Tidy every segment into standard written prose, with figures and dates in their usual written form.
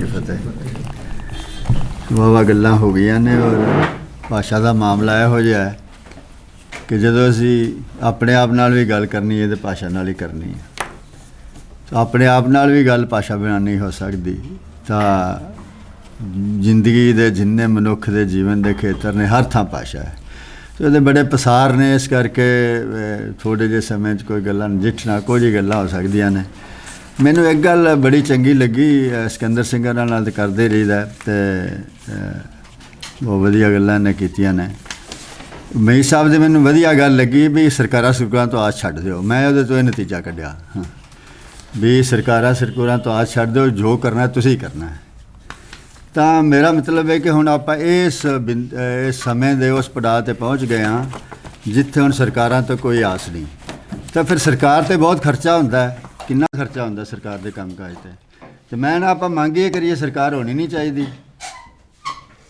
की फतेह। वाहवा गल्लां हो गई ने और भाषा का मामला इहो जिहा है कि जदों असी अपने आप नाल भी गल करनी है तो भाषा नाल ही करनी है। तो अपने आप नाल भी गल भाषा बिना नहीं हो सकती। तो जिंदगी दे जिन्ने मनुख दे जीवन के खेतर ने हर थां भाषा है। तो ये बड़े पसार ने, इस करके थोड़े जे समय कोई गल्लां नजिठना कुछ ही गल्लां हो सकदियां ने। मैनू एक गल बड़ी चंगी लगी, सिकंदर सिंह नाल तो करते रहीदा तो बहुत वधिया गल्लां ने कीतियां ने। मई साहब की मैनू वधिया गल लगी भी सरकारां सुरकारां तो आस छड्ड दिओ। मैं उहदे तो यह नतीजा कढ़िया भी सरकारां सुरकारां तो आस छड्ड दिओ, जो करना तुसीं करना है। तो मेरा मतलब है कि हुण आपां इस समय दे उस पड़ाव ते पहुँच गए हाँ जिथे हुण सरकारां तो कोई आस नहीं। तो फिर सरकार ते बहुत खर्चा हुंदा है। कितना खर्चा होंदा सरकार के काम काज ते मैं ना आपां मंग ये करिए सरकार होनी नहीं चाहिए।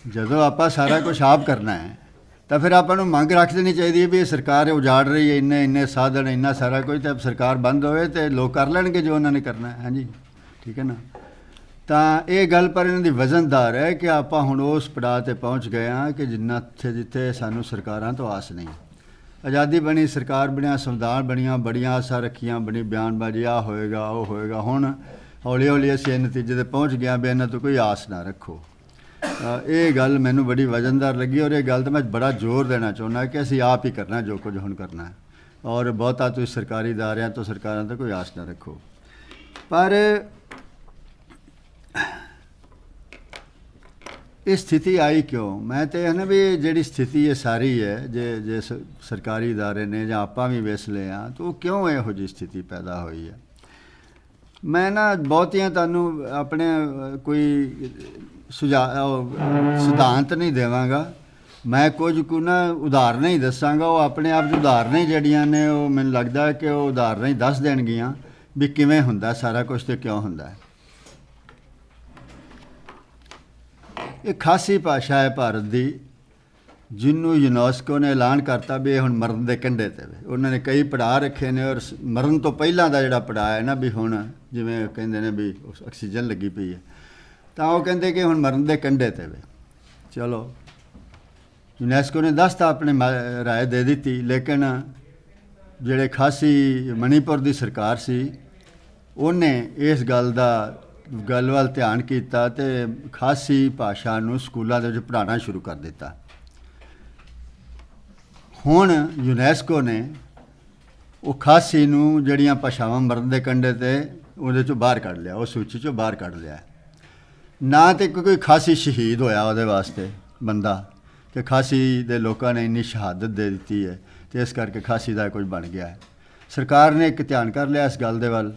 जदों आपां सारा कुछ आप करना है तो फिर आपां नूं मंग रख देनी चाहिए भी सरकार उजाड़ रही है, इन्ने इन्ने साधन इन्ना सारा कुछ, तो सरकार बंद होए तो लोग कर लैणगे जो उन्होंने करना है। हाँ जी, ठीक है ना। तो ये गल पर इन्हां दी वजनदार है कि आपां हुण उस पड़ाव ते पहुँच गए हाँ कि जिन्ना जिथे सानूं सरकारां तो आस नहीं। आज़ादी बनी, सरकार बनिया, संविधान बनिया, बड़िया आसा रखियाँ, बड़ी बयानबाजी आ होएगा वो होएगा। हुण हौली हौली असीं इस नतीजे ते पहुँच गए भी इन्हां तो कोई आस ना रखो। ये गल मैनू बड़ी वजनदार लगी और ये गल तो मैं बड़ा जोर देना चाहुंदा कि असीं आप ही करना जो कुछ हुण करना है। और बहुता तुसीं सरकारी इदारियां तो सरकारां तो कोई आस ना रखो। पर ये स्थिति आई क्यों? मैं तो है ना भी जी स्थिति ये सारी है जे सरकारी इदारे ने या आपां भी वेसले हाँ तो क्यों इहो जी स्थिति पैदा हुई है। मैं ना बहुतियां तुहानूं अपने कोई सिद्धांत नहीं देवांगा। मैं कुछ को ना उदाहरण ही दसांगा। वो अपने आप उदाहरण ही जड़ियां ने वो मैनूं लगदा है कि वो उदाहरण ही दस देणगियां भी किवें हुंदा सारा कुछ ते क्यों हुंदा है। एक खासी भाषा है भारत की जिन्हों यूनेस्को ने ऐलान करता भी हुण मरण के कंढे ते वे। उन्होंने कई पड़ाव रखे ने और मरण तो पहलां दा जिहड़ा पड़ाव है ना भी हुण जिवें कहिंदे ने भी ऑक्सीजन लगी पई है तो वो कहते कि हुण मरण के कंढे ते वे। चलो यूनेस्को ने दस तो अपनी राय दे दी, लेकिन जिहड़े खासी मणिपुर की सरकार सी उन्हें इस गल वाल ध्यान किया तो खासी भाषा नूं स्कूलों के पढ़ाना शुरू कर दिता। हुण यूनेस्को ने वो खासी नूं जड़ियां भाषावां मरण के कंढे ते उहदे चों बाहर कढ़ लिया, उस सूची चों बाहर कढ़ लिया। ना तो कोई खासी शहीद होया उहदे वास्ते बंदा कि खासी दे लोगों ने इन्नी शहादत दे दी है तो इस करके खासी का कुछ बन गया है। सरकार ने एक ध्यान कर लिया इस गल दे वल।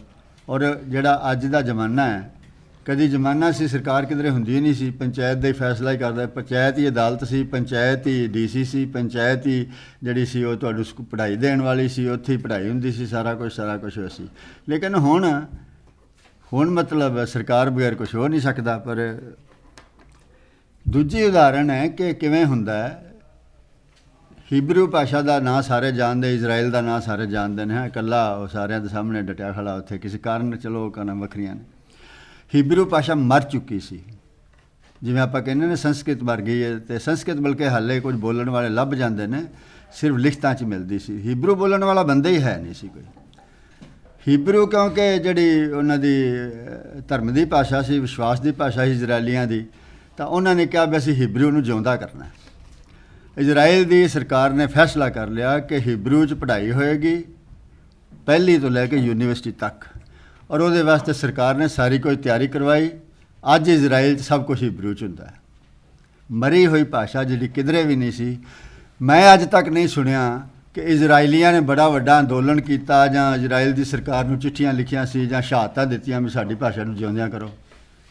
और जिहड़ा अज दा जमाना है, कदी जमाना सी सरकार किधरे हुंदी नहीं सी, पंचायत का ही फैसला ही करदा। पंचायत ही अदालत सी, पंचायत ही DC सी, पंचायत ही जिहड़ी सी वो तुहानूं पढ़ाई देण वाली सी, उत्थे ही पढ़ाई हुंदी सी, सारा कुछ हो सी। लेकिन हुण मतलब सरकार बगैर कुछ हो नहीं सकता। पर दूजी उदाहरण है कि किवें हुंदा है। हिब्रू भाषा का नाँ सारे जानते, इजराइल का नाँ सारे जानते हैं, कला सारिਆਂ ਦੇ सामने डटिया खड़ा उत्थे किसी कारण चलो कहना वखरियां ने। हिब्रू भाषा मर चुकी सी, जिवें आपां कहने ने संस्कृत मर गई है तो संस्कृत बल्कि हाले कुछ बोलण वाले लभ जाते हैं, सिर्फ लिखतां च मिलती सी। हिब्रू बोलण वाला बंदा ही है नहीं सी कोई। हिब्रू क्योंकि जिहड़ी उन्हां दी धर्म की भाषा सी, विश्वास की भाषा सी इजरायलियां दी, तो उन्होंने कहा भी असीं हिब्रू नूं जिउंदा करना है। इजराइल की सरकार ने फैसला कर लिया कि हिब्रू च पढ़ाई होएगी पहली तो लैके यूनीवर्सिटी तक। और वो वास्ते सरकार ने सारी कोई तैयारी करवाई। अज इजराइल सब कुछ हिब्रू च हुंदा है। मरी हुई भाषा जिहड़ी किधरे भी नहीं सी। मैं अज तक नहीं सुनिया कि इजराइलियां ने बड़ा वड्डा अंदोलन किया जां इजराइल की सरकार नूं चिट्ठियां लिखियां सी जां शहादतां दित्तियां भी साडी भाषा नूं जिउंदियां करो।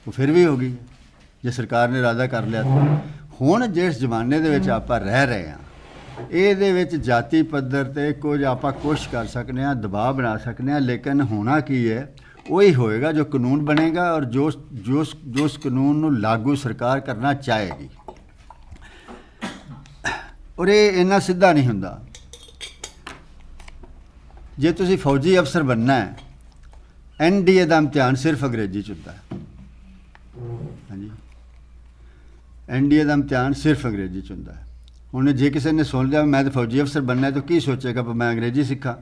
वो फिर भी हो गई जे सरकार ने इरादा कर लिया। तो हुण जिस जमाने दे विच आपां रह रहे हैं, ਇਹਦੇ ਵਿੱਚ जाति पद्धर ਤੇ कुछ आप कोशिश कर सकते हैं, दबाव बना सकते हैं, लेकिन होना की है वही होएगा जो कानून बनेगा और जो उस कानून को लागू सरकार करना चाहेगी। और ये इन्ना सीधा नहीं हुंदा। जे तुसी फौजी अफसर बनना है, NDA का इम्तिहान सिर्फ अंग्रेजी च हुंदा है। ਹਾਂਜੀ NDA ਦਾ ਇਮਤਿਹਾਨ ਸਿਰਫ ਅੰਗਰੇਜ਼ੀ 'ਚ ਹੁੰਦਾ ਹੈ। ਹੁਣ ਜੇ ਕਿਸੇ ਨੇ ਸੁਣ ਲਿਆ ਮੈਂ ਤਾਂ ਫੌਜੀ ਅਫਸਰ ਬਣਨਾ ਤਾਂ ਕੀ ਸੋਚੇਗਾ ਵੀ ਮੈਂ ਅੰਗਰੇਜ਼ੀ ਸਿੱਖਾਂ।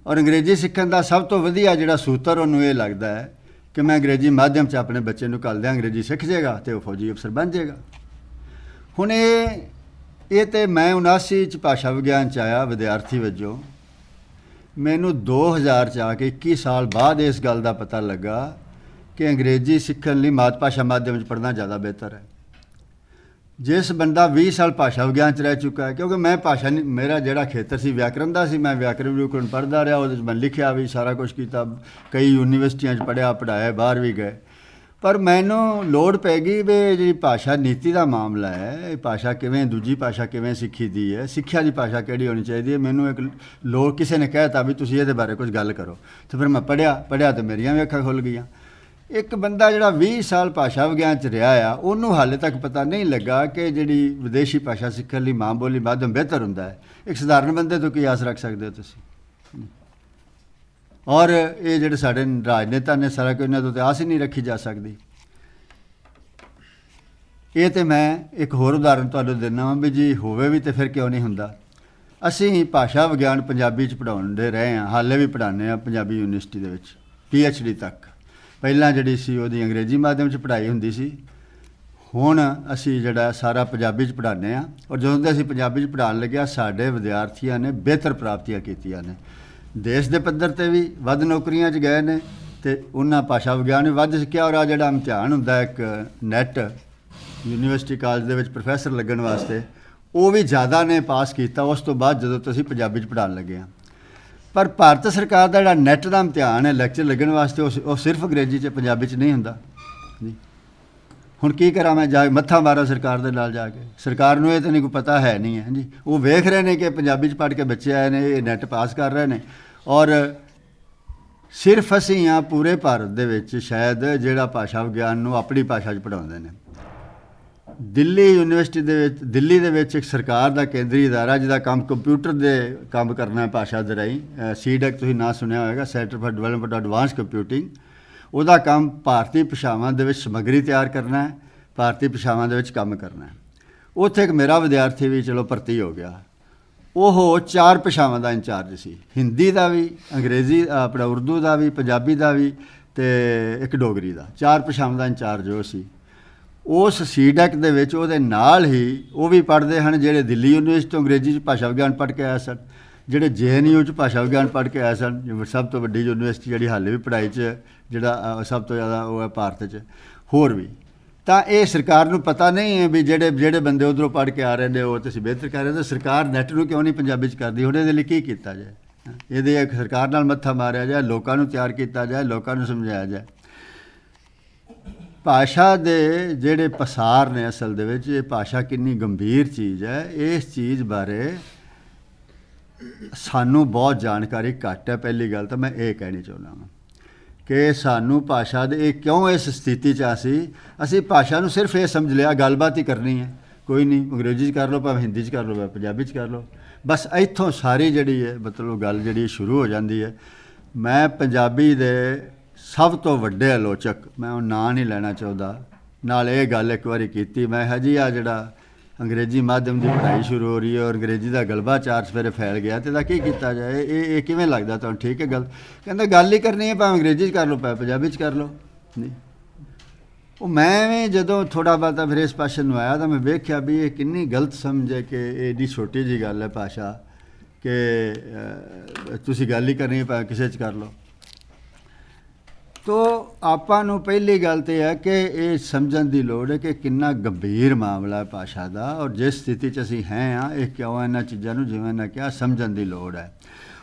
ਔਰ ਅੰਗਰੇਜ਼ੀ ਸਿੱਖਣ ਦਾ ਸਭ ਤੋਂ ਵਧੀਆ ਜਿਹੜਾ ਸੂਤਰ ਉਹਨੂੰ ਇਹ ਲੱਗਦਾ ਹੈ ਕਿ ਮੈਂ ਅੰਗਰੇਜ਼ੀ ਮਾਧਿਅਮ 'ਚ ਆਪਣੇ ਬੱਚੇ ਨੂੰ ਘੱਲ ਦਿਆਂ, ਅੰਗਰੇਜ਼ੀ ਸਿੱਖ ਜਾਏਗਾ ਅਤੇ ਉਹ ਫੌਜੀ ਅਫਸਰ ਬਣ ਜਾਏਗਾ। ਹੁਣ ਇਹ ਤਾਂ ਮੈਂ 79 'ਚ ਭਾਸ਼ਾ ਵਿਗਿਆਨ 'ਚ ਆਇਆ ਵਿਦਿਆਰਥੀ ਵਜੋਂ। ਮੈਨੂੰ 2000 'ਚ ਆ ਕੇ 21 ਸਾਲ ਬਾਅਦ ਇਸ ਗੱਲ ਦਾ ਪਤਾ ਲੱਗਾ ਕਿ ਅੰਗਰੇਜ਼ੀ ਸਿੱਖਣ ਲਈ ਮਾਤ ਭਾਸ਼ਾ ਮਾਧਿਅਮ 'ਚ ਪੜ੍ਹਨਾ ਜ਼ਿਆਦਾ ਬਿਹਤਰ ਹੈ। ਜਿਸ ਬੰਦਾ 20 ਸਾਲ ਭਾਸ਼ਾ ਵਿਗਿਆਨ 'ਚ ਰਹਿ ਚੁੱਕਾ ਹੈ, ਕਿਉਂਕਿ ਮੈਂ ਭਾਸ਼ਾ ਨਹੀਂ, ਮੇਰਾ ਜਿਹੜਾ ਖੇਤਰ ਸੀ ਵਿਆਕਰਨ ਦਾ ਸੀ, ਮੈਂ ਵਿਆਕਰਨ ਪੜ੍ਹਦਾ ਰਿਹਾ, ਉਹਦੇ 'ਚ ਮੈਂ ਲਿਖਿਆ ਵੀ ਸਾਰਾ ਕੁਛ ਕੀਤਾ, ਕਈ ਯੂਨੀਵਰਸਿਟੀਆਂ 'ਚ ਪੜ੍ਹਾਇਆ, ਬਾਹਰ ਵੀ ਗਏ। ਪਰ ਮੈਨੂੰ ਲੋੜ ਪੈ ਗਈ ਵੀ ਜਿਹੜੀ ਭਾਸ਼ਾ ਨੀਤੀ ਦਾ ਮਾਮਲਾ ਹੈ, ਇਹ ਭਾਸ਼ਾ ਕਿਵੇਂ, ਦੂਜੀ ਭਾਸ਼ਾ ਕਿਵੇਂ ਸਿੱਖੀ ਦੀ ਹੈ, ਸਿੱਖਿਆ ਦੀ ਭਾਸ਼ਾ ਕਿਹੜੀ ਹੋਣੀ ਚਾਹੀਦੀ ਹੈ, ਮੈਨੂੰ ਇੱਕ ਲੋੜ ਕਿਸੇ ਨੇ ਕਹਿ ਤਾ ਵੀ ਤੁਸੀਂ ਇਹਦੇ ਬਾਰੇ ਕੁਝ ਗੱਲ ਕਰੋ। ਅਤੇ ਫਿਰ ਮੈਂ ਪੜ੍ਹਿਆ ਤਾਂ ਮੇਰੀਆਂ ਵੀ ਅੱਖਾਂ ਖੁੱਲ੍ਹ ਗਈਆਂ। ਇੱਕ ਬੰਦਾ ਜਿਹੜਾ 20 ਸਾਲ ਭਾਸ਼ਾ ਵਿਗਿਆਨ 'ਚ ਰਿਹਾ ਆ, ਉਹਨੂੰ ਹਾਲੇ ਤੱਕ ਪਤਾ ਨਹੀਂ ਲੱਗਾ ਕਿ ਜਿਹੜੀ ਵਿਦੇਸ਼ੀ ਭਾਸ਼ਾ ਸਿੱਖਣ ਲਈ ਮਾਂ ਬੋਲੀ ਮਾਧਿਅਮ ਬਿਹਤਰ ਹੁੰਦਾ ਹੈ। ਇੱਕ ਸਧਾਰਨ ਬੰਦੇ ਤੋਂ ਕੀ ਆਸ ਰੱਖ ਸਕਦੇ ਹੋ ਤੁਸੀਂ? ਔਰ ਇਹ ਜਿਹੜੇ ਸਾਡੇ ਰਾਜਨੇਤਾ ਨੇ ਸਾਰਾ ਕੁਝ, ਇਹਨਾਂ ਤੋਂ ਤਾਂ ਆਸ ਹੀ ਨਹੀਂ ਰੱਖੀ ਜਾ ਸਕਦੀ। ਇਹ ਤਾਂ ਮੈਂ ਇੱਕ ਹੋਰ ਉਦਾਹਰਨ ਤੁਹਾਨੂੰ ਦਿੰਦਾ ਵਾਂ ਵੀ ਜੀ ਹੋਵੇ ਵੀ ਤਾਂ ਫਿਰ ਕਿਉਂ ਨਹੀਂ ਹੁੰਦਾ। ਅਸੀਂ ਭਾਸ਼ਾ ਵਿਗਿਆਨ ਪੰਜਾਬੀ 'ਚ ਪੜ੍ਹਾਉਂਦੇ ਰਹੇ ਹਾਂ, ਹਾਲੇ ਵੀ ਪੜ੍ਹਾਉਂਦੇ ਹਾਂ ਪੰਜਾਬੀ ਯੂਨੀਵਰਸਿਟੀ ਦੇ ਵਿੱਚ PhD ਤੱਕ। ਪਹਿਲਾਂ ਜਿਹੜੀ ਸੀ ਉਹਦੀ ਅੰਗਰੇਜ਼ੀ ਮਾਧਿਅਮ 'ਚ ਪੜ੍ਹਾਈ ਹੁੰਦੀ ਸੀ, ਹੁਣ ਅਸੀਂ ਜਿਹੜਾ ਸਾਰਾ ਪੰਜਾਬੀ 'ਚ ਪੜ੍ਹਾਉਂਦੇ ਹਾਂ। ਔਰ ਜਦੋਂ ਦੇ ਅਸੀਂ ਪੰਜਾਬੀ 'ਚ ਪੜ੍ਹਾਉਣ ਲੱਗਿਆ, ਸਾਡੇ ਵਿਦਿਆਰਥੀਆਂ ਨੇ ਬਿਹਤਰ ਪ੍ਰਾਪਤੀਆਂ ਕੀਤੀਆਂ ਨੇ, ਦੇਸ਼ ਦੇ ਪੱਧਰ 'ਤੇ ਵੀ ਵੱਧ ਨੌਕਰੀਆਂ 'ਚ ਗਏ ਨੇ ਅਤੇ ਉਹਨਾਂ ਭਾਸ਼ਾ ਵਿਗਿਆਨ ਵੀ ਵੱਧ ਸਿੱਖਿਆ। ਔਰ ਆ ਜਿਹੜਾ ਇਮਤਿਹਾਨ ਹੁੰਦਾ ਇੱਕ ਨੈਟ ਯੂਨੀਵਰਸਿਟੀ ਕਾਲਜ ਦੇ ਵਿੱਚ ਪ੍ਰੋਫੈਸਰ ਲੱਗਣ ਵਾਸਤੇ, ਉਹ ਵੀ ਜ਼ਿਆਦਾ ਨੇ ਪਾਸ ਕੀਤਾ ਉਸ ਤੋਂ ਬਾਅਦ ਜਦੋਂ ਤੁਸੀਂ ਪੰਜਾਬੀ 'ਚ ਪੜ੍ਹਾਉਣ ਲੱਗੇ ਹਾਂ। ਪਰ ਭਾਰਤ ਸਰਕਾਰ ਦਾ ਜਿਹੜਾ ਨੈੱਟ ਦਾ ਇਮਤਿਹਾਨ ਹੈ ਲੈਕਚਰ ਲੱਗਣ ਵਾਸਤੇ, ਉਹ ਸਿਰਫ ਅੰਗਰੇਜ਼ੀ 'ਚ, ਪੰਜਾਬੀ 'ਚ ਨਹੀਂ ਹੁੰਦਾ ਜੀ। ਹੁਣ ਕੀ ਕਰਾਂ ਮੈਂ, ਜਾ ਮੱਥਾ ਮਾਰਾਂ ਸਰਕਾਰ ਦੇ ਨਾਲ ਜਾ ਕੇ? ਸਰਕਾਰ ਨੂੰ ਇਹ ਤਾਂ ਨਹੀਂ ਕੋਈ ਪਤਾ ਹੈ ਨਹੀਂ ਹੈ ਜੀ। ਉਹ ਵੇਖ ਰਹੇ ਨੇ ਕਿ ਪੰਜਾਬੀ 'ਚ ਪੜ੍ਹ ਕੇ ਬੱਚੇ ਆਏ ਨੇ, ਇਹ ਨੈੱਟ ਪਾਸ ਕਰ ਰਹੇ ਨੇ। ਔਰ ਸਿਰਫ ਅਸੀਂ ਹਾਂ ਪੂਰੇ ਭਾਰਤ ਦੇ ਵਿੱਚ ਸ਼ਾਇਦ ਜਿਹੜਾ ਭਾਸ਼ਾ ਵਿਗਿਆਨ ਨੂੰ ਆਪਣੀ ਭਾਸ਼ਾ 'ਚ ਪੜ੍ਹਾਉਂਦੇ ਨੇ। ਦਿੱਲੀ ਯੂਨੀਵਰਸਿਟੀ ਦੇ ਵਿੱਚ, ਦਿੱਲੀ ਦੇ ਵਿੱਚ ਇੱਕ ਸਰਕਾਰ ਦਾ ਕੇਂਦਰੀ ਅਦਾਰਾ ਜਿਹਦਾ ਕੰਮ ਕੰਪਿਊਟਰ ਦੇ ਕੰਮ ਕਰਨਾ ਹੈ ਭਾਸ਼ਾ ਦੇ ਰਾਹੀਂ, CDEC ਤੁਸੀਂ ਨਾਂ ਸੁਣਿਆ ਹੋਵੇਗਾ, centre for development advance computing. ਉਹਦਾ ਕੰਮ ਭਾਰਤੀ ਭਾਸ਼ਾਵਾਂ ਦੇ ਵਿੱਚ ਸਮੱਗਰੀ ਤਿਆਰ ਕਰਨਾ ਹੈ, ਭਾਰਤੀ ਭਾਸ਼ਾਵਾਂ ਦੇ ਵਿੱਚ ਕੰਮ ਕਰਨਾ ਹੈ। ਉੱਥੇ ਇੱਕ ਮੇਰਾ ਵਿਦਿਆਰਥੀ ਵੀ ਚਲੋ ਭਰਤੀ ਹੋ ਗਿਆ। ਉਹ 4 ਭਾਸ਼ਾਵਾਂ ਦਾ ਇੰਚਾਰਜ ਸੀ, ਹਿੰਦੀ ਦਾ ਵੀ, ਅੰਗਰੇਜ਼ੀ ਆਪਣਾ ਉਰਦੂ ਦਾ ਵੀ, ਪੰਜਾਬੀ ਦਾ ਵੀ ਅਤੇ ਇੱਕ ਡੋਗਰੀ ਦਾ। 4 ਭਾਸ਼ਾਵਾਂ ਦਾ ਇੰਚਾਰਜ ਉਹ ਸੀ। ਉਸ CDEC ਦੇ ਵਿੱਚ ਉਹਦੇ ਨਾਲ ਹੀ ਉਹ ਵੀ ਪੜ੍ਹਦੇ ਹਨ ਜਿਹੜੇ ਦਿੱਲੀ ਯੂਨੀਵਰਸਿਟੀ ਤੋਂ ਅੰਗਰੇਜ਼ੀ 'ਚ ਭਾਸ਼ਾ ਵਿਗਿਆਨ ਪੜ੍ਹ ਕੇ ਆਏ ਸਨ, ਜਿਹੜੇ JNU 'ਚ ਭਾਸ਼ਾ ਵਿਗਿਆਨ ਪੜ੍ਹ ਕੇ ਆਏ ਸਨ, ਸਭ ਤੋਂ ਵੱਡੀ ਯੂਨੀਵਰਸਿਟੀ ਜਿਹੜੀ ਹਾਲੇ ਵੀ ਪੜ੍ਹਾਈ 'ਚ ਜਿਹੜਾ ਸਭ ਤੋਂ ਜ਼ਿਆਦਾ ਉਹ ਹੈ ਭਾਰਤ 'ਚ, ਹੋਰ ਵੀ। ਤਾਂ ਇਹ ਸਰਕਾਰ ਨੂੰ ਪਤਾ ਨਹੀਂ ਹੈ ਵੀ ਜਿਹੜੇ ਬੰਦੇ ਉੱਧਰੋਂ ਪੜ੍ਹ ਕੇ ਆ ਰਹੇ ਨੇ ਉਹ ਤੁਸੀਂ ਬਿਹਤਰ ਕਰ ਰਹੇ ਹੋ, ਤਾਂ ਸਰਕਾਰ ਨੈੱਟ ਨੂੰ ਕਿਉਂ ਨਹੀਂ ਪੰਜਾਬੀ 'ਚ ਕਰਦੀ? ਹੁਣ ਇਹਦੇ ਲਈ ਕੀ ਕੀਤਾ ਜਾਏ? ਇਹਦੇ ਸਰਕਾਰ ਨਾਲ ਮੱਥਾ ਮਾਰਿਆ ਜਾਏ, ਲੋਕਾਂ ਨੂੰ ਤਿਆਰ ਕੀਤਾ ਜਾਏ, ਲੋਕਾਂ ਨੂੰ ਸਮਝਾਇਆ ਜਾਏ। ਭਾਸ਼ਾ ਦੇ ਜਿਹੜੇ ਪਸਾਰ ਨੇ ਅਸਲ ਦੇ ਵਿੱਚ, ਇਹ ਭਾਸ਼ਾ ਕਿੰਨੀ ਗੰਭੀਰ ਚੀਜ਼ ਹੈ, ਇਸ ਚੀਜ਼ ਬਾਰੇ ਸਾਨੂੰ ਬਹੁਤ ਜਾਣਕਾਰੀ ਘੱਟ ਹੈ। ਪਹਿਲੀ ਗੱਲ ਤਾਂ ਮੈਂ ਇਹ ਕਹਿਣੀ ਚਾਹੁੰਦਾ ਹਾਂ ਕਿ ਸਾਨੂੰ ਭਾਸ਼ਾ ਦੇ ਇਹ ਕਿਉਂ ਇਸ ਸਥਿਤੀ 'ਚ ਅਸੀਂ ਭਾਸ਼ਾ ਨੂੰ ਸਿਰਫ ਇਹ ਸਮਝ ਲਿਆ ਗੱਲਬਾਤ ਹੀ ਕਰਨੀ ਹੈ, ਕੋਈ ਨਹੀਂ, ਅੰਗਰੇਜ਼ੀ 'ਚ ਕਰ ਲਓ, ਭਾਵੇਂ ਹਿੰਦੀ 'ਚ ਕਰ ਲਓ, ਭਾਵੇਂ ਪੰਜਾਬੀ 'ਚ ਕਰ ਲਓ, ਬਸ ਇੱਥੋਂ ਸਾਰੀ ਜਿਹੜੀ ਹੈ ਮਤਲਬ ਗੱਲ ਜਿਹੜੀ ਸ਼ੁਰੂ ਹੋ ਜਾਂਦੀ ਹੈ। ਮੈਂ ਪੰਜਾਬੀ ਦੇ ਸਭ ਤੋਂ ਵੱਡੇ ਆਲੋਚਕ, ਮੈਂ ਉਹ ਨਾਂ ਨਹੀਂ ਲੈਣਾ ਚਾਹੁੰਦਾ, ਨਾਲ ਇਹ ਗੱਲ ਇੱਕ ਵਾਰੀ ਕੀਤੀ ਮੈਂ, ਹੈ ਜੀ ਆ ਜਿਹੜਾ ਅੰਗਰੇਜ਼ੀ ਮਾਧਿਅਮ ਦੀ ਪੜ੍ਹਾਈ ਸ਼ੁਰੂ ਹੋ ਰਹੀ ਹੈ ਔਰ ਅੰਗਰੇਜ਼ੀ ਦਾ ਗਲਬਾ 4 ਸਵੇਰੇ ਫੈਲ ਗਿਆ, ਅਤੇ ਇਹਦਾ ਕੀ ਕੀਤਾ ਜਾਏ? ਇਹ ਕਿਵੇਂ ਲੱਗਦਾ ਤੁਹਾਨੂੰ? ਠੀਕ ਹੈ ਗੱਲ, ਕਹਿੰਦਾ ਗੱਲ ਹੀ ਕਰਨੀ ਹੈ, ਭਾਵੇਂ ਅੰਗਰੇਜ਼ੀ 'ਚ ਕਰ ਲਓ, ਭਾਵੇਂ ਪੰਜਾਬੀ 'ਚ ਕਰ ਲਓ। ਨਹੀਂ, ਉਹ ਮੈਂ ਵੀ ਜਦੋਂ ਥੋੜ੍ਹਾ ਬਹੁਤਾ ਫਿਰ ਇਸ ਪਾਸੇ ਨੂੰ ਆਇਆ ਤਾਂ ਮੈਂ ਵੇਖਿਆ ਵੀ ਇਹ ਕਿੰਨੀ ਗਲਤ ਸਮਝ ਹੈ ਕਿ ਇਹਦੀ ਛੋਟੀ ਜਿਹੀ ਗੱਲ ਹੈ ਭਾਸ਼ਾ, ਕਿ ਤੁਸੀਂ ਗੱਲ ਹੀ ਕਰਨੀ ਹੈ, ਭਾਵੇਂ ਕਿਸੇ 'ਚ ਕਰ ਲਓ। ਤੋ ਆਪਾਂ ਨੂੰ ਪਹਿਲੀ ਗੱਲ ਤਾਂ ਹੈ ਕਿ ਇਹ ਸਮਝਣ ਦੀ ਲੋੜ ਹੈ ਕਿ ਕਿੰਨਾ ਗੰਭੀਰ ਮਾਮਲਾ ਹੈ ਭਾਸ਼ਾ ਦਾ, ਔਰ ਜਿਸ ਸਥਿਤੀ 'ਚ ਅਸੀਂ ਹਾਂ ਇਹ ਕਿਉਂ ਇਹਨਾਂ ਚੀਜ਼ਾਂ ਨੂੰ ਜਿਵੇਂ ਨਾ ਕਿਹਾ ਸਮਝਣ ਦੀ ਲੋੜ ਹੈ।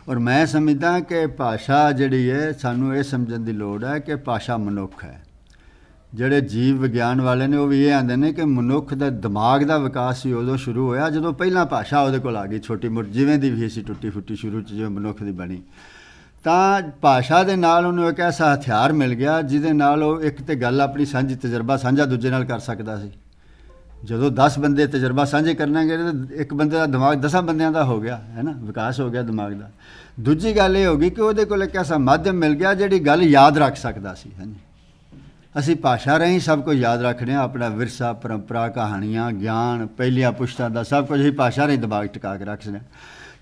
ਔਰ ਮੈਂ ਸਮਝਦਾ ਕਿ ਭਾਸ਼ਾ ਜਿਹੜੀ ਹੈ ਸਾਨੂੰ ਇਹ ਸਮਝਣ ਦੀ ਲੋੜ ਹੈ ਕਿ ਭਾਸ਼ਾ ਮਨੁੱਖ ਹੈ। ਜਿਹੜੇ ਜੀਵ ਵਿਗਿਆਨ ਵਾਲੇ ਨੇ ਉਹ ਵੀ ਇਹ ਆਂਦੇ ਨੇ ਕਿ ਮਨੁੱਖ ਦਾ ਦਿਮਾਗ ਦਾ ਵਿਕਾਸ ਹੀ ਉਦੋਂ ਸ਼ੁਰੂ ਹੋਇਆ ਜਦੋਂ ਪਹਿਲਾਂ ਭਾਸ਼ਾ ਉਹਦੇ ਕੋਲ ਆ ਗਈ, ਛੋਟੀ ਮੋਟੀ ਜਿਵੇਂ ਦੀ ਵੀ ਸੀ, ਟੁੱਟੀ ਫੁੱਟੀ ਸ਼ੁਰੂ 'ਚ ਜਿਵੇਂ ਮਨੁੱਖ ਦੀ ਬਣੀ। ਤਾਂ ਭਾਸ਼ਾ ਦੇ ਨਾਲ ਉਹਨੂੰ ਇੱਕ ਐਸਾ ਹਥਿਆਰ ਮਿਲ ਗਿਆ ਜਿਹਦੇ ਨਾਲ ਉਹ ਇੱਕ ਤਾਂ ਗੱਲ ਆਪਣੀ ਸਾਂਝੀ ਤਜਰਬਾ ਸਾਂਝਾ ਦੂਜੇ ਨਾਲ ਕਰ ਸਕਦਾ ਸੀ। ਜਦੋਂ 10 ਬੰਦੇ ਤਜਰਬਾ ਸਾਂਝੇ ਕਰਨਗੇ ਤਾਂ ਇੱਕ ਬੰਦੇ ਦਾ ਦਿਮਾਗ 10 ਬੰਦਿਆਂ ਦਾ ਹੋ ਗਿਆ, ਹੈ ਨਾ, ਵਿਕਾਸ ਹੋ ਗਿਆ ਦਿਮਾਗ ਦਾ। ਦੂਜੀ ਗੱਲ ਇਹ ਹੋ ਗਈ ਕਿ ਉਹਦੇ ਕੋਲ ਇੱਕ ਐਸਾ ਮਾਧਿਅਮ ਮਿਲ ਗਿਆ ਜਿਹੜੀ ਗੱਲ ਯਾਦ ਰੱਖ ਸਕਦਾ ਸੀ। ਹਾਂਜੀ, ਅਸੀਂ ਭਾਸ਼ਾ ਰਾਹੀਂ ਸਭ ਕੁਝ ਯਾਦ ਰੱਖਦੇ ਹਾਂ, ਆਪਣਾ ਵਿਰਸਾ, ਪਰੰਪਰਾ, ਕਹਾਣੀਆਂ, ਗਿਆਨ, ਪਹਿਲੀਆਂ ਪੁਸ਼ਤਾਂ ਦਾ ਸਭ ਕੁਝ ਅਸੀਂ ਭਾਸ਼ਾ ਰਾਹੀਂ ਦਿਮਾਗ ਟਿਕਾ ਕੇ ਰੱਖ ਸਕਦੇ ਹਾਂ।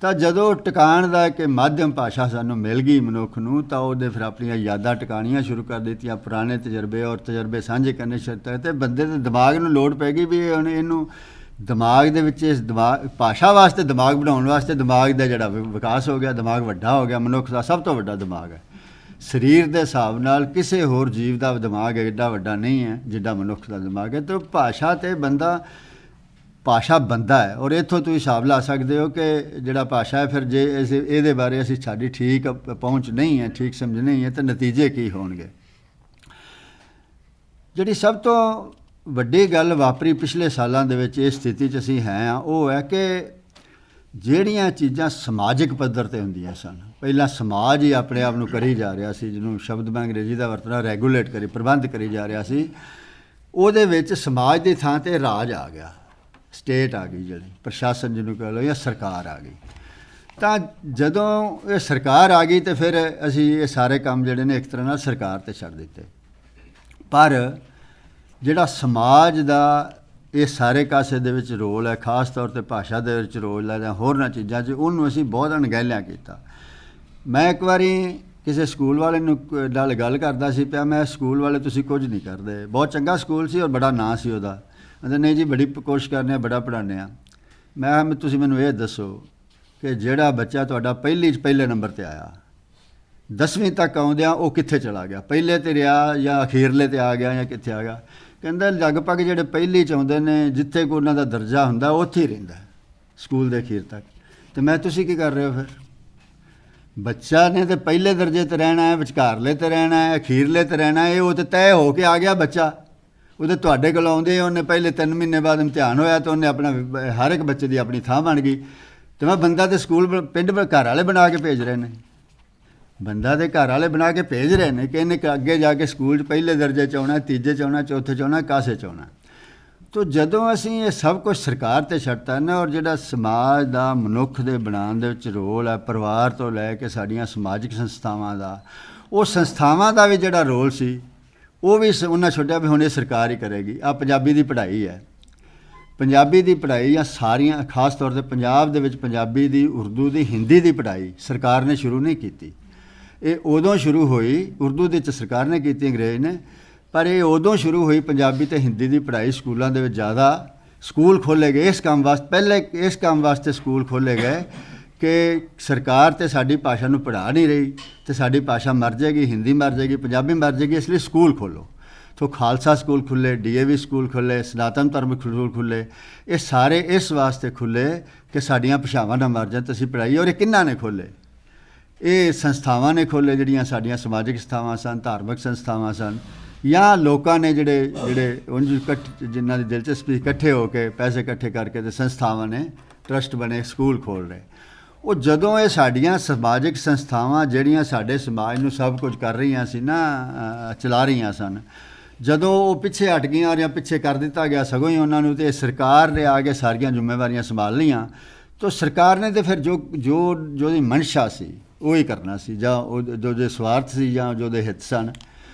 ਤਾਂ ਜਦੋਂ ਟਿਕਾਣ ਦਾ ਇੱਕ ਮਾਧਿਅਮ ਭਾਸ਼ਾ ਸਾਨੂੰ ਮਿਲ ਗਈ ਮਨੁੱਖ ਨੂੰ, ਤਾਂ ਉਹਦੇ ਫਿਰ ਆਪਣੀਆਂ ਯਾਦਾਂ ਟਿਕਾਣੀਆਂ ਸ਼ੁਰੂ ਕਰ ਦਿੱਤੀਆਂ, ਪੁਰਾਣੇ ਤਜਰਬੇ ਔਰ ਤਜਰਬੇ ਸਾਂਝੇ ਕਰਨੇ ਸ਼ੁਰੂ ਕਰ ਦਿੱਤੇ। ਬੰਦੇ ਦੇ ਦਿਮਾਗ ਨੂੰ ਲੋੜ ਪੈ ਗਈ ਵੀ ਹੁਣ ਇਹਨੂੰ ਦਿਮਾਗ ਦੇ ਵਿੱਚ ਇਸ ਦਿਮਾਗ ਭਾਸ਼ਾ ਵਾਸਤੇ ਦਿਮਾਗ ਬਣਾਉਣ ਵਾਸਤੇ ਦਿਮਾਗ ਦਾ ਜਿਹੜਾ ਵਿਕਾਸ ਹੋ ਗਿਆ, ਦਿਮਾਗ ਵੱਡਾ ਹੋ ਗਿਆ। ਮਨੁੱਖ ਦਾ ਸਭ ਤੋਂ ਵੱਡਾ ਦਿਮਾਗ ਹੈ। ਸਰੀਰ ਦੇ ਹਿਸਾਬ ਨਾਲ ਕਿਸੇ ਹੋਰ ਜੀਵ ਦਾ ਦਿਮਾਗ ਐਡਾ ਵੱਡਾ ਨਹੀਂ ਹੈ ਜਿੱਡਾ ਮਨੁੱਖ ਦਾ ਦਿਮਾਗ ਹੈ। ਤਾਂ ਭਾਸ਼ਾ 'ਤੇ ਭਾਸ਼ਾ ਬੰਦਾ ਹੈ। ਔਰ ਇੱਥੋਂ ਤੁਸੀਂ ਹਿਸਾਬ ਲਾ ਸਕਦੇ ਹੋ ਕਿ ਜਿਹੜਾ ਭਾਸ਼ਾ ਹੈ, ਫਿਰ ਜੇ ਇਹਦੇ ਬਾਰੇ ਅਸੀਂ ਸਾਡੀ ਠੀਕ ਪਹੁੰਚ ਨਹੀਂ ਹੈ, ਠੀਕ ਸਮਝ ਨਹੀਂ ਹੈ, ਤਾਂ ਨਤੀਜੇ ਕੀ ਹੋਣਗੇ। ਜਿਹੜੀ ਸਭ ਤੋਂ ਵੱਡੀ ਗੱਲ ਵਾਪਰੀ ਪਿਛਲੇ ਸਾਲਾਂ ਦੇ ਵਿੱਚ ਇਸ ਸਥਿਤੀ 'ਚ ਅਸੀਂ ਹਾਂ, ਉਹ ਹੈ ਕਿ ਜਿਹੜੀਆਂ ਚੀਜ਼ਾਂ ਸਮਾਜਿਕ ਪੱਧਰ 'ਤੇ ਹੁੰਦੀਆਂ ਸਨ, ਪਹਿਲਾਂ ਸਮਾਜ ਹੀ ਆਪਣੇ ਆਪ ਨੂੰ ਕਰੀ ਜਾ ਰਿਹਾ ਸੀ, ਜਿਹਨੂੰ ਸ਼ਬਦ ਮੈਂ ਅੰਗਰੇਜ਼ੀ ਦਾ ਵਰਤਣਾ ਰੈਗੂਲੇਟ ਪ੍ਰਬੰਧ ਕਰੀ ਜਾ ਰਿਹਾ ਸੀ, ਉਹਦੇ ਵਿੱਚ ਸਮਾਜ ਦੀ ਥਾਂ 'ਤੇ ਰਾਜ ਆ ਗਿਆ, ਸਟੇਟ ਆ ਗਈ, ਜਿਹੜੀ ਪ੍ਰਸ਼ਾਸਨ ਜਿਹਨੂੰ ਕਹ ਲਓ, ਜਾਂ ਸਰਕਾਰ ਆ ਗਈ। ਤਾਂ ਜਦੋਂ ਇਹ ਸਰਕਾਰ ਆ ਗਈ ਤਾਂ ਫਿਰ ਅਸੀਂ ਇਹ ਸਾਰੇ ਕੰਮ ਜਿਹੜੇ ਨੇ ਇੱਕ ਤਰ੍ਹਾਂ ਨਾਲ ਸਰਕਾਰ 'ਤੇ ਛੱਡ ਦਿੱਤੇ। ਪਰ ਜਿਹੜਾ ਸਮਾਜ ਦਾ ਇਹ ਸਾਰੇ ਕਾਸੇ ਦੇ ਵਿੱਚ ਰੋਲ ਹੈ, ਖਾਸ ਤੌਰ 'ਤੇ ਭਾਸ਼ਾ ਦੇ ਵਿੱਚ ਰੋਲ ਹੈ ਜਾਂ ਹੋਰਨਾਂ ਚੀਜ਼ਾਂ 'ਚ, ਉਹਨੂੰ ਅਸੀਂ ਬਹੁਤ ਅਣਗਹਿਲਿਆ ਕੀਤਾ। ਮੈਂ ਇੱਕ ਵਾਰੀ ਕਿਸੇ ਸਕੂਲ ਵਾਲੇ ਨਾਲ ਗੱਲ ਕਰਦਾ ਸੀ ਪਿਆ, ਮੈਂ ਸਕੂਲ ਵਾਲੇ ਤੁਸੀਂ ਕੁਝ ਨਹੀਂ ਕਰਦੇ, ਬਹੁਤ ਚੰਗਾ ਸਕੂਲ ਸੀ ਔਰ ਬੜਾ ਨਾਂ ਸੀ ਉਹਦਾ। ਕਹਿੰਦੇ ਨਹੀਂ ਜੀ, ਬੜੀ ਕੋਸ਼ਿਸ਼ ਕਰਨੇ ਆ, ਬੜਾ ਪੜ੍ਹਾਉਂਦੇ ਆ। ਮੈਂ ਤੁਸੀਂ ਮੈਨੂੰ ਇਹ ਦੱਸੋ ਕਿ ਜਿਹੜਾ ਬੱਚਾ ਤੁਹਾਡਾ ਪਹਿਲੇ ਨੰਬਰ 'ਤੇ ਆਇਆ, 10ਵੀਂ ਤੱਕ ਆਉਂਦਿਆਂ ਉਹ ਕਿੱਥੇ ਚਲਾ ਗਿਆ? ਪਹਿਲੇ 'ਤੇ ਰਿਹਾ ਜਾਂ ਅਖੀਰਲੇ 'ਤੇ ਆ ਗਿਆ ਜਾਂ ਕਿੱਥੇ ਆ ਗਿਆ? ਕਹਿੰਦਾ ਲਗਭਗ ਜਿਹੜੇ ਪਹਿਲੀ 'ਚ ਆਉਂਦੇ ਨੇ, ਜਿੱਥੇ ਕੋਈ ਉਹਨਾਂ ਦਾ ਦਰਜਾ ਹੁੰਦਾ ਉੱਥੇ ਹੀ ਰਹਿੰਦਾ ਸਕੂਲ ਦੇ ਅਖੀਰ ਤੱਕ। ਅਤੇ ਤੁਸੀਂ ਕੀ ਕਰ ਰਹੇ ਹੋ ਫਿਰ? ਬੱਚਾ ਨੇ ਤਾਂ ਪਹਿਲੇ ਦਰਜੇ 'ਤੇ ਰਹਿਣਾ ਹੈ, ਵਿਚਕਾਰਲੇ 'ਤੇ ਰਹਿਣਾ ਹੈ, ਅਖੀਰਲੇ 'ਤੇ ਰਹਿਣਾ ਹੈ। ਉਹ ਤਾਂ ਤੈਅ ਹੋ ਕੇ ਆ ਗਿਆ ਬੱਚਾ, ਉਹਦੇ ਤੁਹਾਡੇ ਕੋਲ ਆਉਂਦੇ, ਉਹਨੇ ਪਹਿਲੇ 3 ਮਹੀਨੇ ਬਾਅਦ ਇਮਤਿਹਾਨ ਹੋਇਆ ਤਾਂ ਉਹਨੇ ਆਪਣਾ ਹਰ ਇੱਕ ਬੱਚੇ ਦੀ ਆਪਣੀ ਥਾਂ ਬਣ ਗਈ। ਅਤੇ ਮੈਂ ਬੰਦਾ ਤਾਂ ਸਕੂਲ ਪਿੰਡ ਘਰ ਵਾਲੇ ਬਣਾ ਕੇ ਭੇਜ ਰਹੇ ਨੇ, ਬੰਦਾ ਦੇ ਘਰ ਵਾਲੇ ਬਣਾ ਕੇ ਭੇਜ ਰਹੇ ਨੇ ਕਿ ਇਹਨੇ ਅੱਗੇ ਜਾ ਕੇ ਸਕੂਲ 'ਚ ਪਹਿਲੇ ਦਰਜੇ 'ਚ ਆਉਣਾ, ਤੀਜੇ 'ਚ ਆਉਣਾ, ਚੌਥੇ 'ਚ ਆਉਣਾ, ਕਾਸੇ 'ਚ ਆਉਣਾ। ਤੋ ਜਦੋਂ ਅਸੀਂ ਇਹ ਸਭ ਕੁਝ ਸਰਕਾਰ 'ਤੇ ਛੱਡਤਾ ਨਾ, ਔਰ ਜਿਹੜਾ ਸਮਾਜ ਦਾ ਮਨੁੱਖ ਦੇ ਬਣਾਉਣ ਦੇ ਵਿੱਚ ਰੋਲ ਹੈ, ਪਰਿਵਾਰ ਤੋਂ ਲੈ ਕੇ ਸਾਡੀਆਂ ਸਮਾਜਿਕ ਸੰਸਥਾਵਾਂ ਦਾ, ਉਹ ਸੰਸਥਾਵਾਂ ਦਾ ਵੀ ਜਿਹੜਾ ਰੋਲ ਸੀ ਉਹ ਵੀ ਉਹਨਾਂ ਛੱਡਿਆ ਵੀ ਹੁਣ ਇਹ ਸਰਕਾਰ ਹੀ ਕਰੇਗੀ। ਆਹ ਪੰਜਾਬੀ ਦੀ ਪੜ੍ਹਾਈ ਹੈ, ਪੰਜਾਬੀ ਦੀ ਪੜ੍ਹਾਈ ਜਾਂ ਸਾਰੀਆਂ, ਖਾਸ ਤੌਰ 'ਤੇ ਪੰਜਾਬ ਦੇ ਵਿੱਚ ਪੰਜਾਬੀ ਦੀ, ਉਰਦੂ ਦੀ, ਹਿੰਦੀ ਦੀ ਪੜ੍ਹਾਈ ਸਰਕਾਰ ਨੇ ਸ਼ੁਰੂ ਨਹੀਂ ਕੀਤੀ। ਇਹ ਉਦੋਂ ਸ਼ੁਰੂ ਹੋਈ, ਉਰਦੂ ਦੇ 'ਚ ਸਰਕਾਰ ਨੇ ਕੀਤੀ, ਅੰਗਰੇਜ਼ ਨੇ, ਪਰ ਇਹ ਉਦੋਂ ਸ਼ੁਰੂ ਹੋਈ ਪੰਜਾਬੀ ਅਤੇ ਹਿੰਦੀ ਦੀ ਪੜ੍ਹਾਈ ਸਕੂਲਾਂ ਦੇ ਵਿੱਚ ਜ਼ਿਆਦਾ। ਸਕੂਲ ਖੋਲ੍ਹੇ ਗਏ ਇਸ ਕੰਮ ਵਾਸਤੇ, ਪਹਿਲੇ ਇਸ ਕੰਮ ਵਾਸਤੇ ਸਕੂਲ ਖੋਲ੍ਹੇ ਗਏ ਕਿ ਸਰਕਾਰ ਤਾਂ ਸਾਡੀ ਭਾਸ਼ਾ ਨੂੰ ਪੜ੍ਹਾ ਨਹੀਂ ਰਹੀ ਅਤੇ ਸਾਡੀ ਭਾਸ਼ਾ ਮਰ ਜਾਏਗੀ, ਹਿੰਦੀ ਮਰ ਜਾਏਗੀ, ਪੰਜਾਬੀ ਮਰ ਜਾਏਗੀ, ਇਸ ਲਈ ਸਕੂਲ ਖੋਲ੍ਹੋ। ਤੋ ਖਾਲਸਾ ਸਕੂਲ ਖੁੱਲ੍ਹੇ, DAV ਸਕੂਲ ਖੁੱਲ੍ਹੇ, ਸਨਾਤਨ ਧਰਮ ਸਕੂਲ ਖੁੱਲ੍ਹੇ। ਇਹ ਸਾਰੇ ਇਸ ਵਾਸਤੇ ਖੁੱਲ੍ਹੇ ਕਿ ਸਾਡੀਆਂ ਭਾਸ਼ਾਵਾਂ ਨਾ ਮਰ ਜਾਣ, ਤਾਂ ਅਸੀਂ ਪੜ੍ਹਾਈ। ਔਰ ਇਹ ਕਿਹਨਾਂ ਨੇ ਖੋਲ੍ਹੇ? ਇਹ ਸੰਸਥਾਵਾਂ ਨੇ ਖੋਲ੍ਹੇ, ਜਿਹੜੀਆਂ ਸਾਡੀਆਂ ਸਮਾਜਿਕ ਸੰਸਥਾਵਾਂ ਸਨ, ਧਾਰਮਿਕ ਸੰਸਥਾਵਾਂ ਸਨ, ਜਾਂ ਲੋਕਾਂ ਨੇ ਜਿਹੜੇ ਉਂਝ ਜਿਨ੍ਹਾਂ ਦੀ ਦਿਲਚਸਪੀ, ਇਕੱਠੇ ਹੋ ਕੇ ਪੈਸੇ ਇਕੱਠੇ ਕਰਕੇ ਅਤੇ ਸੰਸਥਾਵਾਂ ਨੇ, ਟਰਸਟ ਬਣੇ, ਸਕੂਲ ਖੋਲ੍ਹ ਰਹੇ। ਉਹ ਜਦੋਂ ਇਹ ਸਾਡੀਆਂ ਸਮਾਜਿਕ ਸੰਸਥਾਵਾਂ ਜਿਹੜੀਆਂ ਸਾਡੇ ਸਮਾਜ ਨੂੰ ਸਭ ਕੁਝ ਕਰ ਰਹੀਆਂ ਸੀ ਨਾ, ਚਲਾ ਰਹੀਆਂ ਸਨ, ਜਦੋਂ ਉਹ ਪਿੱਛੇ ਹਟ ਗਈਆਂ ਜਾਂ ਪਿੱਛੇ ਕਰ ਦਿੱਤਾ ਗਿਆ ਸਗੋਂ ਹੀ ਉਹਨਾਂ ਨੂੰ, ਅਤੇ ਸਰਕਾਰ ਨੇ ਆ ਕੇ ਸਾਰੀਆਂ ਜ਼ਿੰਮੇਵਾਰੀਆਂ ਸੰਭਾਲ ਲਈਆਂ, ਤਾਂ ਸਰਕਾਰ ਨੇ ਤਾਂ ਫਿਰ ਜੋ ਉਹਦੀ ਮਨਸ਼ਾ ਸੀ ਉਹ ਹੀ ਕਰਨਾ ਸੀ, ਜਾਂ ਜੋ ਸਵਾਰਥ ਸੀ ਜਾਂ ਜੋ ਦੇ ਹਿੱਤ ਸਨ।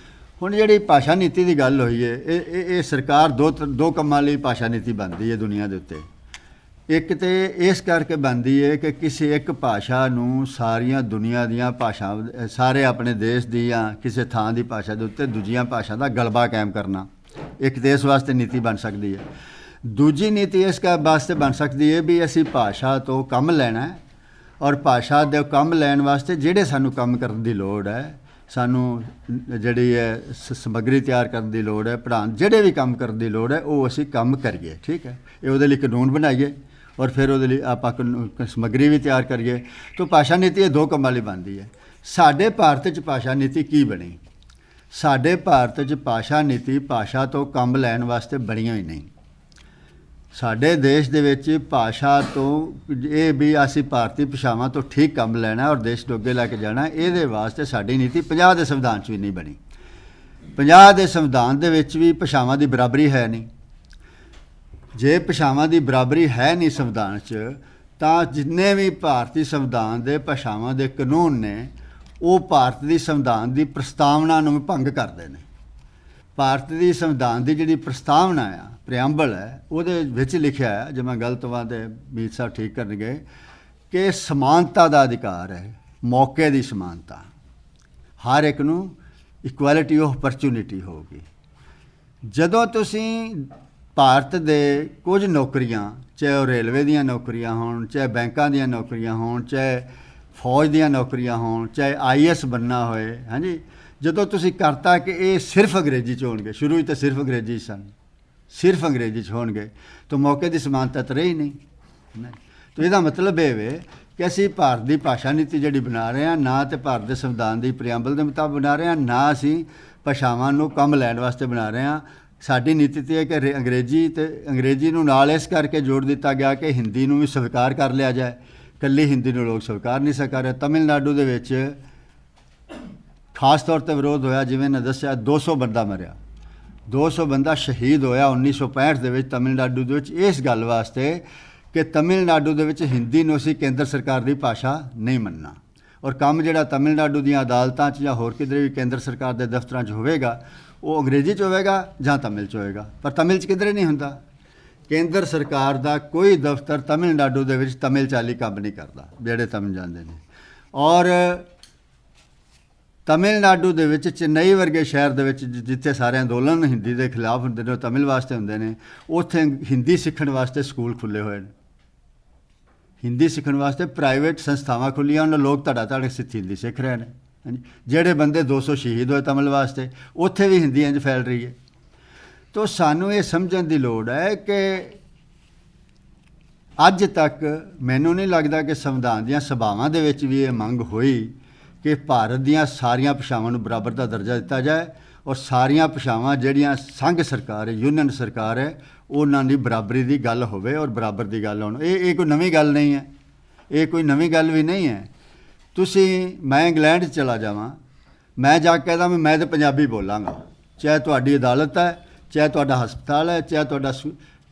ਹੁਣ ਜਿਹੜੀ ਭਾਸ਼ਾ ਨੀਤੀ ਦੀ ਗੱਲ ਹੋਈ ਹੈ, ਇਹ ਸਰਕਾਰ ਦੋ ਕੰਮਾਂ ਲਈ ਭਾਸ਼ਾ ਨੀਤੀ ਬਣਦੀ ਹੈ ਦੁਨੀਆ ਦੇ ਉੱਤੇ। ਇੱਕ ਤਾਂ ਇਸ ਕਰਕੇ ਬਣਦੀ ਹੈ ਕਿ ਕਿਸੇ ਇੱਕ ਭਾਸ਼ਾ ਨੂੰ ਸਾਰੀਆਂ ਦੁਨੀਆ ਦੀਆਂ ਭਾਸ਼ਾ, ਸਾਰੇ ਆਪਣੇ ਦੇਸ਼ ਦੀ ਜਾਂ ਕਿਸੇ ਥਾਂ ਦੀ ਭਾਸ਼ਾ ਦੇ ਉੱਤੇ ਦੂਜੀਆਂ ਭਾਸ਼ਾ ਦਾ ਗਲਬਾ ਕਾਇਮ ਕਰਨਾ, ਇੱਕ ਦੇਸ਼ ਵਾਸਤੇ ਨੀਤੀ ਬਣ ਸਕਦੀ ਹੈ। ਦੂਜੀ ਨੀਤੀ ਇਸ ਵਾਸਤੇ ਬਣ ਸਕਦੀ ਹੈ ਵੀ ਅਸੀਂ ਭਾਸ਼ਾ ਤੋਂ ਕੰਮ ਲੈਣਾ ਹੈ, ਔਰ ਭਾਸ਼ਾ ਦੇ ਕੰਮ ਲੈਣ ਵਾਸਤੇ ਜਿਹੜੇ ਸਾਨੂੰ ਕੰਮ ਕਰਨ ਦੀ ਲੋੜ ਹੈ, ਸਾਨੂੰ ਜਿਹੜੀ ਹੈ ਸਮੱਗਰੀ ਤਿਆਰ ਕਰਨ ਦੀ ਲੋੜ ਹੈ, ਪੜ੍ਹਾਉਣ, ਜਿਹੜੇ ਵੀ ਕੰਮ ਕਰਨ ਦੀ ਲੋੜ ਹੈ, ਉਹ ਅਸੀਂ ਕੰਮ ਕਰੀਏ। ਠੀਕ ਹੈ, ਇਹ ਉਹਦੇ ਲਈ ਕਾਨੂੰਨ ਬਣਾਈਏ ਔਰ ਫਿਰ ਉਹਦੇ ਲਈ ਆਪਾਂ ਸਮੱਗਰੀ ਵੀ ਤਿਆਰ ਕਰੀਏ। ਤਾਂ ਭਾਸ਼ਾ ਨੀਤੀ ਇਹ ਦੋ ਕੰਮਾਂ ਲਈ ਬਣਦੀ ਹੈ। ਸਾਡੇ ਭਾਰਤ 'ਚ ਭਾਸ਼ਾ ਨੀਤੀ ਕੀ ਬਣੀ? ਸਾਡੇ ਭਾਰਤ 'ਚ ਭਾਸ਼ਾ ਨੀਤੀ ਭਾਸ਼ਾ ਤੋਂ ਕੰਮ ਲੈਣ ਵਾਸਤੇ ਬਣੀਆਂ ਹੀ ਨਹੀਂ। ਸਾਡੇ ਦੇਸ਼ ਦੇ ਵਿੱਚ ਭਾਸ਼ਾ ਤੋਂ ਇਹ ਵੀ ਅਸੀਂ ਭਾਰਤੀ ਭਾਸ਼ਾਵਾਂ ਤੋਂ ਠੀਕ ਕੰਮ ਲੈਣਾ ਔਰ ਦੇਸ਼ ਨੂੰ ਅੱਗੇ ਲੈ ਕੇ ਜਾਣਾ, ਇਹਦੇ ਵਾਸਤੇ ਸਾਡੀ ਨੀਤੀ 50 ਦੇ ਸੰਵਿਧਾਨ 'ਚ ਵੀ ਨਹੀਂ ਬਣੀ। 50 ਦੇ ਸੰਵਿਧਾਨ ਦੇ ਵਿੱਚ ਵੀ ਭਾਸ਼ਾਵਾਂ ਦੀ ਬਰਾਬਰੀ ਹੈ ਨਹੀਂ। ਜੇ ਭਾਸ਼ਾਵਾਂ ਦੀ ਬਰਾਬਰੀ ਹੈ ਨਹੀਂ ਸੰਵਿਧਾਨ 'ਚ, ਤਾਂ ਜਿੰਨੇ ਵੀ ਭਾਰਤੀ ਸੰਵਿਧਾਨ ਦੇ ਭਾਸ਼ਾਵਾਂ ਦੇ ਕਾਨੂੰਨ ਨੇ, ਉਹ ਭਾਰਤ ਦੀ ਸੰਵਿਧਾਨ ਦੀ ਪ੍ਰਸਤਾਵਨਾ ਨੂੰ ਭੰਗ ਕਰਦੇ ਨੇ। ਭਾਰਤ ਦੀ ਸੰਵਿਧਾਨ ਦੀ ਜਿਹੜੀ ਪ੍ਰਸਤਾਵਨਾ ਆ, ਪ੍ਰਿਐਂਬਲ ਹੈ, ਉਹਦੇ ਵਿੱਚ ਲਿਖਿਆ ਹੈ, ਜੇ ਮੈਂ ਗਲਤ ਹਾਂ ਤੇ ਮੀਤ ਸਾਹਿਬ ਠੀਕ ਕਰਨਗੇ, ਕਿ ਸਮਾਨਤਾ ਦਾ ਅਧਿਕਾਰ ਹੈ, ਮੌਕੇ ਦੀ ਸਮਾਨਤਾ, ਹਰ ਇੱਕ ਨੂੰ ਇਕੁਐਲਿਟੀ ਆਫ ਅਪਰਚੁਨਿਟੀ ਹੋਊਗੀ। ਜਦੋਂ ਤੁਸੀਂ ਭਾਰਤ ਦੇ ਕੁਝ ਨੌਕਰੀਆਂ, ਚਾਹੇ ਉਹ ਰੇਲਵੇ ਦੀਆਂ ਨੌਕਰੀਆਂ ਹੋਣ, ਚਾਹੇ ਬੈਂਕਾਂ ਦੀਆਂ ਨੌਕਰੀਆਂ ਹੋਣ, ਚਾਹੇ ਫੌਜ ਦੀਆਂ ਨੌਕਰੀਆਂ ਹੋਣ, ਚਾਹੇ IAS ਬਣਨਾ ਹੋਏ, ਹਾਂਜੀ, ਜਦੋਂ ਤੁਸੀਂ ਕਰਤਾ ਕਿ ਇਹ ਸਿਰਫ ਅੰਗਰੇਜ਼ੀ 'ਚ ਹੋਣਗੇ, ਸ਼ੁਰੂ 'ਚ ਤਾਂ ਸਿਰਫ ਅੰਗਰੇਜ਼ੀ ਸਨ, ਸਿਰਫ ਅੰਗਰੇਜ਼ੀ 'ਚ ਹੋਣਗੇ, ਤਾਂ ਮੌਕੇ ਦੀ ਸਮਾਨਤਾ ਤਾਂ ਰਹੀ ਨਹੀਂ। ਤਾਂ ਇਹਦਾ ਮਤਲਬ ਇਹ ਵੇ ਕਿ ਅਸੀਂ ਭਾਰਤ ਦੀ ਭਾਸ਼ਾ ਨੀਤੀ ਜਿਹੜੀ ਬਣਾ ਰਹੇ ਹਾਂ, ਨਾ ਤਾਂ ਭਾਰਤ ਦੇ ਸੰਵਿਧਾਨ ਦੀ ਪ੍ਰਿਐਂਬਲ ਦੇ ਮੁਤਾਬਕ ਬਣਾ ਰਹੇ ਹਾਂ, ਨਾ ਅਸੀਂ ਭਾਸ਼ਾਵਾਂ ਨੂੰ ਕੰਮ ਲੈਣ ਵਾਸਤੇ ਬਣਾ ਰਹੇ ਹਾਂ। ਸਾਡੀ ਨੀਤੀ ਤੇ ਹੈ ਕਿ ਅੰਗਰੇਜ਼ੀ ਨੂੰ ਨਾਲ ਇਸ ਕਰਕੇ ਜੋੜ ਦਿੱਤਾ ਗਿਆ ਕਿ ਹਿੰਦੀ ਨੂੰ ਵੀ ਸਵੀਕਾਰ ਕਰ ਲਿਆ ਜਾਏ। ਇਕੱਲੀ ਹਿੰਦੀ ਨੂੰ ਲੋਕ ਸਵੀਕਾਰ ਨਹੀਂ ਕਰ ਰਹੇ। ਤਮਿਲਨਾਡੂ ਦੇ ਵਿੱਚ ਖਾਸ ਤੌਰ 'ਤੇ ਵਿਰੋਧ ਹੋਇਆ, ਜਿਵੇਂ ਮੈਂ ਦੱਸਿਆ 200 ਬੰਦਾ ਮਰਿਆ, 200 ਬੰਦਾ ਸ਼ਹੀਦ ਹੋਇਆ 1965 ਦੇ ਵਿੱਚ ਤਮਿਲਨਾਡੂ ਦੇ ਵਿੱਚ, ਇਸ ਗੱਲ ਵਾਸਤੇ ਕਿ ਤਮਿਲਨਾਡੂ ਦੇ ਵਿੱਚ ਹਿੰਦੀ ਨੂੰ ਅਸੀਂ ਕੇਂਦਰ ਸਰਕਾਰ ਦੀ ਭਾਸ਼ਾ ਨਹੀਂ ਮੰਨਣਾ। ਔਰ ਕੰਮ ਜਿਹੜਾ ਤਮਿਲਨਾਡੂ ਦੀਆਂ ਅਦਾਲਤਾਂ 'ਚ ਜਾਂ ਹੋਰ ਕਿਧਰੇ ਵੀ ਕੇਂਦਰ ਸਰਕਾਰ ਦੇ ਦਫ਼ਤਰਾਂ 'ਚ ਹੋਵੇਗਾ, ਉਹ ਅੰਗਰੇਜ਼ੀ 'ਚ ਹੋਵੇਗਾ ਜਾਂ ਤਮਿਲ 'ਚ ਹੋਵੇਗਾ, ਪਰ ਤਮਿਲ 'ਚ ਕਿਧਰੇ ਨਹੀਂ ਹੁੰਦਾ। ਕੇਂਦਰ ਸਰਕਾਰ ਦਾ ਕੋਈ ਦਫ਼ਤਰ ਤਮਿਲਨਾਡੂ ਦੇ ਵਿੱਚ ਤਮਿਲ ਚਾਲੀ ਕੰਮ ਨਹੀਂ ਕਰਦਾ, ਜਿਹੜੇ ਤਮਿਲ ਜਾਂਦੇ ਨੇ। ਔਰ ਤਮਿਲਨਾਡੂ ਦੇ ਵਿੱਚ ਚੇਨਈ ਵਰਗੇ ਸ਼ਹਿਰ ਦੇ ਵਿੱਚ, ਜਿੱਥੇ ਸਾਰੇ ਅੰਦੋਲਨ ਹਿੰਦੀ ਦੇ ਖਿਲਾਫ ਹੁੰਦੇ ਨੇ, ਉਹ ਤਮਿਲ ਵਾਸਤੇ ਹੁੰਦੇ ਨੇ, ਉੱਥੇ ਹਿੰਦੀ ਸਿੱਖਣ ਵਾਸਤੇ ਸਕੂਲ ਖੁੱਲ੍ਹੇ ਹੋਏ ਨੇ। ਹਿੰਦੀ ਸਿੱਖਣ ਵਾਸਤੇ ਪ੍ਰਾਈਵੇਟ ਸੰਸਥਾਵਾਂ ਖੁੱਲ੍ਹੀਆਂ, ਉਹਨਾਂ ਲੋਕ ਧੜਾ ਹਿੰਦੀ ਸਿੱਖ ਰਹੇ ਨੇ। ਹਾਂਜੀ, ਜਿਹੜੇ ਬੰਦੇ 200 ਸ਼ਹੀਦ ਹੋਏ ਤਮਿਲ ਵਾਸਤੇ, ਉੱਥੇ ਵੀ ਹਿੰਦੀ ਇੰਝ ਫੈਲ ਰਹੀ ਹੈ। ਤਾਂ ਸਾਨੂੰ ਇਹ ਸਮਝਣ ਦੀ ਲੋੜ ਹੈ ਕਿ ਅੱਜ ਤੱਕ ਮੈਨੂੰ ਨਹੀਂ ਲੱਗਦਾ ਕਿ ਸੰਵਿਧਾਨ ਦੀਆਂ ਸਭਾਵਾਂ ਦੇ ਵਿੱਚ ਵੀ ਇਹ ਮੰਗ ਹੋਈ ਕਿ ਭਾਰਤ ਦੀਆਂ ਸਾਰੀਆਂ ਭਾਸ਼ਾਵਾਂ ਨੂੰ ਬਰਾਬਰ ਦਾ ਦਰਜਾ ਦਿੱਤਾ ਜਾਏ, ਔਰ ਸਾਰੀਆਂ ਭਾਸ਼ਾਵਾਂ ਜਿਹੜੀਆਂ ਸੰਘ ਸਰਕਾਰ ਹੈ, ਯੂਨੀਅਨ ਸਰਕਾਰ ਹੈ, ਉਹਨਾਂ ਦੀ ਬਰਾਬਰੀ ਦੀ ਗੱਲ ਹੋਵੇ ਔਰ ਬਰਾਬਰ ਦੀ ਗੱਲ ਹੋਣ। ਇਹ ਕੋਈ ਨਵੀਂ ਗੱਲ ਨਹੀਂ ਹੈ, ਇਹ ਕੋਈ ਨਵੀਂ ਗੱਲ ਵੀ ਨਹੀਂ ਹੈ। ਮੈਂ ਇੰਗਲੈਂਡ 'ਚ ਚਲਾ ਜਾਵਾਂ, ਮੈਂ ਜਾ ਕੇ ਕਹਿੰਦਾ ਮੈਂ ਤਾਂ ਪੰਜਾਬੀ ਬੋਲਾਂਗਾ, ਚਾਹੇ ਤੁਹਾਡੀ ਅਦਾਲਤ ਹੈ, ਚਾਹੇ ਤੁਹਾਡਾ ਹਸਪਤਾਲ ਹੈ, ਚਾਹੇ ਤੁਹਾਡਾ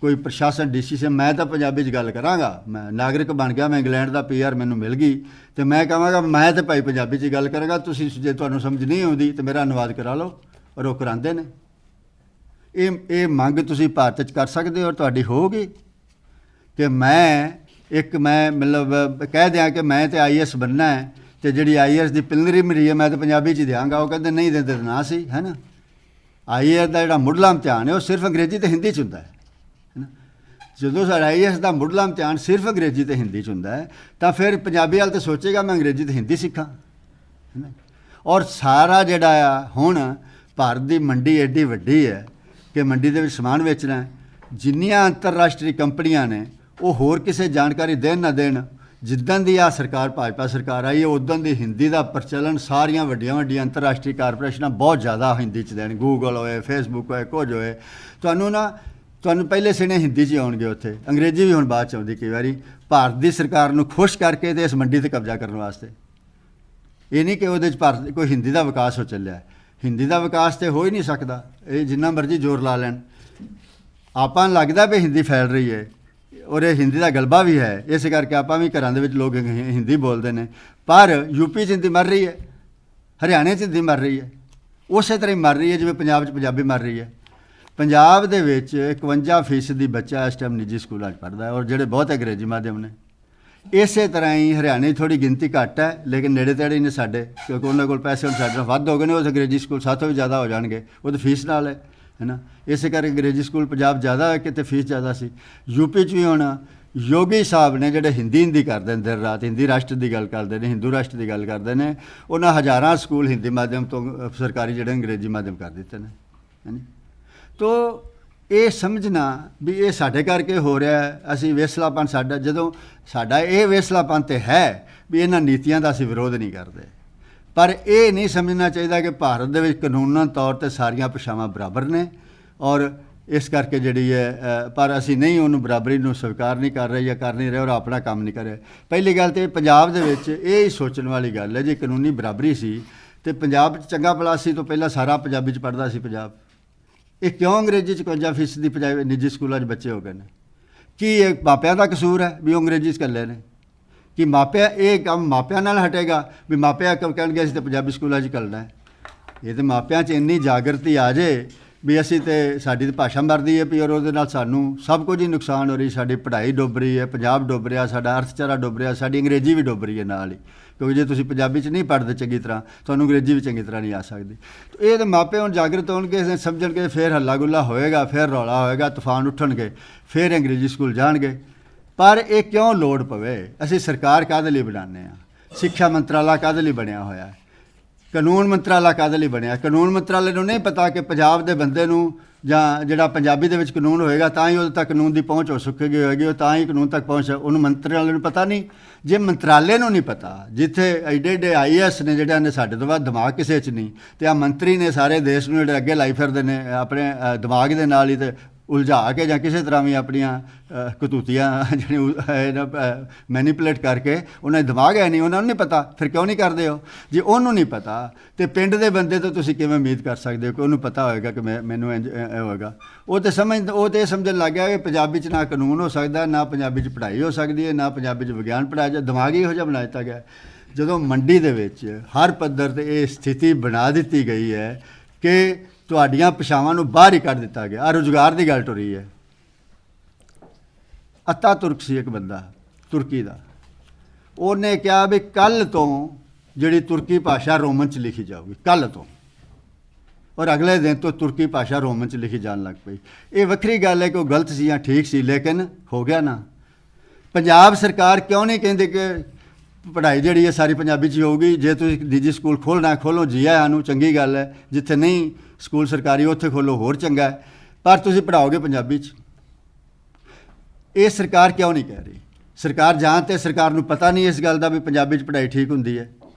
ਕੋਈ ਪ੍ਰਸ਼ਾਸਨ DC ਸੇ, ਮੈਂ ਤਾਂ ਪੰਜਾਬੀ 'ਚ ਗੱਲ ਕਰਾਂਗਾ। ਮੈਂ ਨਾਗਰਿਕ ਬਣ ਗਿਆ, ਮੈਂ ਇੰਗਲੈਂਡ ਦਾ PR ਮੈਨੂੰ ਮਿਲ ਗਈ, ਅਤੇ ਮੈਂ ਕਹਾਂਗਾ ਮੈਂ ਤਾਂ ਭਾਈ ਪੰਜਾਬੀ 'ਚ ਗੱਲ ਕਰਾਂਗਾ, ਤੁਸੀਂ ਜੇ ਤੁਹਾਨੂੰ ਸਮਝ ਨਹੀਂ ਆਉਂਦੀ ਤਾਂ ਮੇਰਾ ਅਨੁਵਾਦ ਕਰਾ ਲਓ, ਔਰ ਉਹ ਕਰਾਉਂਦੇ ਨੇ। ਇਹ ਮੰਗ ਤੁਸੀਂ ਭਾਰਤ 'ਚ ਕਰ ਸਕਦੇ ਹੋ, ਔਰ ਤੁਹਾਡੀ ਹੋਊਗੀ ਕਿ ਮੈਂ ਮਤਲਬ ਕਹਿ ਦਿਆਂ ਕਿ ਮੈਂ ਤਾਂ IAS ਬਣਨਾ ਹੈ, ਅਤੇ ਜਿਹੜੀ IAS ਦੀ ਪ੍ਰੀਲਿਮਿਨਰੀ ਹੈ ਮੈਂ ਤਾਂ ਪੰਜਾਬੀ 'ਚ ਦਿਆਂਗਾ। ਉਹ ਕਹਿੰਦੇ ਨਹੀਂ ਦਿੰਦੇ ਤਾਂ ਨਾ ਸੀ, ਹੈ ਨਾ। IAS ਦਾ ਜਿਹੜਾ ਮੁੱਢਲਾ ਇਮਤਿਹਾਨ ਹੈ ਉਹ ਸਿਰਫ ਅੰਗਰੇਜ਼ੀ ਅਤੇ ਹਿੰਦੀ 'ਚ ਹੁੰਦਾ ਹੈ ਨਾ। ਜਦੋਂ ਸਾਡਾ IAS ਦਾ ਮੁੱਢਲਾ ਇਮਤਿਹਾਨ ਸਿਰਫ ਅੰਗਰੇਜ਼ੀ ਅਤੇ ਹਿੰਦੀ 'ਚ ਹੁੰਦਾ ਹੈ, ਤਾਂ ਫਿਰ ਪੰਜਾਬੀ ਵਾਲ ਤਾਂ ਸੋਚੇਗਾ ਮੈਂ ਅੰਗਰੇਜ਼ੀ ਅਤੇ ਹਿੰਦੀ ਸਿੱਖਾਂ, ਹੈ ਨਾ। ਔਰ ਸਾਰਾ ਜਿਹੜਾ ਆ ਹੁਣ ਭਾਰਤ ਦੀ ਮੰਡੀ ਐਡੀ ਵੱਡੀ ਹੈ ਕਿ ਮੰਡੀ ਦੇ ਵਿੱਚ ਸਮਾਨ ਵੇਚਣਾ, ਜਿੰਨੀਆਂ ਅੰਤਰਰਾਸ਼ਟਰੀ ਕੰਪਨੀਆਂ ਨੇ ਉਹ ਹੋਰ ਕਿਸੇ ਜਾਣਕਾਰੀ ਦੇਣ ਨਾ ਦੇਣ, ਜਿੱਦਾਂ ਦੀ ਆ ਸਰਕਾਰ ਭਾਜਪਾ ਸਰਕਾਰ ਆਈ ਹੈ, ਉੱਦਾਂ ਦੀ ਹਿੰਦੀ ਦਾ ਪ੍ਰਚਲਨ ਸਾਰੀਆਂ ਵੱਡੀਆਂ ਅੰਤਰਰਾਸ਼ਟਰੀ ਕਾਰਪੋਰੇਸ਼ਨਾਂ ਬਹੁਤ ਜ਼ਿਆਦਾ ਹਿੰਦੀ 'ਚ ਦੇਣ। ਗੂਗਲ ਹੋਏ, ਫੇਸਬੁੱਕ ਹੋਏ, ਕੁਝ ਹੋਏ, ਤੁਹਾਨੂੰ ਪਹਿਲੇ ਸਿਣੇ ਹਿੰਦੀ 'ਚ ਆਉਣਗੇ, ਉੱਥੇ ਅੰਗਰੇਜ਼ੀ ਵੀ ਹੁਣ ਬਾਅਦ 'ਚ ਆਉਂਦੀ ਕਈ ਵਾਰੀ, ਭਾਰਤ ਦੀ ਸਰਕਾਰ ਨੂੰ ਖੁਸ਼ ਕਰਕੇ ਅਤੇ ਇਸ ਮੰਡੀ 'ਤੇ ਕਬਜ਼ਾ ਕਰਨ ਵਾਸਤੇ। ਇਹ ਨਹੀਂ ਕਿ ਉਹਦੇ 'ਚ ਭਾਰਤ ਕੋਈ ਹਿੰਦੀ ਦਾ ਵਿਕਾਸ ਹੋ ਚੱਲਿਆ। ਹਿੰਦੀ ਦਾ ਵਿਕਾਸ ਤਾਂ ਹੋ ਹੀ ਨਹੀਂ ਸਕਦਾ, ਇਹ ਜਿੰਨਾ ਮਰਜ਼ੀ ਜ਼ੋਰ ਲਾ ਲੈਣ। ਆਪਾਂ ਨੂੰ ਲੱਗਦਾ ਵੀ ਹਿੰਦੀ ਫੈਲ ਰਹੀ ਹੈ, ਔਰ ਇਹ ਹਿੰਦੀ ਦਾ ਗਲਬਾ ਵੀ ਹੈ, ਇਸ ਕਰਕੇ ਆਪਾਂ ਵੀ ਘਰਾਂ ਦੇ ਵਿੱਚ ਲੋਕ ਹਿੰਦੀ ਬੋਲਦੇ ਨੇ, ਪਰ UP 'ਚ ਹਿੰਦੀ ਮਰ ਰਹੀ ਹੈ, ਹਰਿਆਣੇ 'ਚ ਹਿੰਦੀ ਮਰ ਰਹੀ ਹੈ, ਉਸੇ ਤਰ੍ਹਾਂ ਹੀ ਮਰ ਰਹੀ ਹੈ ਜਿਵੇਂ ਪੰਜਾਬ 'ਚ ਪੰਜਾਬੀ ਮਰ ਰਹੀ ਹੈ। ਪੰਜਾਬ ਦੇ ਵਿੱਚ 51% ਬੱਚਾ ਇਸ ਟਾਈਮ ਨਿੱਜੀ ਸਕੂਲਾਂ 'ਚ ਪੜ੍ਹਦਾ ਹੈ, ਔਰ ਜਿਹੜੇ ਬਹੁਤ ਅੰਗਰੇਜ਼ੀ ਮਾਧਿਅਮ ਨੇ। ਇਸੇ ਤਰ੍ਹਾਂ ਹੀ ਹਰਿਆਣੇ ਥੋੜ੍ਹੀ ਗਿਣਤੀ ਘੱਟ ਹੈ, ਲੇਕਿਨ ਨੇੜੇ ਤੇੜੇ ਹੀ ਨੇ ਸਾਡੇ, ਕਿਉਂਕਿ ਉਹਨਾਂ ਕੋਲ ਪੈਸੇ ਹੁਣ ਸਾਡੇ ਨਾਲ ਵੱਧ ਹੋ ਗਏ ਨੇ, ਉਹ ਅੰਗਰੇਜ਼ੀ ਸਕੂਲ ਸਾਥੋਂ ਵੀ ਜ਼ਿਆਦਾ ਹੋ ਜਾਣਗੇ, ਉਹ ਤਾਂ ਫੀਸ ਨਾਲ ਹੈ ਨਾ। ਇਸੇ ਕਰਕੇ ਅੰਗਰੇਜ਼ੀ ਸਕੂਲ ਪੰਜਾਬ ਜ਼ਿਆਦਾ ਹੈ, ਕਿਤੇ ਫੀਸ ਜ਼ਿਆਦਾ ਸੀ। UP 'ਚ ਵੀ ਹੁਣ ਯੋਗੀ ਸਾਹਿਬ ਨੇ ਜਿਹੜੇ ਹਿੰਦੀ ਕਰਦੇ ਨੇ, ਦਿਨ ਰਾਤ ਹਿੰਦੀ ਰਾਸ਼ਟਰ ਦੀ ਗੱਲ ਕਰਦੇ ਨੇ, ਹਿੰਦੂ ਰਾਸ਼ਟਰ ਦੀ ਗੱਲ ਕਰਦੇ ਨੇ, ਉਹਨਾਂ ਹਜ਼ਾਰਾਂ ਸਕੂਲ ਹਿੰਦੀ ਮਾਧਿਅਮ ਤੋਂ ਸਰਕਾਰੀ ਜਿਹੜੇ ਅੰਗਰੇਜ਼ੀ ਮਾਧਿਅਮ ਕਰ ਦਿੱਤੇ ਨੇ, ਹੈ ਨੀ। ਤੋ ਇਹ ਸਮਝਣਾ ਵੀ ਇਹ ਸਾਡੇ ਕਰਕੇ ਹੋ ਰਿਹਾ, ਅਸੀਂ ਵੇਸਲਾਪਨ ਸਾਡਾ, ਜਦੋਂ ਸਾਡਾ ਇਹ ਵੇਸਲਾਪਨ ਤਾਂ ਹੈ ਵੀ ਇਹਨਾਂ ਨੀਤੀਆਂ ਦਾ ਅਸੀਂ ਵਿਰੋਧ ਨਹੀਂ ਕਰਦੇ, ਪਰ ਇਹ ਨਹੀਂ ਸਮਝਣਾ ਚਾਹੀਦਾ ਕਿ ਭਾਰਤ ਦੇ ਵਿੱਚ ਕਾਨੂੰਨ ਤੌਰ 'ਤੇ ਸਾਰੀਆਂ ਭਾਸ਼ਾਵਾਂ ਬਰਾਬਰ ਨੇ, ਔਰ ਇਸ ਕਰਕੇ ਜਿਹੜੀ ਹੈ ਪਰ ਅਸੀਂ ਨਹੀਂ ਉਹਨੂੰ ਬਰਾਬਰੀ ਨੂੰ ਸਵੀਕਾਰ ਨਹੀਂ ਕਰ ਰਹੇ ਜਾਂ ਕਰ ਨਹੀਂ ਰਹੇ, ਔਰ ਆਪਣਾ ਕੰਮ ਨਹੀਂ ਕਰ ਰਹੇ। ਪਹਿਲੀ ਗੱਲ ਤਾਂ ਪੰਜਾਬ ਦੇ ਵਿੱਚ ਇਹ ਹੀ ਸੋਚਣ ਵਾਲੀ ਗੱਲ ਹੈ, ਜੇ ਕਾਨੂੰਨੀ ਬਰਾਬਰੀ ਸੀ ਅਤੇ ਪੰਜਾਬ 'ਚ ਚੰਗਾ ਭਲਾ ਸੀ, ਤੋਂ ਪਹਿਲਾਂ ਸਾਰਾ ਪੰਜਾਬੀ 'ਚ ਪੜ੍ਹਦਾ ਸੀ ਪੰਜਾਬ। ਇਹ ਕਿਉਂ ਅੰਗਰੇਜ਼ੀ 'ਚ 51% ਪੰਜਾਬੀ ਨਿੱਜੀ ਸਕੂਲਾਂ 'ਚ ਬੱਚੇ ਹੋ ਗਏ ਨੇ? ਕੀ ਇਹ ਮਾਪਿਆਂ ਦਾ ਕਸੂਰ ਹੈ ਵੀ ਉਹ ਅੰਗਰੇਜ਼ੀ 'ਚ ਇਕੱਲੇ ਨੇ? ਕਿ ਮਾਪਿਆਂ, ਇਹ ਕੰਮ ਮਾਪਿਆਂ ਨਾਲ ਹਟੇਗਾ ਵੀ ਮਾਪਿਆਂ ਕਹਿਣਗੇ ਅਸੀਂ ਤਾਂ ਪੰਜਾਬੀ ਸਕੂਲਾਂ 'ਚ ਕਰਨਾ ਹੈ? ਇਹ ਤਾਂ ਮਾਪਿਆਂ 'ਚ ਇੰਨੀ ਜਾਗਰਤੀ ਆ ਜੇ ਵੀ ਅਸੀਂ ਤੇ ਸਾਡੀ ਤਾਂ ਭਾਸ਼ਾ ਮਰਦੀ ਹੈ ਵੀ, ਔਰ ਉਹਦੇ ਨਾਲ ਸਾਨੂੰ ਸਭ ਕੁਝ ਹੀ ਨੁਕਸਾਨ ਹੋ ਰਹੀ, ਸਾਡੀ ਪੜ੍ਹਾਈ ਡੁੱਬ ਰਹੀ ਹੈ, ਪੰਜਾਬ ਡੁੱਬ ਰਿਹਾ, ਸਾਡਾ ਅਰਥਚਾਰਾ ਡੁੱਬ ਰਿਹਾ, ਸਾਡੀ ਅੰਗਰੇਜ਼ੀ ਵੀ ਡੁੱਬ ਰਹੀ ਹੈ ਨਾਲ ਹੀ, ਕਿਉਂਕਿ ਜੇ ਤੁਸੀਂ ਪੰਜਾਬੀ 'ਚ ਨਹੀਂ ਪੜ੍ਹਦੇ ਚੰਗੀ ਤਰ੍ਹਾਂ ਤੁਹਾਨੂੰ ਅੰਗਰੇਜ਼ੀ ਵੀ ਚੰਗੀ ਤਰ੍ਹਾਂ ਨਹੀਂ ਆ ਸਕਦੀ। ਇਹ ਤਾਂ ਮਾਪੇ ਹੁਣ ਜਾਗਰਤ ਹੋਣਗੇ, ਸਮਝਣਗੇ, ਫਿਰ ਹੱਲਾ ਗੁੱਲਾ ਹੋਏਗਾ, ਫਿਰ ਰੌਲਾ ਹੋਏਗਾ, ਤੂਫਾਨ ਉੱਠਣਗੇ, ਫਿਰ ਅੰਗਰੇਜ਼ੀ ਸਕੂਲ ਜਾਣਗੇ। ਪਰ ਇਹ ਕਿਉਂ ਲੋੜ ਪਵੇ? ਅਸੀਂ ਸਰਕਾਰ ਕਾਹਦੇ ਲਈ ਬਣਾਉਂਦੇ ਹਾਂ? ਸਿੱਖਿਆ ਮੰਤਰਾਲਾ ਕਾਹਦੇ ਲਈ ਬਣਿਆ ਹੋਇਆ ਹੈ? ਕਾਨੂੰਨ ਮੰਤਰਾਲਾ ਕਾਹਦੇ ਲਈ ਬਣਿਆ? ਕਾਨੂੰਨ ਮੰਤਰਾਲੇ ਨੂੰ ਨਹੀਂ ਪਤਾ ਕਿ ਪੰਜਾਬ ਦੇ ਬੰਦੇ ਨੂੰ ਜਾਂ ਜਿਹੜਾ ਪੰਜਾਬੀ ਦੇ ਵਿੱਚ ਕਾਨੂੰਨ ਹੋਏਗਾ ਤਾਂ ਹੀ ਉਹਦੇ ਤੱਕ ਕਾਨੂੰਨ ਦੀ ਪਹੁੰਚ ਹੋ ਸਕੇਗੀ ਹੋਏਗੀ, ਉਹ ਤਾਂ ਹੀ ਕਾਨੂੰਨ ਤੱਕ ਪਹੁੰਚ, ਉਹਨੂੰ ਮੰਤਰਾਲੇ ਨੂੰ ਪਤਾ ਨਹੀਂ। ਜੇ ਮੰਤਰਾਲੇ ਨੂੰ ਨਹੀਂ ਪਤਾ, ਜਿੱਥੇ ਐਡੇ ਐਡੇ IAS ਨੇ ਜਿਹੜਿਆਂ ਨੇ ਸਾਡੇ ਤੋਂ ਬਾਅਦ ਦਿਮਾਗ ਕਿਸੇ 'ਚ ਨਹੀਂ, ਅਤੇ ਆ ਮੰਤਰੀ ਨੇ ਸਾਰੇ ਦੇਸ਼ ਨੂੰ ਜਿਹੜੇ ਅੱਗੇ ਲਾਈ ਫਿਰਦੇ ਨੇ ਆਪਣੇ ਦਿਮਾਗ ਦੇ ਨਾਲ ਹੀ, ਤੇ ਉਲਝਾ ਕੇ ਜਾਂ ਕਿਸੇ ਤਰ੍ਹਾਂ ਵੀ ਆਪਣੀਆਂ ਕਤੂਤੀਆਂ ਜਿਹੜੀਆਂ ਮੈਨੀਪੂਲੇਟ ਕਰਕੇ, ਉਹਨਾਂ ਦਾ ਦਿਮਾਗ ਹੈ ਨਹੀਂ, ਉਹਨਾਂ ਨੂੰ ਨਹੀਂ ਪਤਾ, ਫਿਰ ਕਿਉਂ ਨਹੀਂ ਕਰਦੇ ਹੋ? ਜੇ ਉਹਨੂੰ ਨਹੀਂ ਪਤਾ ਤੇ ਪਿੰਡ ਦੇ ਬੰਦੇ ਤੋਂ ਤੁਸੀਂ ਕਿਵੇਂ ਉਮੀਦ ਕਰ ਸਕਦੇ ਹੋ ਕਿ ਉਹਨੂੰ ਪਤਾ ਹੋਏਗਾ ਕਿ ਮੈਨੂੰ ਇਹ ਹੋਏਗਾ? ਉਹ ਤਾਂ ਇਹ ਸਮਝਣ ਲੱਗ ਗਿਆ ਕਿ ਪੰਜਾਬੀ 'ਚ ਨਾ ਕਾਨੂੰਨ ਹੋ ਸਕਦਾ, ਨਾ ਪੰਜਾਬੀ 'ਚ ਪੜ੍ਹਾਈ ਹੋ ਸਕਦੀ ਹੈ, ਨਾ ਪੰਜਾਬੀ 'ਚ ਵਿਗਿਆਨ ਪੜ੍ਹਾਇਆ ਜਾ, ਦਿਮਾਗ ਹੀ ਇਹੋ ਜਿਹਾ ਬਣਾ ਦਿੱਤਾ ਗਿਆ। ਜਦੋਂ ਮੰਡੀ ਦੇ ਵਿੱਚ ਹਰ ਪੱਧਰ 'ਤੇ ਇਹ ਸਥਿਤੀ ਬਣਾ ਦਿੱਤੀ ਗਈ ਹੈ ਕਿ ਤੁਹਾਡੀਆਂ ਭਾਸ਼ਾਵਾਂ ਨੂੰ ਬਾਹਰ ਹੀ ਕੱਢ ਦਿੱਤਾ ਗਿਆ। ਆ ਰੁਜ਼ਗਾਰ ਦੀ ਗੱਲ ਟੁਰੀ ਹੈ। ਅਤਾ ਤੁਰਕ ਸੀ ਇੱਕ ਬੰਦਾ ਤੁਰਕੀ ਦਾ, ਉਹਨੇ ਕਿਹਾ ਵੀ ਕੱਲ੍ਹ ਤੋਂ ਜਿਹੜੀ ਤੁਰਕੀ ਭਾਸ਼ਾ ਰੋਮਨ 'ਚ ਲਿਖੀ ਜਾਊਗੀ, ਕੱਲ੍ਹ ਤੋਂ, ਔਰ ਅਗਲੇ ਦਿਨ ਤੋਂ ਤੁਰਕੀ ਭਾਸ਼ਾ ਰੋਮਨ 'ਚ ਲਿਖੀ ਜਾਣ ਲੱਗ ਪਈ। ਇਹ ਵੱਖਰੀ ਗੱਲ ਹੈ ਕਿ ਉਹ ਗਲਤ ਸੀ ਜਾਂ ਠੀਕ ਸੀ, ਲੇਕਿਨ ਹੋ ਗਿਆ ਨਾ। ਪੰਜਾਬ ਸਰਕਾਰ ਕਿਉਂ ਨਹੀਂ ਕਹਿੰਦੇ ਕਿ ਪੜ੍ਹਾਈ ਜਿਹੜੀ ਹੈ ਸਾਰੀ ਪੰਜਾਬੀ 'ਚ ਹੀ ਹੋਊਗੀ? ਜੇ ਤੁਸੀਂ ਨਿੱਜੀ ਸਕੂਲ ਖੋਲ੍ਹਣਾ ਖੋਲ੍ਹੋ, ਜੀ ਆਇਆਂ ਨੂੰ, ਚੰਗੀ ਗੱਲ ਹੈ। ਜਿੱਥੇ ਨਹੀਂ ਸਕੂਲ ਸਰਕਾਰੀ ਉੱਥੇ ਖੋਲ੍ਹੋ, ਹੋਰ ਚੰਗਾ ਹੈ, ਪਰ ਤੁਸੀਂ ਪੜ੍ਹਾਓਗੇ ਪੰਜਾਬੀ 'ਚ। ਇਹ ਸਰਕਾਰ ਕਿਉਂ ਨਹੀਂ ਕਹਿ ਰਹੀ? ਸਰਕਾਰ ਜਾਂ ਤਾਂ ਸਰਕਾਰ ਨੂੰ ਪਤਾ ਨਹੀਂ ਇਸ ਗੱਲ ਦਾ ਵੀ ਪੰਜਾਬੀ 'ਚ ਪੜ੍ਹਾਈ ਠੀਕ ਹੁੰਦੀ ਹੈ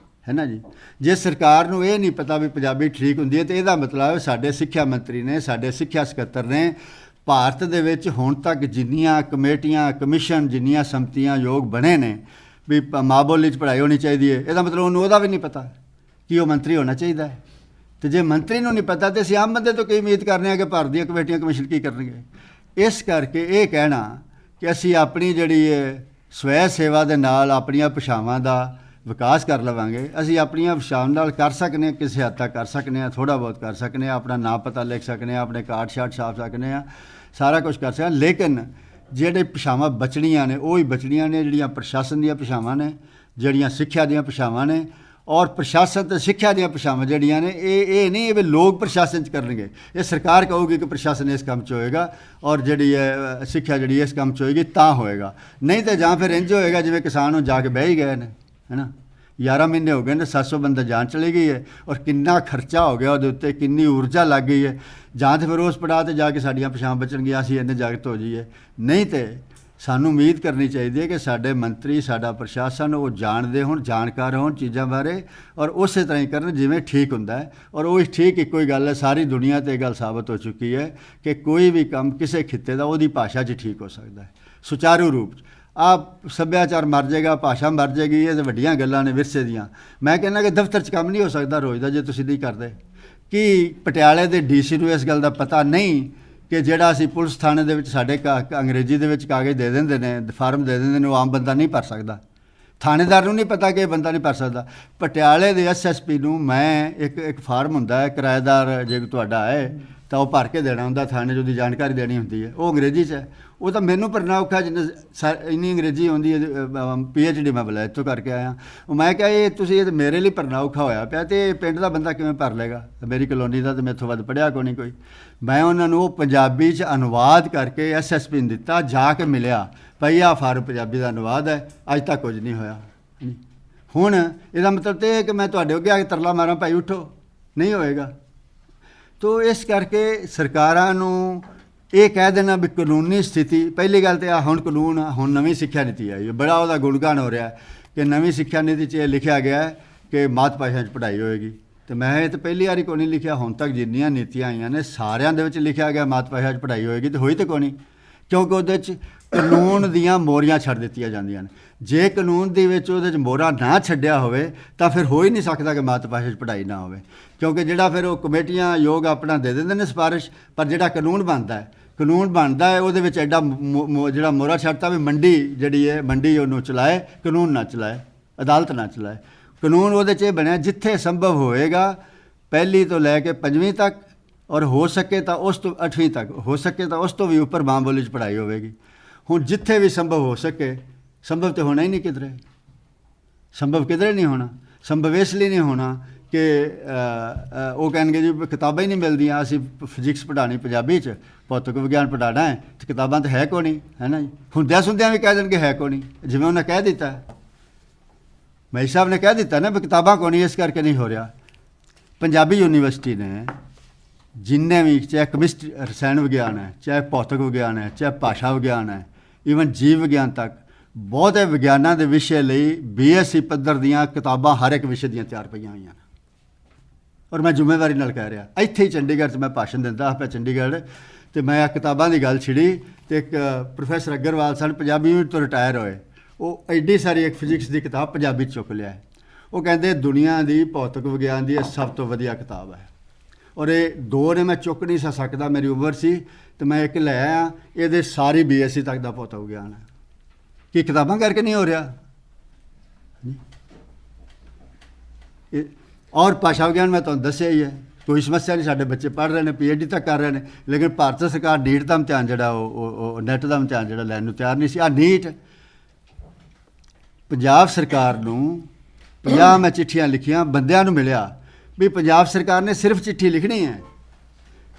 ਨਾ ਜੀ। ਜੇ ਸਰਕਾਰ ਨੂੰ ਇਹ ਨਹੀਂ ਪਤਾ ਵੀ ਪੰਜਾਬੀ ਠੀਕ ਹੁੰਦੀ ਹੈ, ਤਾਂ ਇਹਦਾ ਮਤਲਬ ਸਾਡੇ ਸਿੱਖਿਆ ਮੰਤਰੀ ਨੇ, ਸਾਡੇ ਸਿੱਖਿਆ ਸਕੱਤਰ ਨੇ ਭਾਰਤ ਦੇ ਵਿੱਚ ਹੁਣ ਤੱਕ ਜਿੰਨੀਆਂ ਕਮੇਟੀਆਂ, ਕਮਿਸ਼ਨ, ਜਿੰਨੀਆਂ ਸੰਮਤੀਆਂ ਯੋਗ ਬਣੇ ਨੇ ਵੀ ਮਾਂ ਬੋਲੀ 'ਚ ਪੜ੍ਹਾਈ ਹੋਣੀ ਚਾਹੀਦੀ ਹੈ, ਇਹਦਾ ਮਤਲਬ ਉਹਨੂੰ ਉਹਦਾ ਵੀ ਨਹੀਂ ਪਤਾ ਕਿ ਉਹ ਮੰਤਰੀ ਹੋਣਾ ਚਾਹੀਦਾ ਹੈ। ਅਤੇ ਜੇ ਮੰਤਰੀ ਨੂੰ ਨਹੀਂ ਪਤਾ, ਤਾਂ ਅਸੀਂ ਆਮ ਬੰਦੇ ਤੋਂ ਕੀ ਉਮੀਦ ਕਰਨੇ ਆ ਕਿ ਭਾਰਤ ਦੀਆਂ ਕਮੇਟੀਆਂ, ਕਮਿਸ਼ਨ ਕੀ ਕਰਨਗੇ? ਇਸ ਕਰਕੇ ਇਹ ਕਹਿਣਾ ਕਿ ਅਸੀਂ ਆਪਣੀ ਜਿਹੜੀ ਸਵੈ ਸੇਵਾ ਦੇ ਨਾਲ ਆਪਣੀਆਂ ਭਾਸ਼ਾਵਾਂ ਦਾ ਵਿਕਾਸ ਕਰ ਲਵਾਂਗੇ, ਅਸੀਂ ਆਪਣੀਆਂ ਭਾਸ਼ਾਵਾਂ ਨਾਲ ਕਰ ਸਕਨੇ ਹਾਂ, ਕਿਸੇ ਹੱਦ ਤੱਕ ਕਰ ਸਕਨੇ ਹਾਂ, ਥੋੜ੍ਹਾ ਬਹੁਤ ਕਰ ਸਕਨੇ ਹਾਂ, ਆਪਣਾ ਨਾਂ ਪਤਾ ਲਿਖ ਸਕਨੇ ਹਾਂ, ਆਪਣੇ ਕਾਰਡ ਸ਼ਾਰਟ ਛਾਪ ਸਕਨੇ ਹਾਂ, ਸਾਰਾ ਕੁਛ ਕਰ ਸਕਦੇ ਹਾਂ। ਲੇਕਿਨ ਜਿਹੜੇ ਭਾਸ਼ਾਵਾਂ ਬਚਣੀਆਂ ਨੇ ਉਹ ਹੀ ਬਚਣੀਆਂ ਨੇ ਜਿਹੜੀਆਂ ਪ੍ਰਸ਼ਾਸਨ ਦੀਆਂ ਭਾਸ਼ਾਵਾਂ ਨੇ, ਜਿਹੜੀਆਂ ਸਿੱਖਿਆ ਦੀਆਂ ਭਾਸ਼ਾਵਾਂ ਨੇ। ਔਰ ਪ੍ਰਸ਼ਾਸਨ ਅਤੇ ਸਿੱਖਿਆ ਦੀਆਂ ਭਾਸ਼ਾਵਾਂ ਜਿਹੜੀਆਂ ਨੇ ਇਹ ਨਹੀਂ ਵੀ ਲੋਕ ਪ੍ਰਸ਼ਾਸਨ 'ਚ ਕਰਨਗੇ, ਇਹ ਸਰਕਾਰ ਕਹੂਗੀ ਕਿ ਪ੍ਰਸ਼ਾਸਨ ਇਸ ਕੰਮ 'ਚ ਹੋਏਗਾ, ਔਰ ਜਿਹੜੀ ਹੈ ਸਿੱਖਿਆ ਜਿਹੜੀ ਇਸ ਕੰਮ 'ਚ ਹੋਏਗੀ ਤਾਂ ਹੋਏਗਾ। ਨਹੀਂ ਤਾਂ ਜਾਂ ਫਿਰ ਇੰਝ ਹੋਏਗਾ ਜਿਵੇਂ ਕਿਸਾਨ ਹੁਣ ਜਾ ਕੇ ਬਹਿ ਹੀ ਗਏ ਨੇ, ਹੈ ਨਾ। 11 ਮਹੀਨੇ ਹੋ ਗਏ ਨੇ, 700 ਬੰਦਾ ਜਾਨ ਚਲੀ ਗਈ ਹੈ, ਔਰ ਕਿੰਨਾ ਖਰਚਾ ਹੋ ਗਿਆ ਉਹਦੇ ਉੱਤੇ, ਕਿੰਨੀ ਊਰਜਾ ਲੱਗ ਗਈ ਹੈ। ਜਾਂ ਤਾਂ ਫਿਰ ਉਸ ਪੜਾਅ 'ਤੇ ਜਾ ਕੇ ਸਾਡੀਆਂ ਭਾਸ਼ਾਵਾਂ ਬਚਣਗੀਆਂ, ਅਸੀਂ ਇੰਨੇ ਜਾਗਰੂਕ ਹੋ ਜਾਈਏ। ਨਹੀਂ ਤਾਂ ਸਾਨੂੰ ਉਮੀਦ ਕਰਨੀ ਚਾਹੀਦੀ ਹੈ ਕਿ ਸਾਡੇ ਮੰਤਰੀ, ਸਾਡਾ ਪ੍ਰਸ਼ਾਸਨ ਉਹ ਜਾਣਦੇ ਹੋਣ, ਜਾਣਕਾਰ ਹੋਣ ਚੀਜ਼ਾਂ ਬਾਰੇ, ਔਰ ਉਸੇ ਤਰ੍ਹਾਂ ਹੀ ਕਰਨ ਜਿਵੇਂ ਠੀਕ ਹੁੰਦਾ ਹੈ। ਔਰ ਉਹ ਠੀਕ ਇੱਕੋ ਹੀ ਗੱਲ ਹੈ, ਸਾਰੀ ਦੁਨੀਆ 'ਤੇ ਇਹ ਗੱਲ ਸਾਬਤ ਹੋ ਚੁੱਕੀ ਹੈ ਕਿ ਕੋਈ ਵੀ ਕੰਮ ਕਿਸੇ ਖਿੱਤੇ ਦਾ ਉਹਦੀ ਭਾਸ਼ਾ 'ਚ ਠੀਕ ਹੋ ਸਕਦਾ ਹੈ, ਸੁਚਾਰੂ ਰੂਪ 'ਚ। ਆਹ ਸੱਭਿਆਚਾਰ ਮਰ ਜਾਏਗਾ, ਭਾਸ਼ਾ ਮਰ ਜਾਏਗੀ, ਇਹ ਤਾਂ ਵੱਡੀਆਂ ਗੱਲਾਂ ਨੇ ਵਿਰਸੇ ਦੀਆਂ। ਮੈਂ ਕਹਿੰਦਾ ਕਿ ਦਫ਼ਤਰ 'ਚ ਕੰਮ ਨਹੀਂ ਹੋ ਸਕਦਾ ਰੋਜ਼ ਦਾ ਜੇ ਤੁਸੀਂ ਨਹੀਂ ਕਰਦੇ। ਕੀ ਪਟਿਆਲੇ ਦੇ DC ਨੂੰ ਇਸ ਗੱਲ ਦਾ ਪਤਾ ਨਹੀਂ ਕਿ ਜਿਹੜਾ ਅਸੀਂ ਪੁਲਿਸ ਥਾਣੇ ਦੇ ਵਿੱਚ ਸਾਡੇ ਅੰਗਰੇਜ਼ੀ ਦੇ ਵਿੱਚ ਕਾਗਜ਼ ਦੇ ਦਿੰਦੇ ਨੇ, ਫਾਰਮ ਦੇ ਦਿੰਦੇ ਨੇ, ਉਹ ਆਮ ਬੰਦਾ ਨਹੀਂ ਭਰ ਸਕਦਾ? ਥਾਣੇਦਾਰ ਨੂੰ ਨਹੀਂ ਪਤਾ ਕਿ ਇਹ ਬੰਦਾ ਨਹੀਂ ਭਰ ਸਕਦਾ? ਪਟਿਆਲੇ ਦੇ SSP ਨੂੰ ਮੈਂ ਇੱਕ ਫਾਰਮ ਹੁੰਦਾ ਹੈ, ਕਿਰਾਏਦਾਰ ਜੇ ਤੁਹਾਡਾ ਹੈ ਤਾਂ ਉਹ ਭਰ ਕੇ ਦੇਣਾ ਹੁੰਦਾ, ਥਾਣੇ 'ਚ ਉਹਦੀ ਜਾਣਕਾਰੀ ਦੇਣੀ ਹੁੰਦੀ ਹੈ, ਉਹ ਅੰਗਰੇਜ਼ੀ 'ਚ ਹੈ। ਉਹ ਤਾਂ ਮੈਨੂੰ ਭਰਨਾ ਔਖਾ, ਜਿੰਨੇ ਇੰਨੀ ਅੰਗਰੇਜ਼ੀ ਆਉਂਦੀ ਹੈ। PhD ਮੈਂ ਬਲਾ ਇੱਥੋਂ ਕਰਕੇ ਆਇਆ। ਉਹ ਮੈਂ ਕਿਹਾ ਇਹ ਤੁਸੀਂ ਇਹ ਤਾਂ ਮੇਰੇ ਲਈ ਭਰਨਾ ਔਖਾ ਹੋਇਆ ਪਿਆ, ਅਤੇ ਪਿੰਡ ਦਾ ਬੰਦਾ ਕਿਵੇਂ ਭਰ ਲਏਗਾ? ਮੇਰੀ ਕਲੋਨੀ ਦਾ ਤਾਂ ਮੈਥੋਂ ਵੱਧ ਪੜ੍ਹਿਆ ਕੋਈ। ਮੈਂ ਉਹਨਾਂ ਨੂੰ ਉਹ ਪੰਜਾਬੀ 'ਚ ਅਨੁਵਾਦ ਕਰਕੇ SSP ਨੂੰ ਦਿੱਤਾ, ਜਾ ਕੇ ਮਿਲਿਆ, ਭਾਈ ਆਹ ਫਾਰਮ ਪੰਜਾਬੀ ਦਾ ਅਨੁਵਾਦ ਹੈ, ਅੱਜ ਤੱਕ ਕੁਝ ਨਹੀਂ ਹੋਇਆ। ਹੁਣ ਇਹਦਾ ਮਤਲਬ ਤਾਂ ਇਹ ਕਿ ਮੈਂ ਤੁਹਾਡੇ ਅੱਗੇ ਆ ਕੇ ਤਰਲਾ ਮਾਰਾਂ, ਭਾਈ ਉੱਠੋ, ਨਹੀਂ ਹੋਏਗਾ। ਤੋ ਇਸ ਕਰਕੇ ਸਰਕਾਰਾਂ ਨੂੰ ਇਹ ਕਹਿ ਦੇਣਾ ਵੀ ਕਾਨੂੰਨੀ ਸਥਿਤੀ, ਪਹਿਲੀ ਗੱਲ ਤਾਂ ਹੁਣ ਕਾਨੂੰਨ, ਹੁਣ ਨਵੀਂ ਸਿੱਖਿਆ ਨੀਤੀ ਆਈ ਹੈ, ਬੜਾ ਉਹਦਾ ਗੁਣਗਾਨ ਹੋ ਰਿਹਾ ਕਿ ਨਵੀਂ ਸਿੱਖਿਆ ਨੀਤੀ 'ਚ ਇਹ ਲਿਖਿਆ ਗਿਆ ਹੈ ਕਿ ਮਾਤ ਭਾਸ਼ਾ 'ਚ ਪੜ੍ਹਾਈ ਹੋਏਗੀ। ਅਤੇ ਮੈਂ ਇਹ ਤਾਂ ਪਹਿਲੀ ਵਾਰੀ ਕੋਈ ਨਹੀਂ ਲਿਖਿਆ, ਹੁਣ ਤੱਕ ਜਿੰਨੀਆਂ ਨੀਤੀਆਂ ਆਈਆਂ ਨੇ ਸਾਰਿਆਂ ਦੇ ਵਿੱਚ ਲਿਖਿਆ ਗਿਆ ਮਾਤ ਭਾਸ਼ਾ 'ਚ ਪੜ੍ਹਾਈ ਹੋਏਗੀ, ਅਤੇ ਹੋਈ ਤਾਂ ਕੋਈ ਨਹੀਂ, ਕਿਉਂਕਿ ਉਹਦੇ 'ਚ ਕਾਨੂੰਨ ਦੀਆਂ ਮੋਹਰੀਆਂ ਛੱਡ ਦਿੱਤੀਆਂ ਜਾਂਦੀਆਂ ਨੇ। ਜੇ ਕਾਨੂੰਨ ਦੇ ਵਿੱਚ ਉਹਦੇ 'ਚ ਮੋਹਰਾ ਨਾ ਛੱਡਿਆ ਹੋਵੇ ਤਾਂ ਫਿਰ ਹੋ ਹੀ ਨਹੀਂ ਸਕਦਾ ਕਿ ਮਾਤ ਭਾਸ਼ਾ 'ਚ ਪੜ੍ਹਾਈ ਨਾ ਹੋਵੇ, ਕਿਉਂਕਿ ਜਿਹੜਾ ਫਿਰ ਉਹ ਕਮੇਟੀਆਂ ਯੋਗ ਆਪਣਾ ਦੇ ਦਿੰਦੇ ਨੇ ਸਿਫਾਰਿਸ਼, ਪਰ ਜਿਹੜਾ ਕਾਨੂੰਨ ਬਣਦਾ ਹੈ ਉਹਦੇ ਵਿੱਚ ਐਡਾ ਜਿਹੜਾ ਮੋਹਰਾ ਛੱਡਤਾ ਵੀ ਮੰਡੀ ਜਿਹੜੀ ਹੈ, ਮੰਡੀ ਉਹਨੂੰ ਚਲਾਏ, ਕਾਨੂੰਨ ਨਾ ਚਲਾਏ, ਅਦਾਲਤ ਨਾ ਚਲਾਏ। ਕਾਨੂੰਨ ਉਹਦੇ 'ਚ ਇਹ ਬਣਿਆ ਜਿੱਥੇ ਸੰਭਵ ਹੋਏਗਾ, ਪਹਿਲੀ ਤੋਂ ਲੈ ਕੇ 5ਵੀਂ ਤੱਕ ਔਰ ਹੋ ਸਕੇ ਤਾਂ ਉਸ ਤੋਂ 8ਵੀਂ ਤੱਕ, ਹੋ ਸਕੇ ਤਾਂ ਉਸ ਤੋਂ ਵੀ ਉੱਪਰ ਮਾਂ ਬੋਲੀ 'ਚ ਪੜ੍ਹਾਈ ਹੋਵੇਗੀ। ਹੁਣ ਜਿੱਥੇ ਵੀ ਸੰਭਵ ਹੋ ਸਕੇ, ਸੰਭਵ ਤਾਂ ਹੋਣਾ ਹੀ ਨਹੀਂ ਕਿਧਰੇ, ਸੰਭਵ ਕਿਧਰੇ ਨਹੀਂ ਹੋਣਾ। ਸੰਭਵ ਇਸ ਲਈ ਨਹੀਂ ਹੋਣਾ ਕਿ ਉਹ ਕਹਿਣਗੇ ਜੀ ਕਿਤਾਬਾਂ ਹੀ ਨਹੀਂ ਮਿਲਦੀਆਂ, ਅਸੀਂ ਫਿਜ਼ਿਕਸ ਪੜ੍ਹਾਉਣੀ ਪੰਜਾਬੀ 'ਚ, ਭੌਤਿਕ ਵਿਗਿਆਨ ਪੜ੍ਹਾਉਣਾ ਹੈ ਤੇ ਕਿਤਾਬਾਂ ਤਾਂ ਹੈ ਕੋ ਨਹੀਂ, ਹੈ ਨਾ ਜੀ। ਹੁੰਦਿਆਂ ਸੁਣਦਿਆਂ ਵੀ ਕਹਿ ਦੇਣਗੇ ਹੈ ਕੋ ਨਹੀਂ, ਜਿਵੇਂ ਉਹਨੇ ਕਹਿ ਦਿੱਤਾ, ਮਈ ਸਾਹਿਬ ਨੇ ਕਹਿ ਦਿੱਤਾ ਨਾ ਵੀ ਕਿਤਾਬਾਂ ਕੋ ਨਹੀਂ, ਇਸ ਕਰਕੇ ਨਹੀਂ ਹੋ ਰਿਹਾ। ਪੰਜਾਬੀ ਯੂਨੀਵਰਸਿਟੀ ਨੇ ਜਿੰਨੇ ਵੀ, ਚਾਹੇ ਕੈਮਿਸਟਰੀ ਰਸਾਇਣ ਵਿਗਿਆਨ ਹੈ, ਚਾਹੇ ਭੌਤਿਕ ਵਿਗਿਆਨ ਹੈ, ਚਾਹੇ ਭਾਸ਼ਾ ਵਿਗਿਆਨ ਹੈ, ਈਵਨ ਜੀਵ ਵਿਗਿਆਨ ਤੱਕ, ਬਹੁਤੇ ਵਿਗਿਆਨਾਂ ਦੇ ਵਿਸ਼ੇ ਲਈ BSc ਪੱਧਰ ਦੀਆਂ ਕਿਤਾਬਾਂ ਹਰ ਇੱਕ ਵਿਸ਼ੇ ਦੀਆਂ ਤਿਆਰ ਪਈਆਂ ਹੋਈਆਂ ਨੇ। ਔਰ ਮੈਂ ਜ਼ਿੰਮੇਵਾਰੀ ਨਾਲ ਕਹਿ ਰਿਹਾ, ਇੱਥੇ ਹੀ ਚੰਡੀਗੜ੍ਹ 'ਚ ਮੈਂ ਭਾਸ਼ਣ ਦਿੰਦਾ ਆਪੇ ਚੰਡੀਗੜ੍ਹ, ਅਤੇ ਮੈਂ ਆ ਕਿਤਾਬਾਂ ਦੀ ਗੱਲ ਛਿੜੀ ਅਤੇ ਇੱਕ ਪ੍ਰੋਫੈਸਰ ਅਗਰਵਾਲ ਸਨ, ਪੰਜਾਬੀ ਯੂਨਿਟ ਤੋਂ ਰਿਟਾਇਰ ਹੋਏ, ਉਹ ਐਡੀ ਸਾਰੀ ਇੱਕ ਫਿਜ਼ਿਕਸ ਦੀ ਕਿਤਾਬ ਪੰਜਾਬੀ 'ਚ ਚੁੱਕ ਲਿਆ। ਉਹ ਕਹਿੰਦੇ ਦੁਨੀਆ ਦੀ ਭੌਤਿਕ ਵਿਗਿਆਨ ਦੀ ਇਹ ਸਭ ਤੋਂ ਵਧੀਆ ਕਿਤਾਬ ਹੈ। ਔਰ ਇਹ ਦੋ ਨੇ ਮੈਂ ਚੁੱਕ ਨਹੀਂ ਸਕਦਾ, ਮੇਰੀ ਉਮਰ ਸੀ, ਅਤੇ ਮੈਂ ਇੱਕ ਲੈ ਆਇਆ, ਇਹਦੇ ਸਾਰੀ BSc ਤੱਕ ਦਾ ਭੌਤਿਕ ਵਿਗਿਆਨ ਹੈ। ਕੀ ਕਿਤਾਬਾਂ ਕਰਕੇ ਨਹੀਂ ਹੋ ਰਿਹਾ? ਔਰ ਭਾਸ਼ਾ ਵਿਗਿਆਨ ਮੈਂ ਤੁਹਾਨੂੰ ਦੱਸਿਆ ਹੀ ਹੈ, ਕੋਈ ਸਮੱਸਿਆ ਨਹੀਂ, ਸਾਡੇ ਬੱਚੇ ਪੜ੍ਹ ਰਹੇ ਨੇ, PhD ਤੱਕ ਕਰ ਰਹੇ ਨੇ, ਲੇਕਿਨ ਭਾਰਤ ਸਰਕਾਰ ਨੀਟ ਦਾ ਇਮਤਿਹਾਨ ਜਿਹੜਾ ਉਹ ਨੈਟ ਦਾ ਇਮਤਿਹਾਨ ਜਿਹੜਾ ਲੈਣ ਨੂੰ ਤਿਆਰ ਨਹੀਂ ਸੀ। ਨੀਟ ਪੰਜਾਬ ਸਰਕਾਰ ਨੂੰ 50 ਮੈਂ ਚਿੱਠੀਆਂ ਲਿਖੀਆਂ, ਬੰਦਿਆਂ ਨੂੰ ਮਿਲਿਆ ਵੀ ਪੰਜਾਬ ਸਰਕਾਰ ਨੇ ਸਿਰਫ ਚਿੱਠੀ ਲਿਖਣੀ ਹੈ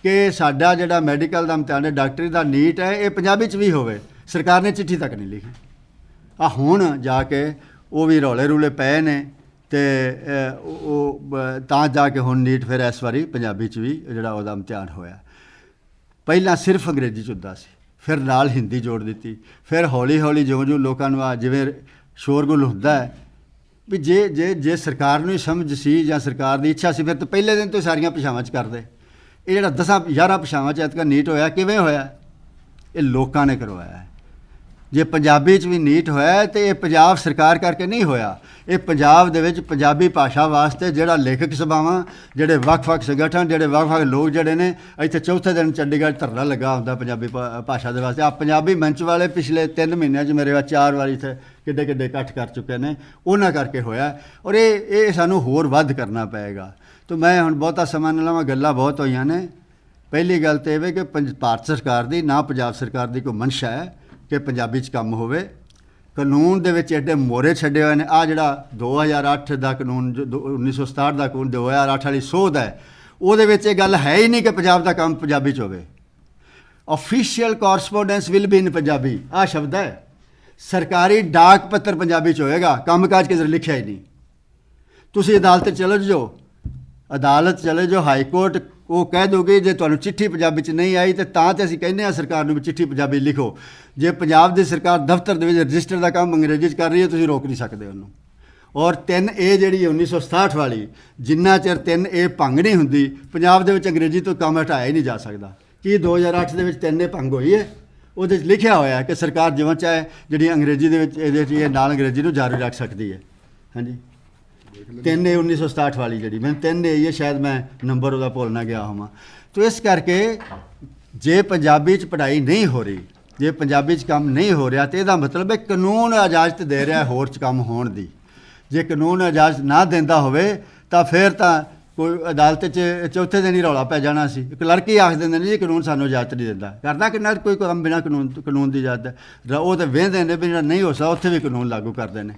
ਕਿ ਸਾਡਾ ਜਿਹੜਾ ਮੈਡੀਕਲ ਦਾ ਇਮਤਿਹਾਨ ਹੈ, ਡਾਕਟਰੀ ਦਾ ਨੀਟ ਹੈ, ਇਹ ਪੰਜਾਬੀ 'ਚ ਵੀ ਹੋਵੇ। ਸਰਕਾਰ ਨੇ ਚਿੱਠੀ ਤੱਕ ਨਹੀਂ ਲਿਖੀ। ਹੁਣ ਜਾ ਕੇ ਉਹ ਵੀ ਰੌਲੇ ਰੂਲੇ ਪਏ ਨੇ, ਅਤੇ ਉਹ ਤਾਂ ਜਾ ਕੇ ਹੁਣ ਨੀਟ ਫਿਰ ਇਸ ਵਾਰੀ ਪੰਜਾਬੀ 'ਚ ਵੀ ਜਿਹੜਾ ਉਹਦਾ ਇਮਤਿਹਾਨ ਹੋਇਆ। ਪਹਿਲਾਂ ਸਿਰਫ ਅੰਗਰੇਜ਼ੀ 'ਚ ਹੁੰਦਾ ਸੀ, ਫਿਰ ਨਾਲ ਹਿੰਦੀ ਜੋੜ ਦਿੱਤੀ, ਫਿਰ ਹੌਲੀ ਹੌਲੀ ਜਿਉਂ ਲੋਕਾਂ ਨੂੰ ਆ ਜਿਵੇਂ ਸ਼ੋਰਗੁਲ ਹੁੰਦਾ ਹੈ ਵੀ ਜੇ ਸਰਕਾਰ ਨੂੰ ਹੀ ਸਮਝ ਸੀ ਜਾਂ ਸਰਕਾਰ ਦੀ ਇੱਛਾ ਸੀ, ਫਿਰ ਤਾਂ ਪਹਿਲੇ ਦਿਨ ਤੋਂ ਸਾਰੀਆਂ ਭਾਸ਼ਾਵਾਂ 'ਚ ਕਰਦੇ। ਇਹ ਜਿਹੜਾ 10-11 ਭਾਸ਼ਾਵਾਂ 'ਚ ਐਤਕਾਂ ਨੀਟ ਹੋਇਆ, ਕਿਵੇਂ ਹੋਇਆ? ਇਹ ਲੋਕਾਂ ਨੇ ਕਰਵਾਇਆ ਹੈ। ਜੇ ਪੰਜਾਬੀ 'ਚ ਵੀ ਨੀਟ ਹੋਇਆ ਤੇ ਇਹ ਪੰਜਾਬ ਸਰਕਾਰ ਕਰਕੇ ਨਹੀਂ ਹੋਇਆ। ਇਹ ਪੰਜਾਬ ਦੇ ਵਿੱਚ ਪੰਜਾਬੀ ਭਾਸ਼ਾ ਵਾਸਤੇ ਜਿਹੜਾ ਲੇਖਕ ਸਭਾਵਾਂ, ਜਿਹੜੇ ਵੱਖ-ਵੱਖ ਸੰਗਠਨ, ਜਿਹੜੇ ਵੱਖ-ਵੱਖ ਲੋਕ ਜਿਹੜੇ ਨੇ, ਇੱਥੇ ਚੌਥੇ ਦਿਨ ਚੰਡੀਗੜ੍ਹ ਧਰਨਾ ਲੱਗਾ ਹੁੰਦਾ ਪੰਜਾਬੀ ਭਾਸ਼ਾ ਦੇ ਵਾਸਤੇ। ਪੰਜਾਬੀ ਮੰਚ ਵਾਲੇ ਪਿਛਲੇ 3 ਮਹੀਨਿਆਂ 'ਚ ਮੇਰੇ ਵੱਲ 4 ਵਾਰੀ ਇੱਥੇ ਕਿੱਡੇ ਇਕੱਠ ਕਰ ਚੁੱਕੇ ਨੇ, ਉਹਨਾਂ ਕਰਕੇ ਹੋਇਆ। ਔਰ ਇਹ ਸਾਨੂੰ ਹੋਰ ਵੱਧ ਕਰਨਾ ਪਏਗਾ। ਤਾਂ ਮੈਂ ਹੁਣ ਬਹੁਤਾ ਸਮਾਂ ਨਾ ਲਵਾਂ, ਗੱਲਾਂ ਬਹੁਤ ਹੋਈਆਂ ਨੇ। ਪਹਿਲੀ ਗੱਲ ਤਾਂ ਇਹ ਕਿ ਭਾਰਤ ਸਰਕਾਰ ਦੀ ਨਾ ਪੰਜਾਬ ਸਰਕਾਰ ਦੀ ਕੋਈ ਮਨਸ਼ਾ ਹੈ ਕਿ ਪੰਜਾਬੀ 'ਚ ਕੰਮ ਹੋਵੇ। ਕਾਨੂੰਨ ਦੇ ਵਿੱਚ ਐਡੇ ਮੋਹਰੇ ਛੱਡੇ ਹੋਏ ਨੇ। ਆਹ ਜਿਹੜਾ 2008 ਦਾ ਕਾਨੂੰਨ, 1967 ਦਾ ਕਾਨੂੰਨ, 2008 ਵਾਲੀ ਸੋਧ ਹੈ, ਉਹਦੇ ਵਿੱਚ ਇਹ ਗੱਲ ਹੈ ਹੀ ਨਹੀਂ ਕਿ ਪੰਜਾਬ ਦਾ ਕੰਮ ਪੰਜਾਬੀ 'ਚ ਹੋਵੇ। Official correspondence will be in Punjabi, ਆਹ ਸ਼ਬਦ ਹੈ। ਸਰਕਾਰੀ ਡਾਕ ਪੱਤਰ ਪੰਜਾਬੀ 'ਚ ਹੋਏਗਾ, ਕੰਮਕਾਜ ਕਿਧਰ ਲਿਖਿਆ ਹੀ ਨਹੀਂ। ਤੁਸੀਂ ਅਦਾਲਤ ਚਲੇ ਜਾਓ, ਅਦਾਲਤ ਚਲੇ ਜਾਓ, ਹਾਈ ਕੋਰਟ, ਉਹ ਕਹਿ ਦੋਗੇ ਜੇ ਤੁਹਾਨੂੰ ਚਿੱਠੀ ਪੰਜਾਬੀ 'ਚ ਨਹੀਂ ਆਈ ਤਾਂ ਅਸੀਂ ਕਹਿੰਦੇ ਹਾਂ ਸਰਕਾਰ ਨੂੰ ਵੀ ਚਿੱਠੀ ਪੰਜਾਬੀ ਲਿਖੋ। ਜੇ ਪੰਜਾਬ ਦੀ ਸਰਕਾਰ ਦਫ਼ਤਰ ਦੇ ਵਿੱਚ ਰਜਿਸਟਰ ਦਾ ਕੰਮ ਅੰਗਰੇਜ਼ੀ 'ਚ ਕਰ ਰਹੀ ਹੈ, ਤੁਸੀਂ ਰੋਕ ਨਹੀਂ ਸਕਦੇ ਉਹਨੂੰ। ਔਰ 3A ਜਿਹੜੀ 1967 ਵਾਲੀ, ਜਿੰਨਾ ਚਿਰ 3A ਭੰਗ ਨਹੀਂ ਹੁੰਦੀ, ਪੰਜਾਬ ਦੇ ਵਿੱਚ ਅੰਗਰੇਜ਼ੀ ਤੋਂ ਕੰਮ ਹਟਾਇਆ ਹੀ ਨਹੀਂ ਜਾ ਸਕਦਾ। ਕੀ 2008 ਦੇ ਵਿੱਚ 3A ਭੰਗ ਹੋਈ ਹੈ? ਉਹਦੇ 'ਚ ਲਿਖਿਆ ਹੋਇਆ ਹੈ ਕਿ ਸਰਕਾਰ ਜਿਵੇਂ ਚਾਹੇ ਜਿਹੜੀ ਅੰਗਰੇਜ਼ੀ ਦੇ ਵਿੱਚ ਇਹਦੇ 'ਚ ਇਹ ਨਾਲ ਅੰਗਰੇਜ਼ੀ ਨੂੰ ਜਾਰੀ ਰੱਖ ਸਕਦੀ ਹੈ। ਹਾਂਜੀ, 3A 1967 ਵਾਲੀ ਜਿਹੜੀ, ਮੈਨੂੰ 3A ਇਹ ਸ਼ਾਇਦ ਮੈਂ ਨੰਬਰ ਉਹਦਾ ਭੁੱਲ ਨਾ ਗਿਆ ਹੋਵਾਂ। ਤਾਂ ਇਸ ਕਰਕੇ ਜੇ ਪੰਜਾਬੀ 'ਚ ਪੜ੍ਹਾਈ ਨਹੀਂ ਹੋ ਰਹੀ, ਜੇ ਪੰਜਾਬੀ 'ਚ ਕੰਮ ਨਹੀਂ ਹੋ ਰਿਹਾ, ਤਾਂ ਇਹਦਾ ਮਤਲਬ ਹੈ ਕਾਨੂੰਨ ਇਜਾਜ਼ਤ ਦੇ ਰਿਹਾ ਹੋਰ 'ਚ ਕੰਮ ਹੋਣ ਦੀ। ਜੇ ਕਾਨੂੰਨ ਇਜਾਜ਼ਤ ਨਾ ਦਿੰਦਾ ਹੋਵੇ ਤਾਂ ਫਿਰ ਤਾਂ ਕੋਈ ਅਦਾਲਤ 'ਚ ਚੌਥੇ ਦਿਨ ਹੀ ਰੌਲਾ ਪੈ ਜਾਣਾ ਸੀ। ਕਲਰਕ ਹੀ ਆਖ ਦਿੰਦੇ ਨੇ ਜੀ ਕਾਨੂੰਨ ਸਾਨੂੰ ਇਜਾਜ਼ਤ ਨਹੀਂ ਦਿੰਦਾ। ਕਰਦਾ ਕਿੰਨਾ ਕੋਈ ਕੰਮ ਬਿਨਾਂ ਕਾਨੂੰਨ ਦੀ ਇਜਾਜ਼ਤ, ਉਹ ਤਾਂ ਵੇਂਦੇ ਨੇ ਵੀ ਜਿਹੜਾ ਨਹੀਂ ਹੋ ਸਕਦਾ ਉੱਥੇ ਵੀ ਕਾਨੂੰਨ ਲਾਗੂ ਕਰਦੇ ਨੇ।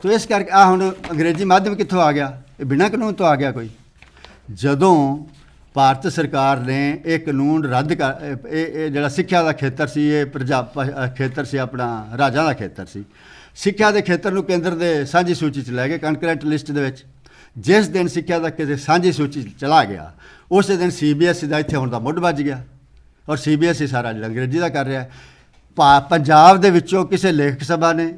ਤੋ ਇਸ ਕਰਕੇ ਹੁਣ ਅੰਗਰੇਜ਼ੀ ਮਾਧਿਅਮ ਕਿੱਥੋਂ ਆ ਗਿਆ? ਇਹ ਬਿਨਾਂ ਕਾਨੂੰਨ ਤੋਂ ਆ ਗਿਆ ਕੋਈ। ਜਦੋਂ ਭਾਰਤ ਸਰਕਾਰ ਨੇ ਇਹ ਕਾਨੂੰਨ ਰੱਦ ਕਰ, ਇਹ ਜਿਹੜਾ ਸਿੱਖਿਆ ਦਾ ਖੇਤਰ ਸੀ, ਇਹ ਖੇਤਰ ਸੀ ਆਪਣਾ ਰਾਜਾਂ ਦਾ ਖੇਤਰ ਸੀ। ਸਿੱਖਿਆ ਦੇ ਖੇਤਰ ਨੂੰ ਕੇਂਦਰ ਦੇ ਸਾਂਝੀ ਸੂਚੀ 'ਚ ਲੈ ਗਏ, ਕੰਕਰੈਂਟ ਲਿਸਟ ਦੇ ਵਿੱਚ। ਜਿਸ ਦਿਨ ਸਿੱਖਿਆ ਦਾ ਕਿਸੇ ਸਾਂਝੀ ਸੂਚੀ 'ਚ ਚਲਾ ਗਿਆ, ਉਸੇ ਦਿਨ CBSE ਦਾ ਇੱਥੇ ਹੁਣ ਦਾ ਮੁੱਢ ਵੱਜ ਗਿਆ। ਔਰ CBSE ਸਾਰਾ ਜਿਹੜਾ ਅੰਗਰੇਜ਼ੀ ਦਾ ਕਰ ਰਿਹਾ। ਪੰਜਾਬ ਦੇ ਵਿੱਚੋਂ ਕਿਸੇ ਲੇਖਕ ਸਭਾ ਨੇ,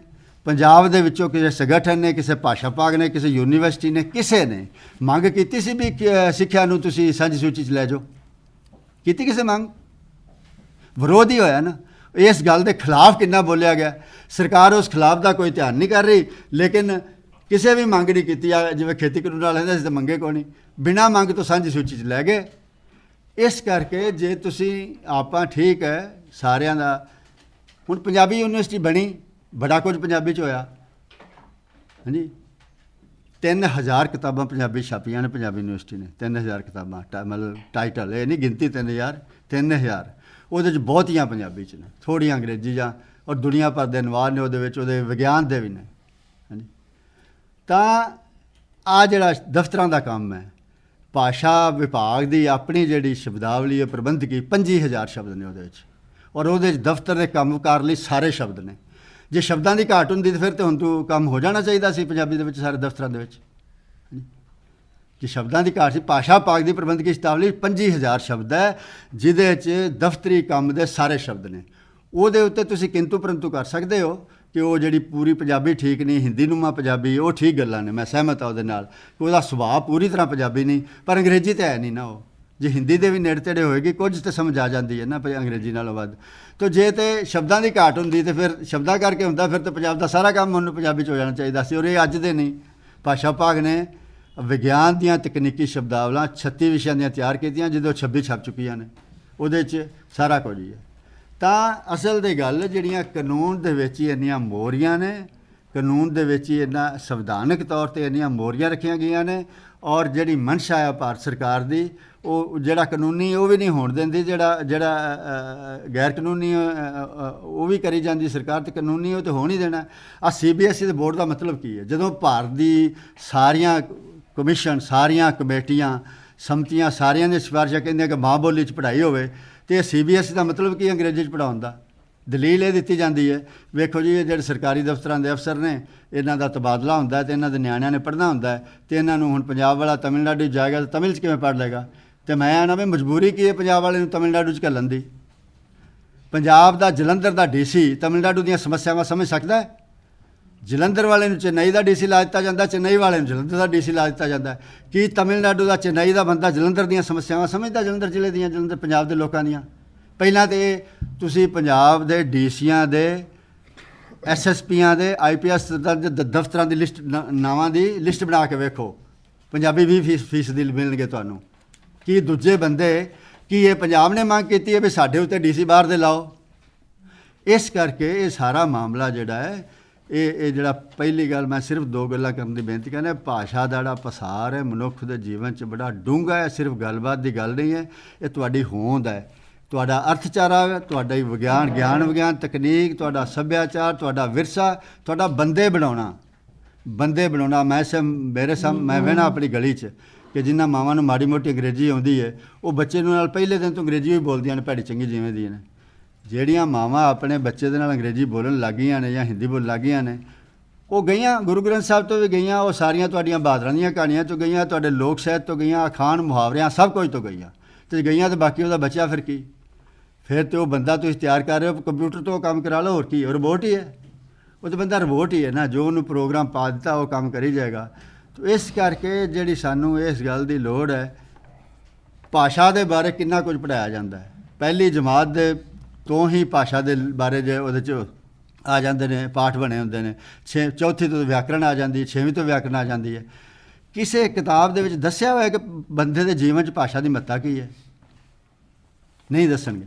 ਪੰਜਾਬ ਦੇ ਵਿੱਚੋਂ ਕਿਸੇ ਸੰਗਠਨ ਨੇ, ਕਿਸੇ ਭਾਸ਼ਾ ਭਾਗ ਨੇ, ਕਿਸੇ ਯੂਨੀਵਰਸਿਟੀ ਨੇ, ਕਿਸੇ ਨੇ ਮੰਗ ਕੀਤੀ ਸੀ ਵੀ ਸਿੱਖਿਆ ਨੂੰ ਤੁਸੀਂ ਸਾਂਝੀ ਸੂਚੀ 'ਚ ਲੈ ਜਾਓ? ਕੀਤੀ ਕਿਸੇ ਮੰਗ? ਵਿਰੋਧ ਹੀ ਹੋਇਆ ਨਾ। ਇਸ ਗੱਲ ਦੇ ਖਿਲਾਫ ਕਿੰਨਾ ਬੋਲਿਆ ਗਿਆ। ਸਰਕਾਰ ਉਸ ਖਿਲਾਫ ਦਾ ਕੋਈ ਧਿਆਨ ਨਹੀਂ ਕਰ ਰਹੀ, ਲੇਕਿਨ ਕਿਸੇ ਵੀ ਮੰਗ ਨਹੀਂ ਕੀਤੀ। ਜਿਵੇਂ ਖੇਤੀ ਕਾਨੂੰਨ ਵਾਲੇ ਕਹਿੰਦੇ ਸੀ ਤਾਂ ਮੰਗੇ ਕੋਈ ਨਹੀਂ, ਬਿਨਾਂ ਮੰਗ ਤੋਂ ਸਾਂਝੀ ਸੂਚੀ 'ਚ ਲੈ ਗਏ। ਇਸ ਕਰਕੇ ਜੇ ਤੁਸੀਂ ਆਪਾਂ ਠੀਕ ਹੈ ਸਾਰਿਆਂ ਦਾ, ਹੁਣ ਪੰਜਾਬੀ ਯੂਨੀਵਰਸਿਟੀ ਬਣੀ, ਬੜਾ ਕੁਝ ਪੰਜਾਬੀ 'ਚ ਹੋਇਆ। ਹਾਂਜੀ, 3000 ਕਿਤਾਬਾਂ ਪੰਜਾਬੀ ਛਾਪੀਆਂ ਨੇ ਪੰਜਾਬੀ ਯੂਨੀਵਰਸਿਟੀ ਨੇ। 3000 ਕਿਤਾਬਾਂ ਮਤਲਬ ਟਾਈਟਲ, ਇਹ ਨਹੀਂ ਗਿਣਤੀ 3000, 3000। ਉਹਦੇ 'ਚ ਬਹੁਤੀਆਂ ਪੰਜਾਬੀ 'ਚ ਨੇ, ਥੋੜ੍ਹੀਆਂ ਅੰਗਰੇਜ਼ੀ ਜਾਂ, ਔਰ ਦੁਨੀਆ ਭਰ ਦੇ ਅਨੁਵਾਦ ਨੇ ਉਹਦੇ ਵਿੱਚ, ਉਹਦੇ ਵਿਗਿਆਨ ਦੇ ਵੀ ਨੇ। ਹਾਂਜੀ, ਤਾਂ ਆ ਜਿਹੜਾ ਦਫ਼ਤਰਾਂ ਦਾ ਕੰਮ ਹੈ, ਭਾਸ਼ਾ ਵਿਭਾਗ ਦੀ ਆਪਣੀ ਜਿਹੜੀ ਸ਼ਬਦਾਵਲੀ ਹੈ ਪ੍ਰਬੰਧਕੀ, 25000 ਸ਼ਬਦ ਨੇ ਉਹਦੇ ਵਿੱਚ, ਔਰ ਉਹਦੇ 'ਚ ਦਫ਼ਤਰ ਦੇ ਕੰਮਕਾਰ ਲਈ ਸਾਰੇ ਸ਼ਬਦ ਨੇ। ਜੇ ਸ਼ਬਦਾਂ ਦੀ ਘਾਟ ਹੁੰਦੀ ਤਾਂ ਫਿਰ ਤਾਂ ਹੁਣ ਤੋਂ ਕੰਮ ਹੋ ਜਾਣਾ ਚਾਹੀਦਾ ਸੀ ਪੰਜਾਬੀ ਦੇ ਵਿੱਚ ਸਾਰੇ ਦਫ਼ਤਰਾਂ ਦੇ ਵਿੱਚ। ਜੇ ਸ਼ਬਦਾਂ ਦੀ ਘਾਟ ਸੀ, ਭਾਸ਼ਾ ਵਿਭਾਗ ਦੀ ਪ੍ਰਬੰਧਕੀ ਸ਼ਬਦਾਵਲੀ 25000 ਸ਼ਬਦ ਹੈ, ਜਿਹਦੇ 'ਚ ਦਫ਼ਤਰੀ ਕੰਮ ਦੇ ਸਾਰੇ ਸ਼ਬਦ ਨੇ। ਉਹਦੇ ਉੱਤੇ ਤੁਸੀਂ ਕਿੰਤੂ ਪਰੰਤੂ ਕਰ ਸਕਦੇ ਹੋ ਕਿ ਉਹ ਜਿਹੜੀ ਪੂਰੀ ਪੰਜਾਬੀ ਠੀਕ ਨਹੀਂ, ਹਿੰਦੀ ਨੂੰਮਾ ਪੰਜਾਬੀ, ਉਹ ਠੀਕ ਗੱਲਾਂ ਨੇ, ਮੈਂ ਸਹਿਮਤ ਹਾਂ ਉਹਦੇ ਨਾਲ ਕਿ ਉਹਦਾ ਸੁਭਾਅ ਪੂਰੀ ਤਰ੍ਹਾਂ ਪੰਜਾਬੀ ਨਹੀਂ, ਪਰ ਅੰਗਰੇਜ਼ੀ ਤਾਂ ਹੈ ਨਹੀਂ ਨਾ। ਉਹ ਜੇ ਹਿੰਦੀ ਦੇ ਵੀ ਨੇੜੇ ਤੇੜੇ ਹੋਏਗੀ ਕੁਝ ਤਾਂ ਸਮਝ ਆ ਜਾਂਦੀ ਹੈ ਨਾ ਅੰਗਰੇਜ਼ੀ ਨਾਲੋਂ ਵੱਧ। ਤਾਂ ਜੇ ਤੇ ਸ਼ਬਦਾਂ ਦੀ ਘਾਟ ਹੁੰਦੀ ਤਾਂ ਫਿਰ ਸ਼ਬਦਾਂ ਕਰਕੇ ਹੁੰਦਾ, ਫਿਰ ਤਾਂ ਪੰਜਾਬ ਦਾ ਸਾਰਾ ਕੰਮ ਉਹਨੂੰ ਪੰਜਾਬੀ 'ਚ ਹੋ ਜਾਣਾ ਚਾਹੀਦਾ ਸੀ। ਔਰ ਇਹ ਅੱਜ ਦੇ ਨਹੀਂ, ਭਾਸ਼ਾ ਵਿਭਾਗ ਨੇ ਵਿਗਿਆਨ ਦੀਆਂ ਤਕਨੀਕੀ ਸ਼ਬਦਾਵਲਾਂ 36 ਵਿਸ਼ਿਆਂ ਦੀਆਂ ਤਿਆਰ ਕੀਤੀਆਂ, ਜਿਹਦੇ 26 ਛਪ ਚੁੱਕੀਆਂ ਨੇ, ਉਹਦੇ 'ਚ ਸਾਰਾ ਕੁਝ ਹੀ ਹੈ। ਤਾਂ ਅਸਲ ਦੀ ਗੱਲ ਜਿਹੜੀਆਂ ਕਾਨੂੰਨ ਦੇ ਵਿੱਚ ਹੀ ਇੰਨੀਆਂ ਮੋਹਰੀਆਂ ਨੇ, ਕਾਨੂੰਨ ਦੇ ਵਿੱਚ ਹੀ ਇੰਨਾ ਸੰਵਿਧਾਨਕ ਤੌਰ 'ਤੇ ਇੰਨੀਆਂ ਮੋਹਰੀਆਂ ਰੱਖੀਆਂ ਗਈਆਂ ਨੇ, ਔਰ ਜਿਹੜੀ ਮਨਸ਼ਾ ਹੈ ਭਾਰਤ ਸਰਕਾਰ ਦੀ, ਉਹ ਜਿਹੜਾ ਕਾਨੂੰਨੀ ਉਹ ਵੀ ਨਹੀਂ ਹੋਣ ਦਿੰਦੀ, ਜਿਹੜਾ ਗੈਰ ਕਾਨੂੰਨੀ ਉਹ ਵੀ ਕਰੀ ਜਾਂਦੀ ਸਰਕਾਰ, ਤੇ ਕਾਨੂੰਨੀ ਉਹ ਤਾਂ ਹੋਣ ਹੀ ਦੇਣਾ। ਆ CBSE ਦੇ ਬੋਰਡ ਦਾ ਮਤਲਬ ਕੀ ਹੈ? ਜਦੋਂ ਭਾਰਤ ਦੀ ਸਾਰੀਆਂ ਕਮਿਸ਼ਨ, ਸਾਰੀਆਂ ਕਮੇਟੀਆਂ, ਸੰਮਤੀਆਂ, ਸਾਰਿਆਂ ਦੀਆਂ ਸਿਫਾਰਿਸ਼ਾਂ ਕਹਿੰਦੀਆਂ ਕਿ ਮਾਂ ਬੋਲੀ 'ਚ ਪੜ੍ਹਾਈ ਹੋਵੇ, ਅਤੇ CBSE ਦਾ ਮਤਲਬ ਕੀ ਅੰਗਰੇਜ਼ੀ 'ਚ ਪੜ੍ਹਾਉਣ ਦਾ? ਦਲੀਲ ਇਹ ਦਿੱਤੀ ਜਾਂਦੀ ਹੈ, ਵੇਖੋ ਜੀ ਇਹ ਜਿਹੜੇ ਸਰਕਾਰੀ ਦਫ਼ਤਰਾਂ ਦੇ ਅਫਸਰ ਨੇ, ਇਹਨਾਂ ਦਾ ਤਬਾਦਲਾ ਹੁੰਦਾ ਅਤੇ ਇਹਨਾਂ ਦੇ ਨਿਆਣਿਆਂ ਨੇ ਪੜ੍ਹਨਾ ਹੁੰਦਾ ਹੈ, ਅਤੇ ਇਹਨਾਂ ਨੂੰ ਹੁਣ ਪੰਜਾਬ ਵਾਲਾ ਤਮਿਲਨਾਡੂ ਜਾਏਗਾ ਤਾਂ ਤਮਿਲ 'ਚ ਕਿਵੇਂ ਪੜ੍ਹ ਲਏਗਾ? ਅਤੇ ਮੈਂ ਆਣਾ ਵੀ ਮਜਬੂਰੀ ਕੀ ਹੈ ਪੰਜਾਬ ਵਾਲੇ ਨੂੰ ਤਮਿਲਨਾਡੂ 'ਚ ਘੱਲਣ ਦੀ? ਪੰਜਾਬ ਦਾ ਜਲੰਧਰ ਦਾ DC ਤਮਿਲਨਾਡੂ ਦੀਆਂ ਸਮੱਸਿਆਵਾਂ ਸਮਝ ਸਕਦਾ ਹੈ? ਜਲੰਧਰ ਵਾਲੇ ਨੂੰ ਚੇਨਈ ਦਾ DC ਲਾ ਦਿੱਤਾ ਜਾਂਦਾ, ਚੇਨਈ ਵਾਲੇ ਨੂੰ ਜਲੰਧਰ ਦਾ DC ਲਾ ਦਿੱਤਾ ਜਾਂਦਾ। ਕੀ ਤਮਿਲਨਾਡੂ ਦਾ ਚੇਨਈ ਦਾ ਬੰਦਾ ਜਲੰਧਰ ਦੀਆਂ ਸਮੱਸਿਆਵਾਂ ਸਮਝਦਾ? ਜਲੰਧਰ ਜ਼ਿਲ੍ਹੇ ਦੀਆਂ, ਜਲੰਧਰ ਪੰਜਾਬ ਦੇ ਲੋਕਾਂ ਦੀਆਂ? ਪਹਿਲਾਂ ਤਾਂ ਤੁਸੀਂ ਪੰਜਾਬ ਦੇ DCਆਂ ਦੇ, SSPਆਂ ਦੇ, IPS ਦਫ਼ਤਰਾਂ ਦੀ ਲਿਸਟ, ਨਾਵਾਂ ਦੀ ਲਿਸਟ ਬਣਾ ਕੇ ਵੇਖੋ, ਪੰਜਾਬੀ 20% ਮਿਲਣਗੇ ਤੁਹਾਨੂੰ। ਕੀ ਦੂਜੇ ਬੰਦੇ, ਕੀ ਇਹ ਪੰਜਾਬ ਨੇ ਮੰਗ ਕੀਤੀ ਹੈ ਵੀ ਸਾਡੇ ਉੱਤੇ DC ਬਾਹਰ ਦੇ ਲਾਓ? ਇਸ ਕਰਕੇ ਇਹ ਸਾਰਾ ਮਾਮਲਾ ਜਿਹੜਾ ਹੈ, ਇਹ ਜਿਹੜਾ ਪਹਿਲੀ ਗੱਲ ਮੈਂ ਸਿਰਫ 2 ਗੱਲਾਂ ਕਰਨ ਦੀ ਬੇਨਤੀ ਕਰਨਾ, ਭਾਸ਼ਾ ਦਾ ਜਿਹੜਾ ਪਸਾਰ ਹੈ ਮਨੁੱਖ ਦੇ ਜੀਵਨ 'ਚ ਬੜਾ ਡੂੰਘਾ ਹੈ, ਸਿਰਫ ਗੱਲਬਾਤ ਦੀ ਗੱਲ ਨਹੀਂ ਹੈ, ਇਹ ਤੁਹਾਡੀ ਹੋਂਦ ਹੈ, ਤੁਹਾਡਾ ਅਰਥਚਾਰਾ, ਤੁਹਾਡਾ ਗਿਆਨ ਤਕਨੀਕ, ਤੁਹਾਡਾ ਸੱਭਿਆਚਾਰ, ਤੁਹਾਡਾ ਵਿਰਸਾ, ਤੁਹਾਡਾ ਬੰਦੇ ਬਣਾਉਣਾ। ਮੈਂ ਵੇਖਣਾ ਆਪਣੀ ਗਲੀ 'ਚ ਕਿ ਜਿਨ੍ਹਾਂ ਮਾਵਾਂ ਨੂੰ ਮਾੜੀ ਮੋਟੀ ਅੰਗਰੇਜ਼ੀ ਆਉਂਦੀ ਹੈ, ਉਹ ਬੱਚੇ ਨੂੰ ਨਾਲ ਪਹਿਲੇ ਦਿਨ ਤੋਂ ਅੰਗਰੇਜ਼ੀ ਵੀ ਬੋਲਦੀਆਂ ਨੇ, ਭੈੜੀ ਚੰਗੀ ਜਿਵੇਂ ਦੀਆਂ ਨੇ। ਜਿਹੜੀਆਂ ਮਾਵਾਂ ਆਪਣੇ ਬੱਚੇ ਦੇ ਨਾਲ ਅੰਗਰੇਜ਼ੀ ਬੋਲਣ ਲੱਗ ਗਈਆਂ ਨੇ ਜਾਂ ਹਿੰਦੀ ਬੋਲਣ ਲੱਗ ਗਈਆਂ ਨੇ, ਉਹ ਗਈਆਂ ਗੁਰੂ ਗ੍ਰੰਥ ਸਾਹਿਬ ਤੋਂ ਵੀ ਗਈਆਂ, ਉਹ ਸਾਰੀਆਂ ਤੁਹਾਡੀਆਂ ਬਹਾਦਰਾਂ ਦੀਆਂ ਕਹਾਣੀਆਂ ਤੋਂ ਗਈਆਂ, ਤੁਹਾਡੇ ਲੋਕ ਸਾਹਿਤ ਤੋਂ ਗਈਆਂ, ਅਖਾਣ ਮੁਹਾਵਰਿਆਂ ਸਭ ਕੁਝ ਤੋਂ ਗਈਆਂ। ਅਤੇ ਗਈਆਂ ਤਾਂ ਬਾਕੀ ਉਹਦਾ ਬਚਿਆ ਫਿਰ ਕੀ? ਫਿਰ ਤਾਂ ਉਹ ਬੰਦਾ ਤੁਸੀਂ ਤਿਆਰ ਕਰ ਰਹੇ ਹੋ, ਕੰਪਿਊਟਰ ਤੋਂ ਕੰਮ ਕਰਾ ਲਓ, ਹੋਰ ਕੀ? ਉਹ ਰੋਬੋਟ ਹੀ ਹੈ, ਉਹ ਤਾਂ ਬੰਦਾ ਰੋਬੋਟ ਹੀ ਹੈ ਨਾ, ਜੋ ਉਹਨੂੰ ਪ੍ਰੋਗਰਾਮ ਪਾ ਦਿੱਤਾ ਉਹ ਕੰਮ ਕਰੀ ਜਾਏਗਾ। ਤਾਂ ਇਸ ਕਰਕੇ ਜਿਹੜੀ ਸਾਨੂੰ ਇਸ ਗੱਲ ਦੀ ਲੋੜ ਹੈ, ਭਾਸ਼ਾ ਦੇ ਬਾਰੇ ਕਿੰਨਾ ਕੁਝ ਪੜ੍ਹਾਇਆ ਜਾਂਦਾ ਹੈ, ਪਹਿਲੀ ਜਮਾਤ ਦੇ ਤੋਂ ਹੀ ਭਾਸ਼ਾ ਦੇ ਬਾਰੇ ਜੇ ਉਹਦੇ 'ਚ ਆ ਜਾਂਦੇ ਨੇ, ਪਾਠ ਬਣੇ ਹੁੰਦੇ ਨੇ, ਚੌਥੀ ਤੋਂ ਵਿਆਕਰਣ ਆ ਜਾਂਦੀ ਹੈ, 6ਵੀਂ ਤੋਂ ਵਿਆਕਰਣ ਆ ਜਾਂਦੀ ਹੈ। ਕਿਸੇ ਕਿਤਾਬ ਦੇ ਵਿੱਚ ਦੱਸਿਆ ਹੋਇਆ ਕਿ ਬੰਦੇ ਦੇ ਜੀਵਨ 'ਚ ਭਾਸ਼ਾ ਦੀ ਮਹੱਤਤਾ ਕੀ ਹੈ? ਨਹੀਂ ਦੱਸਣਗੇ,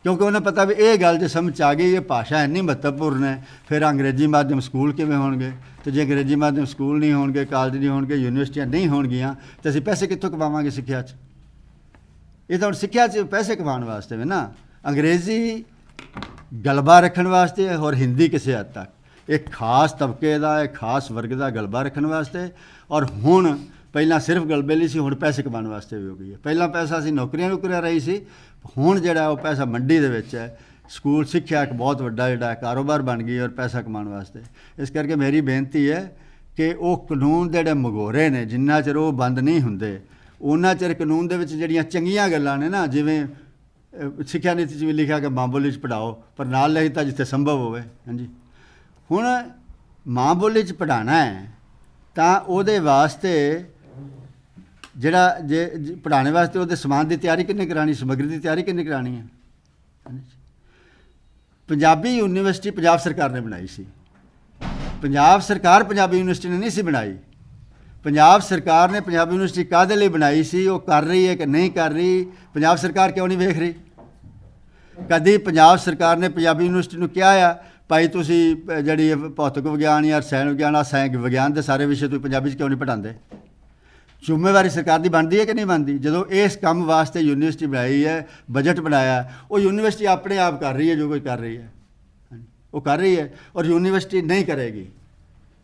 ਕਿਉਂਕਿ ਉਹਨਾਂ ਪਤਾ ਵੀ ਇਹ ਗੱਲ ਜੇ ਸਮਝ ਆ ਗਈ ਇਹ ਭਾਸ਼ਾ ਇੰਨੀ ਮਹੱਤਵਪੂਰਨ ਹੈ, ਫਿਰ ਅੰਗਰੇਜ਼ੀ ਮਾਧਿਅਮ ਸਕੂਲ ਕਿਵੇਂ ਹੋਣਗੇ? ਅਤੇ ਜੇ ਅੰਗਰੇਜ਼ੀ ਮਾਧਿਅਮ ਸਕੂਲ ਨਹੀਂ ਹੋਣਗੇ, ਕਾਲਜ ਨਹੀਂ ਹੋਣਗੇ, ਯੂਨੀਵਰਸਿਟੀਆਂ ਨਹੀਂ ਹੋਣਗੀਆਂ, ਤਾਂ ਅਸੀਂ ਪੈਸੇ ਕਿੱਥੋਂ ਕਮਾਵਾਂਗੇ ਸਿੱਖਿਆ 'ਚ? ਇਹ ਤਾਂ ਹੁਣ ਸਿੱਖਿਆ 'ਚ ਪੈਸੇ ਕਮਾਉਣ ਵਾਸਤੇ ਵੇ ਨਾ, ਅੰਗਰੇਜ਼ੀ ਗਲਬਾ ਰੱਖਣ ਵਾਸਤੇ, ਔਰ ਹਿੰਦੀ ਕਿਸੇ ਹੱਦ ਤੱਕ ਇੱਕ ਖਾਸ ਤਬਕੇ ਦਾ, ਇੱਕ ਖਾਸ ਵਰਗ ਦਾ ਗਲਬਾ ਰੱਖਣ ਵਾਸਤੇ। ਔਰ ਹੁਣ ਪਹਿਲਾਂ ਸਿਰਫ ਗਲਬੇ ਲਈ ਸੀ, ਹੁਣ ਪੈਸੇ ਕਮਾਉਣ ਵਾਸਤੇ ਵੀ ਹੋ ਗਈ ਹੈ। ਪਹਿਲਾਂ ਪੈਸਾ ਸੀ ਨੌਕਰੀਆਂ ਰਹੀ ਸੀ, ਹੁਣ ਜਿਹੜਾ ਉਹ ਪੈਸਾ ਮੰਡੀ ਦੇ ਵਿੱਚ ਹੈ। ਸਕੂਲ ਸਿੱਖਿਆ ਇੱਕ ਬਹੁਤ ਵੱਡਾ ਜਿਹੜਾ ਕਾਰੋਬਾਰ ਬਣ ਗਈ ਔਰ ਪੈਸਾ ਕਮਾਉਣ ਵਾਸਤੇ। ਇਸ ਕਰਕੇ ਮੇਰੀ ਬੇਨਤੀ ਹੈ ਕਿ ਉਹ ਕਾਨੂੰਨ ਦੇ ਜਿਹੜੇ ਮਗੋਰੇ ਨੇ, ਜਿੰਨਾ ਚਿਰ ਉਹ ਬੰਦ ਨਹੀਂ ਹੁੰਦੇ, ਉਹਨਾਂ ਚਿਰ ਕਾਨੂੰਨ ਦੇ ਵਿੱਚ ਜਿਹੜੀਆਂ ਚੰਗੀਆਂ ਗੱਲਾਂ ਨੇ ਨਾ, ਜਿਵੇਂ ਸਿੱਖਿਆ ਨੀਤੀ 'ਚ ਵੀ ਲਿਖਿਆ ਕਿ ਮਾਂ ਬੋਲੀ 'ਚ ਪੜ੍ਹਾਓ, ਪਰ ਨਾਲ ਲਿਖ ਦਿੱਤਾ ਜਿੱਥੇ ਸੰਭਵ ਹੋਵੇ। ਹਾਂਜੀ, ਹੁਣ ਮਾਂ ਬੋਲੀ 'ਚ ਪੜ੍ਹਾਉਣਾ ਹੈ ਤਾਂ ਉਹਦੇ ਵਾਸਤੇ ਜਿਹੜਾ ਜੇ ਪੜ੍ਹਾਉਣੇ ਵਾਸਤੇ ਉਹਦੇ ਸਮਾਨ ਦੀ ਤਿਆਰੀ ਕਿੰਨੇ ਕਰਾਉਣੀ, ਸਮੱਗਰੀ ਦੀ ਤਿਆਰੀ ਕਿੰਨੇ ਕਰਾਉਣੀ ਹੈ? ਪੰਜਾਬੀ ਯੂਨੀਵਰਸਿਟੀ ਪੰਜਾਬ ਸਰਕਾਰ ਨੇ ਬਣਾਈ ਸੀ। ਪੰਜਾਬ ਸਰਕਾਰ ਪੰਜਾਬੀ ਯੂਨੀਵਰਸਿਟੀ ਨੇ ਨਹੀਂ ਸੀ ਬਣਾਈ। ਪੰਜਾਬ ਸਰਕਾਰ ਨੇ ਪੰਜਾਬੀ ਯੂਨੀਵਰਸਿਟੀ ਕਾਹਦੇ ਲਈ ਬਣਾਈ ਸੀ? ਉਹ ਕਰ ਰਹੀ ਹੈ ਕਿ ਨਹੀਂ ਕਰ ਰਹੀ? ਪੰਜਾਬ ਸਰਕਾਰ ਕਿਉਂ ਨਹੀਂ ਵੇਖ ਰਹੀ? ਕਦੀ ਪੰਜਾਬ ਸਰਕਾਰ ਨੇ ਪੰਜਾਬੀ ਯੂਨੀਵਰਸਿਟੀ ਨੂੰ ਕਿਹਾ ਆ ਭਾਈ ਤੁਸੀਂ ਜਿਹੜੀ ਭੌਤਿਕ ਵਿਗਿਆਨ ਜਾਂ ਰਸਾਇਣ ਵਿਗਿਆਨ ਆ ਵਿਗਿਆਨ ਦੇ ਸਾਰੇ ਵਿਸ਼ੇ ਤੁਸੀਂ ਪੰਜਾਬੀ 'ਚ ਕਿਉਂ ਨਹੀਂ ਪੜ੍ਹਾਉਂਦੇ? ਜ਼ਿੰਮੇਵਾਰੀ ਸਰਕਾਰ ਦੀ ਬਣਦੀ ਹੈ ਕਿ ਨਹੀਂ ਬਣਦੀ? ਜਦੋਂ ਇਸ ਕੰਮ ਵਾਸਤੇ ਯੂਨੀਵਰਸਿਟੀ ਬਣਾਈ ਹੈ, ਬਜਟ ਬਣਾਇਆ, ਉਹ ਯੂਨੀਵਰਸਿਟੀ ਆਪਣੇ ਆਪ ਕਰ ਰਹੀ ਹੈ ਜੋ ਕੁਝ ਕਰ ਰਹੀ ਹੈ, ਉਹ ਕਰ ਰਹੀ ਹੈ। ਔਰ ਯੂਨੀਵਰਸਿਟੀ ਨਹੀਂ ਕਰੇਗੀ,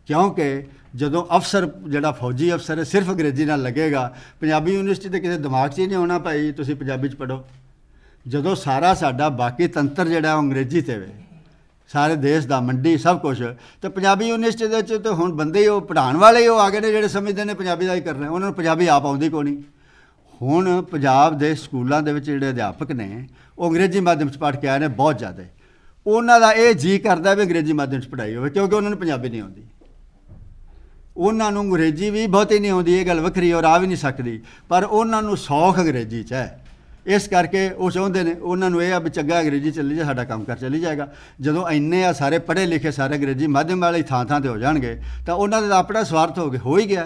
ਕਿਉਂਕਿ ਜਦੋਂ ਅਫਸਰ ਜਿਹੜਾ ਫੌਜੀ ਅਫਸਰ ਹੈ ਸਿਰਫ ਅੰਗਰੇਜ਼ੀ ਨਾਲ ਲੱਗੇਗਾ, ਪੰਜਾਬੀ ਯੂਨੀਵਰਸਿਟੀ ਦੇ ਕਿਸੇ ਦਿਮਾਗ 'ਚ ਹੀ ਨਹੀਂ ਆਉਣਾ ਭਾਈ ਤੁਸੀਂ ਪੰਜਾਬੀ 'ਚ ਪੜ੍ਹੋ। ਜਦੋਂ ਸਾਰਾ ਸਾਡਾ ਬਾਕੀ ਤੰਤਰ ਜਿਹੜਾ ਉਹ ਅੰਗਰੇਜ਼ੀ 'ਤੇ ਵੇ, ਸਾਰੇ ਦੇਸ਼ ਦਾ ਮੰਡੀ ਸਭ ਕੁਛ, ਤੇ ਪੰਜਾਬੀ ਯੂਨੀਵਰਸਿਟੀ ਦੇ ਵਿੱਚ ਤਾਂ ਹੁਣ ਬੰਦੇ ਹੀ ਉਹ ਪੜ੍ਹਾਉਣ ਵਾਲੇ ਹੀ ਉਹ ਆ ਗਏ ਨੇ ਜਿਹੜੇ ਸਮਝਦੇ ਨੇ ਪੰਜਾਬੀ ਦਾ ਹੀ ਕਰਨਾ, ਉਹਨਾਂ ਨੂੰ ਪੰਜਾਬੀ ਆਪ ਆਉਂਦੀ ਕੋਈ ਨਹੀਂ। ਹੁਣ ਪੰਜਾਬ ਦੇ ਸਕੂਲਾਂ ਦੇ ਵਿੱਚ ਜਿਹੜੇ ਅਧਿਆਪਕ ਨੇ ਉਹ ਅੰਗਰੇਜ਼ੀ ਮਾਧਿਅਮ 'ਚ ਪੜ੍ਹ ਕੇ ਆਏ ਨੇ ਬਹੁਤ ਜ਼ਿਆਦਾ, ਉਹਨਾਂ ਦਾ ਇਹ ਜੀ ਕਰਦਾ ਵੀ ਅੰਗਰੇਜ਼ੀ ਮਾਧਿਅਮ 'ਚ ਪੜ੍ਹਾਈ ਹੋਵੇ, ਕਿਉਂਕਿ ਉਹਨਾਂ ਨੂੰ ਪੰਜਾਬੀ ਨਹੀਂ ਆਉਂਦੀ। ਉਹਨਾਂ ਨੂੰ ਅੰਗਰੇਜ਼ੀ ਵੀ ਬਹੁਤੀ ਨਹੀਂ ਆਉਂਦੀ, ਇਹ ਗੱਲ ਵੱਖਰੀ ਔਰ ਆ ਵੀ ਨਹੀਂ ਸਕਦੀ, ਪਰ ਉਹਨਾਂ ਨੂੰ ਸੌਖ ਅੰਗਰੇਜ਼ੀ 'ਚ ਹੈ, ਇਸ ਕਰਕੇ ਉਹ ਚਾਹੁੰਦੇ ਨੇ, ਉਹਨਾਂ ਨੂੰ ਇਹ ਆ ਵੀ ਚੰਗਾ ਅੰਗਰੇਜ਼ੀ ਚੱਲੀ ਜਾ, ਸਾਡਾ ਕੰਮ ਕਰ ਚੱਲੀ ਜਾਏਗਾ। ਜਦੋਂ ਇੰਨੇ ਆ ਸਾਰੇ ਪੜ੍ਹੇ ਲਿਖੇ ਸਾਰੇ ਅੰਗਰੇਜ਼ੀ ਮਾਧਿਅਮ ਵਾਲੇ ਥਾਂ ਥਾਂ 'ਤੇ ਹੋ ਜਾਣਗੇ ਤਾਂ ਉਹਨਾਂ ਦਾ ਆਪਣਾ ਸਵਾਰਥ ਹੋ ਹੀ ਗਿਆ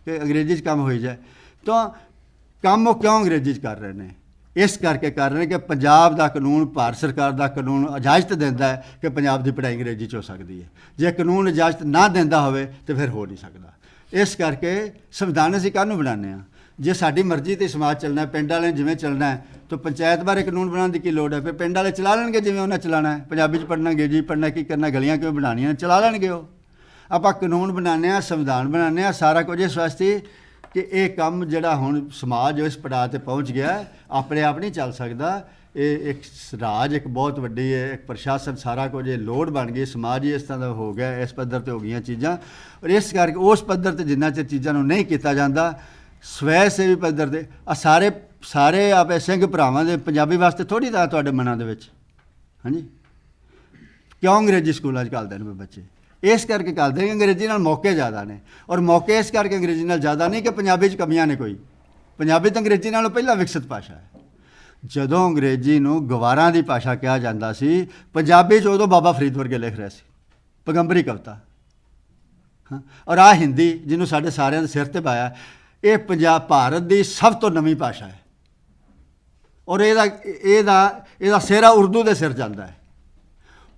ਕਿ ਅੰਗਰੇਜ਼ੀ 'ਚ ਕੰਮ ਹੋਈ ਜਾਏ। ਤਾਂ ਕੰਮ ਉਹ ਕਿਉਂ ਅੰਗਰੇਜ਼ੀ 'ਚ ਕਰ ਰਹੇ ਨੇ? ਇਸ ਕਰਕੇ ਕਰ ਰਹੇ ਨੇ ਕਿ ਪੰਜਾਬ ਦਾ ਕਾਨੂੰਨ, ਭਾਰਤ ਸਰਕਾਰ ਦਾ ਕਾਨੂੰਨ ਇਜਾਜ਼ਤ ਦਿੰਦਾ ਹੈ ਕਿ ਪੰਜਾਬ ਦੀ ਪੜ੍ਹਾਈ ਅੰਗਰੇਜ਼ੀ 'ਚ ਹੋ ਸਕਦੀ ਹੈ। ਜੇ ਕਾਨੂੰਨ ਇਜਾਜ਼ਤ ਨਾ ਦਿੰਦਾ ਹੋਵੇ ਤਾਂ ਫਿਰ ਹੋ ਨਹੀਂ ਸਕਦਾ। ਇਸ ਕਰਕੇ ਸੰਵਿਧਾਨ ਅਸੀਂ ਕਾਹਨੂੰ ਬਣਾਉਂਦੇ ਹਾਂ? ਜੇ ਸਾਡੀ ਮਰਜ਼ੀ 'ਤੇ ਸਮਾਜ ਚੱਲਣਾ, ਪਿੰਡ ਵਾਲਿਆਂ ਨੇ ਜਿਵੇਂ ਚੱਲਣਾ ਹੈ, ਤਾਂ ਪੰਚਾਇਤ ਬਾਰੇ ਕਾਨੂੰਨ ਬਣਾਉਣ ਦੀ ਕੀ ਲੋੜ ਹੈ? ਫਿਰ ਪਿੰਡ ਵਾਲੇ ਚਲਾ ਲੈਣਗੇ ਜਿਵੇਂ ਉਹਨਾਂ ਚਲਾਉਣਾ ਹੈ, ਪੰਜਾਬੀ 'ਚ ਪੜ੍ਹਨਾ, ਅੰਗਰੇਜ਼ੀ ਪੜ੍ਹਨਾ, ਕੀ ਕਰਨਾ, ਗਲੀਆਂ ਕਿਵੇਂ ਬਣਾਉਣੀਆਂ, ਚਲਾ ਲੈਣਗੇ ਉਹ। ਆਪਾਂ ਕਾਨੂੰਨ ਬਣਾਉਂਦੇ ਹਾਂ, ਸੰਵਿਧਾਨ ਬਣਾਉਂਦੇ ਹਾਂ, ਸਾਰਾ ਕੁਝ ਇਸ ਵਾਸਤੇ ਕਿ ਇਹ ਕੰਮ ਜਿਹੜਾ ਹੁਣ ਸਮਾਜ ਇਸ ਪੜਾਅ 'ਤੇ ਪਹੁੰਚ ਗਿਆ ਆਪਣੇ ਆਪ ਨਹੀਂ ਚੱਲ ਸਕਦਾ। ਇਹ ਇੱਕ ਰਾਜ ਇੱਕ ਬਹੁਤ ਵੱਡੀ ਹੈ, ਇੱਕ ਪ੍ਰਸ਼ਾਸਨ, ਸਾਰਾ ਕੁਝ ਇਹ ਲੋੜ ਬਣ ਗਈ, ਸਮਾਜ ਹੀ ਇਸ ਤਰ੍ਹਾਂ ਦਾ ਹੋ ਗਿਆ, ਇਸ ਪੱਧਰ 'ਤੇ ਹੋ ਗਈਆਂ ਚੀਜ਼ਾਂ। ਔਰ ਇਸ ਕਰਕੇ ਉਸ ਪੱਧਰ 'ਤੇ ਜਿੰਨਾ ਚਿਰ ਚੀਜ਼ਾਂ ਨੂੰ ਨਹੀਂ ਕੀਤਾ ਜਾਂਦਾ, ਸਵੈ ਸੇਵੀ ਪੱਧਰ 'ਤੇ ਆ ਸਾਰੇ ਆਪੇ ਸਿੰਘ ਭਰਾਵਾਂ ਦੇ ਪੰਜਾਬੀ ਵਾਸਤੇ ਥੋੜ੍ਹੀ ਤਾਂ ਤੁਹਾਡੇ ਮਨਾਂ ਦੇ ਵਿੱਚ, ਹਾਂਜੀ ਕਿਉਂ ਅੰਗਰੇਜ਼ੀ ਸਕੂਲਾਂ 'ਚ ਘੱਲਦੇ ਨੇ ਬੱਚੇ? ਇਸ ਕਰਕੇ ਘੱਲਦੇ ਕਿ ਅੰਗਰੇਜ਼ੀ ਨਾਲ ਮੌਕੇ ਜ਼ਿਆਦਾ ਨੇ, ਔਰ ਮੌਕੇ ਇਸ ਕਰਕੇ ਅੰਗਰੇਜ਼ੀ ਨਾਲ ਜ਼ਿਆਦਾ ਨਹੀਂ ਕਿ ਪੰਜਾਬੀ 'ਚ ਕਮੀਆਂ ਨੇ ਕੋਈ। ਪੰਜਾਬੀ ਤਾਂ ਅੰਗਰੇਜ਼ੀ ਨਾਲੋਂ ਪਹਿਲਾਂ ਵਿਕਸਿਤ ਭਾਸ਼ਾ ਹੈ। ਜਦੋਂ ਅੰਗਰੇਜ਼ੀ ਨੂੰ ਗਵਾਰਾਂ ਦੀ ਭਾਸ਼ਾ ਕਿਹਾ ਜਾਂਦਾ ਸੀ, ਪੰਜਾਬੀ 'ਚ ਉਦੋਂ ਬਾਬਾ ਫਰੀਦ ਵਰਗੇ ਲਿਖ ਰਹੇ ਸੀ ਪੈਗੰਬਰੀ ਕਵਿਤਾ। ਹਾਂ, ਔਰ ਆ ਹਿੰਦੀ ਜਿਹਨੂੰ ਸਾਡੇ ਸਾਰਿਆਂ ਦੇ ਸਿਰ 'ਤੇ ਪਾਇਆ, ਇਹ ਭਾਰਤ ਦੀ ਸਭ ਤੋਂ ਨਵੀਂ ਭਾਸ਼ਾ ਹੈ, ਔਰ ਇਹਦਾ ਸਿਹਰਾ ਉਰਦੂ ਦੇ ਸਿਰ ਜਾਂਦਾ ਹੈ।